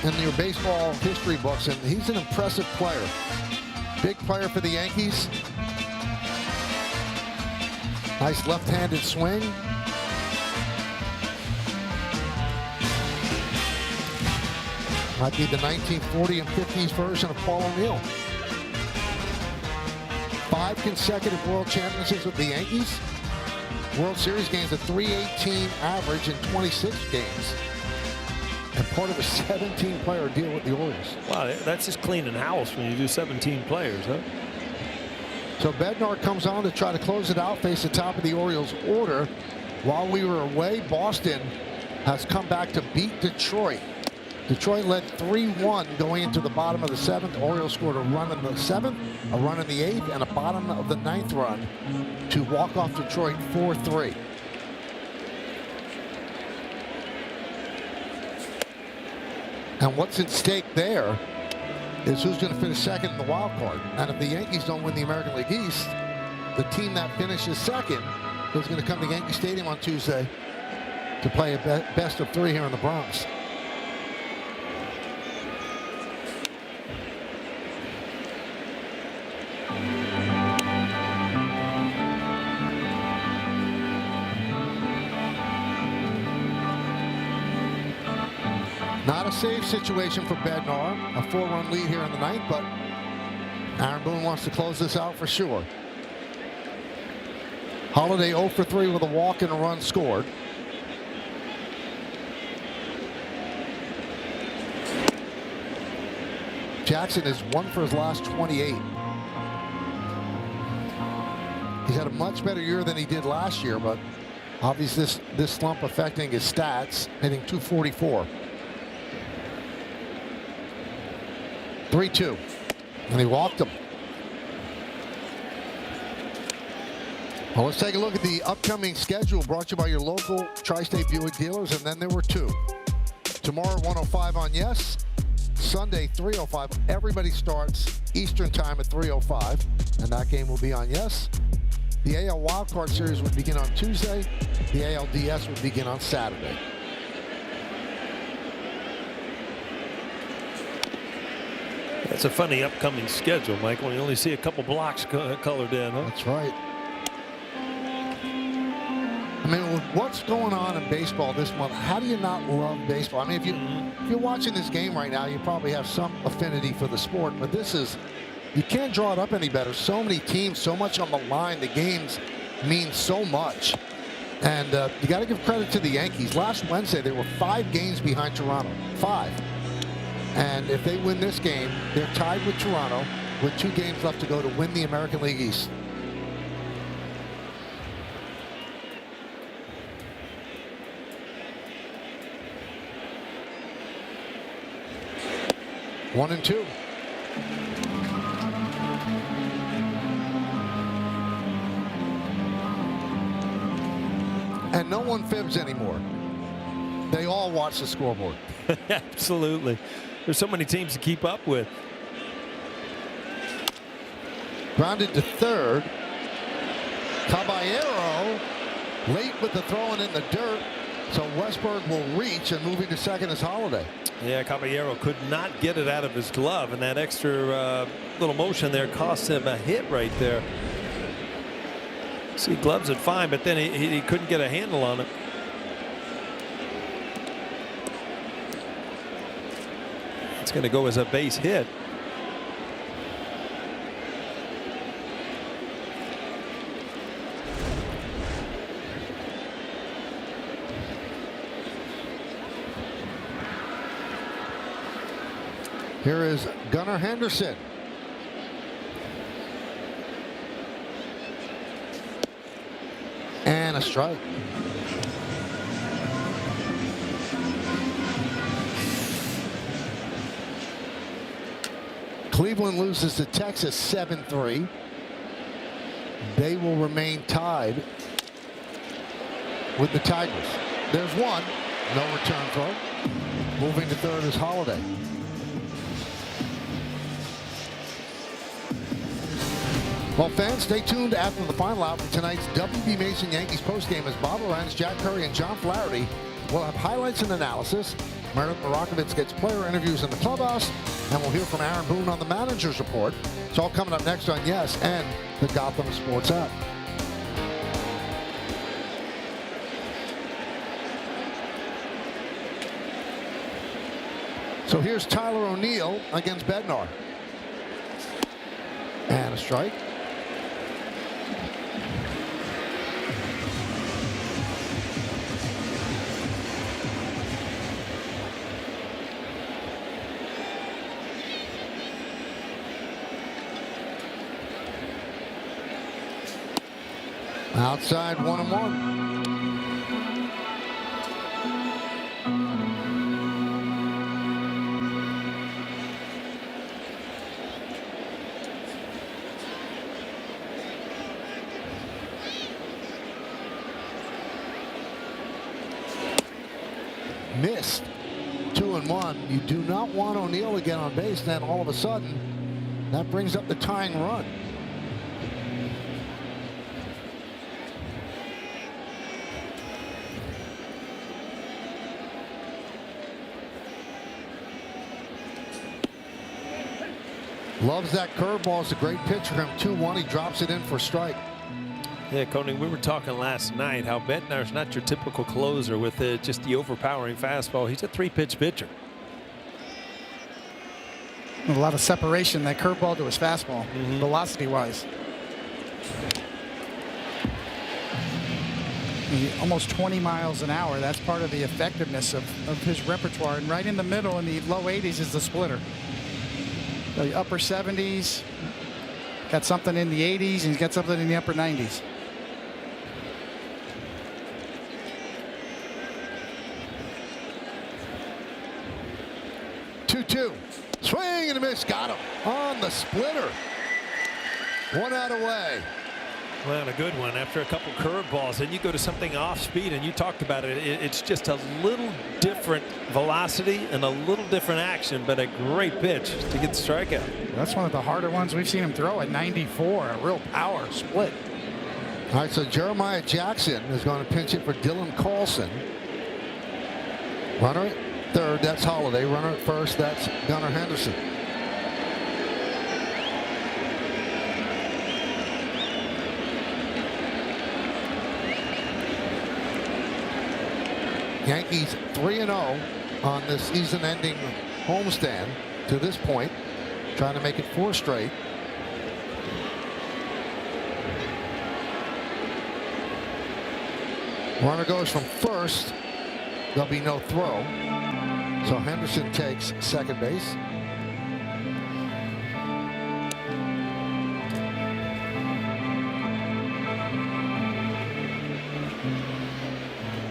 in your baseball history books, and he's an impressive player. Big player for the Yankees. Nice left-handed swing. Might be the 1940 and 50s version of Paul O'Neill. 5 consecutive World Championships with the Yankees. World Series games, a .318 average in 26 games. And part of a 17-player deal with the Orioles. Wow, that's just cleaning house when you do 17 players, huh? So Bednar comes on to try to close it out, face the top of the Orioles order. While we were away, Boston has come back to beat Detroit. Detroit led 3-1 going into the bottom of the 7th. Orioles scored a run in the 7th, a run in the 8th, and a bottom of the 9th run to walk off Detroit 4-3. And what's at stake there is who's going to finish second in the wild card. And if the Yankees don't win the American League East, the team that finishes second is going to come to Yankee Stadium on Tuesday to play a best of 3 here in the Bronx. Not a safe situation for Bednar. A 4-run lead here in the 9th, but Aaron Boone wants to close this out for sure. Holiday 0 for 3 with a walk and a run scored. Jackson is 1 for his last 28. He's had a much better year than he did last year, but obviously this slump affecting his stats, hitting .244. 3-2, and he walked him. Well, let's take a look at the upcoming schedule brought to you by your local Tri-State Buick dealers, and then there were 2. Tomorrow, 1:05 on Yes. Sunday, 3:05. Everybody starts Eastern time at 3:05, and that game will be on Yes. The AL Wildcard Series would begin on Tuesday. The ALDS would begin on Saturday. That's a funny upcoming schedule, Mike, when you only see a couple blocks colored in, huh? That's right. I mean, with what's going on in baseball this month, how do you not love baseball? I mean, if you're watching this game right now, you probably have some affinity for the sport, but this is, you can't draw it up any better. So many teams, so much on the line. The games mean so much. And you got to give credit to the Yankees. Last Wednesday, they were 5 games behind Toronto. 5. And if they win this game, they're tied with Toronto with 2 games left to go to win the American League East. One and 2. And no one fibs anymore. They all watch the scoreboard. Absolutely. There's so many teams to keep up with. Grounded to third. Caballero late with the throwing in the dirt. So Westberg will reach, and moving to second is Holiday. Yeah, Caballero could not get it out of his glove, and that extra little motion there cost him a hit right there. See, gloves it fine, but then he couldn't get a handle on it. It's going to go as a base hit. Here is Gunnar Henderson. And a strike. Cleveland loses to Texas 7-3. They will remain tied with the Tigers. There's one. No return throw. Moving to third is Holiday. Well, fans, stay tuned after the final out for tonight's WB Mason Yankees postgame as Bob Lorenz, Jack Curry, and John Flaherty will have highlights and analysis. Meredith Marakovitz gets player interviews in the clubhouse, and we'll hear from Aaron Boone on the manager's report. It's all coming up next on Yes and the Gotham Sports app. So here's Tyler O'Neill against Bednar. And a strike. Outside 1-1. Missed. 2-1. You do not want O'Neill again on base. Then all of a sudden, that brings up the tying run. Loves that curveball. It's a great pitch for him. 2-1. He drops it in for strike. Yeah, Koenig, we were talking last night how Bednar's not your typical closer with just the overpowering fastball. He's a 3-pitch pitcher. A lot of separation, that curveball to his fastball, velocity-wise. Almost 20 miles an hour. That's part of the effectiveness of his repertoire. And right in the middle in the low 80s is the splitter. The upper 70s, got something in the 80s, and he's got something in the upper 90s. Swing and a miss. Got him on the splitter. 1 out away. Well, and a good one after a couple curveballs. And you go to something off speed, and you talked about it. It's just a little different velocity and a little different action, but a great pitch to get the strikeout. That's one of the harder ones we've seen him throw at 94. A real power split. All right, so Jeremiah Jackson is going to pinch it for Dylan Carlson. Runner at third, that's Holiday. Runner at first, that's Gunnar Henderson. Yankees 3-0 on this season-ending homestand to this point, trying to make it 4 straight. Runner goes from first. There'll be no throw. So Henderson takes second base.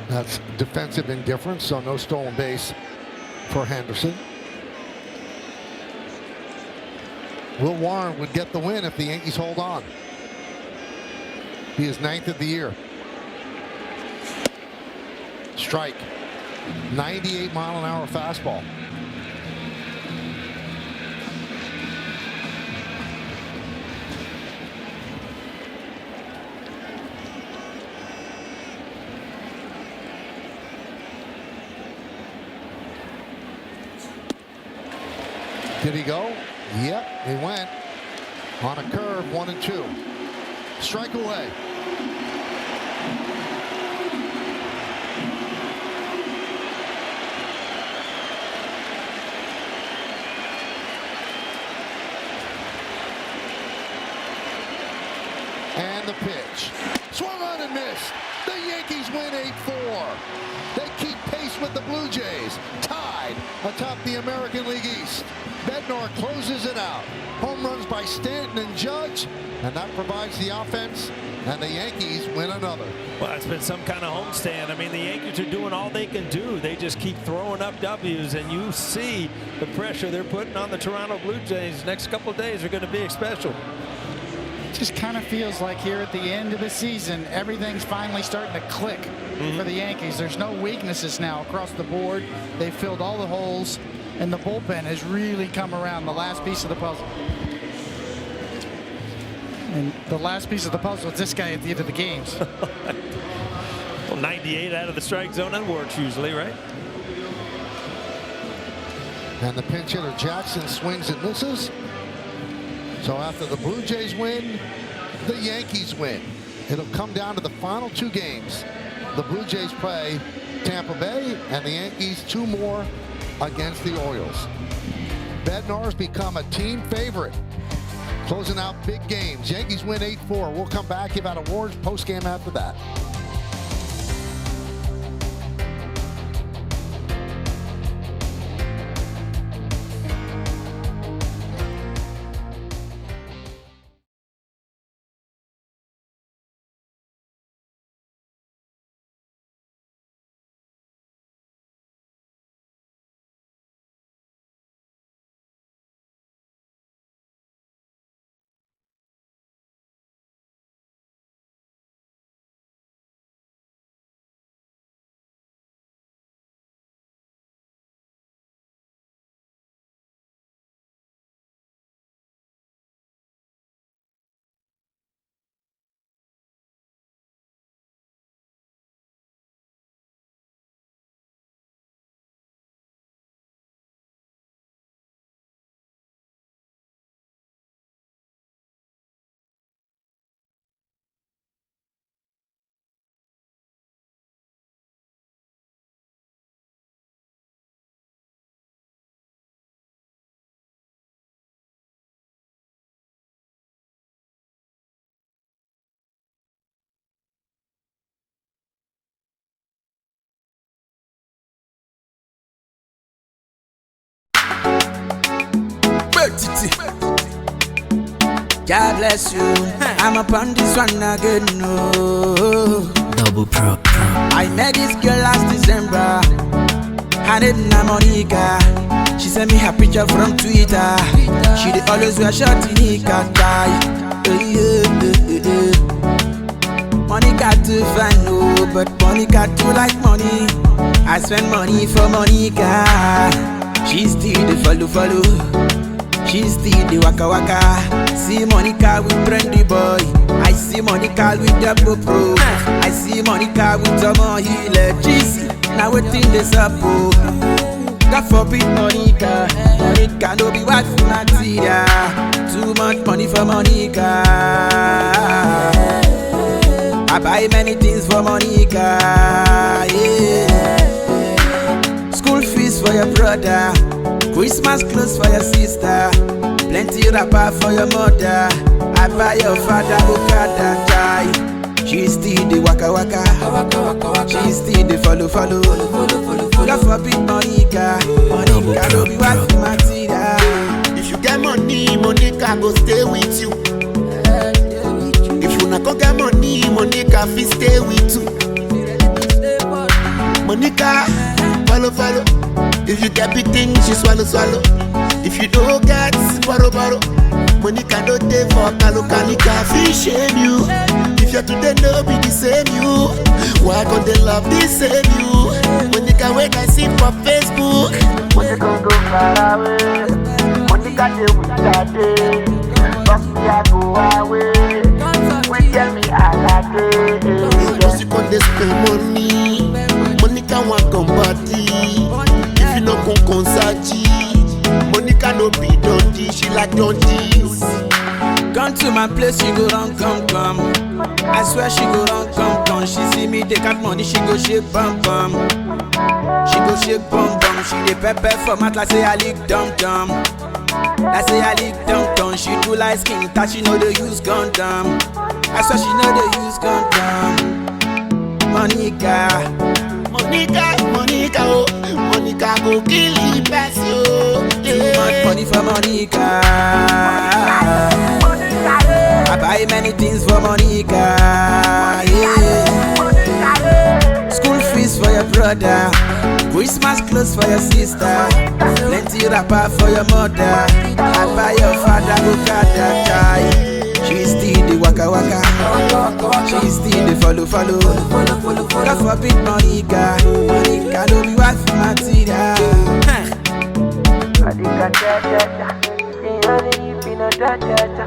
That's defensive indifference, so no stolen base for Henderson. Will Warren would get the win if the Yankees hold on. He is 9th of the year. Strike. 98-mile-an-hour fastball. Did he go? Yep, he went on a curve, 1-2. Strike away. And the pitch. Swung on and missed. The Yankees win 8-4. They keep pace with the Blue Jays, tied atop the American League East. Bednar Bednar closes it out. Home runs by Stanton and Judge, and that provides the offense, and the Yankees win another. Well, it's been some kind of homestand. I mean, the Yankees are doing all they can do. They just keep throwing up W's, and you see the pressure they're putting on the Toronto Blue Jays. Next couple of days are going to be special. Just kind of feels like here at the end of the season, everything's finally starting to click for the Yankees. There's no weaknesses now across the board. They've filled all the holes, and the bullpen has really come around, the last piece of the puzzle. And the last piece of the puzzle is this guy at the end of the games. Well, 98 out of the strike zone, that works usually, right? And the pinch hitter Jackson swings and misses. So after the Blue Jays win, the Yankees win. It'll come down to the final 2 games. The Blue Jays play Tampa Bay, and the Yankees 2 more against the Orioles. Bednar's become a team favorite. Closing out big games. Yankees win 8-4. We'll come back, give out awards post-game after that. God bless you. I'm up on this one again. No. Double pro. I met this girl last December. Her name na Monica. She sent me her picture from Twitter. She dey always wear short Nika tie. Monica too fine, no, but Monica too like money. I spend money for Monica. She still the follow. She still the waka. See Monica with trendy boy. I see Monica with the pro. I see Monica with Tomo Healer. GC, now waiting this up. God forbid Monica. Monica no be wife for Natia. Too much money for Monica. I buy many things for Monica. Yeah. School fees for your brother. Christmas clothes for your sister. Plenty wrapper for your mother. I buy your father Okada tie. She still the waka. She still the follow. God forbid Monica. Monica no be wife for Matilda. If you get money, Monica go stay with you. If you not go get money, Monica fit stay with you. Monica, follow. If you get big things, she swallow. If you don't get, borrow. Monica no dey for Kaluka, fi shame you. If you're today, no be the same you. Why can't they love the same you? Monica, when I see for Facebook, Monica go far away. Monica dey with that day. But me I go away. When tell me I like it. Just you can't spend money. Monica want come party. If you no come concert, Monica no be dundee. She like dundies. Come to my place, she go run, come. I swear she go run, come. She see me take out money, she go shake bum. She go shake bum. She dey pepper for mat like say I lick dum. Like say I lick dum. She do like skin that she know they use condom. I swear she know they use condom. Monica Monica, Monica, oh, Monica go kill the best, yo. Too much money for Monica. I buy many things for Monica. Yeah. School fees for your brother, Christmas clothes for your sister, plenty wrapper for your mother. I buy your father Bukata tie. She still the waka waka, she still the follow. God forbid Monica, Monica no be wife material. Monica cha cha cha, she only if you know cha cha cha.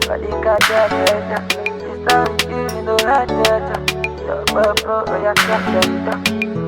Monica cha cha cha, it's time you know cha cha cha. Your papa, oh yeah cha cha cha.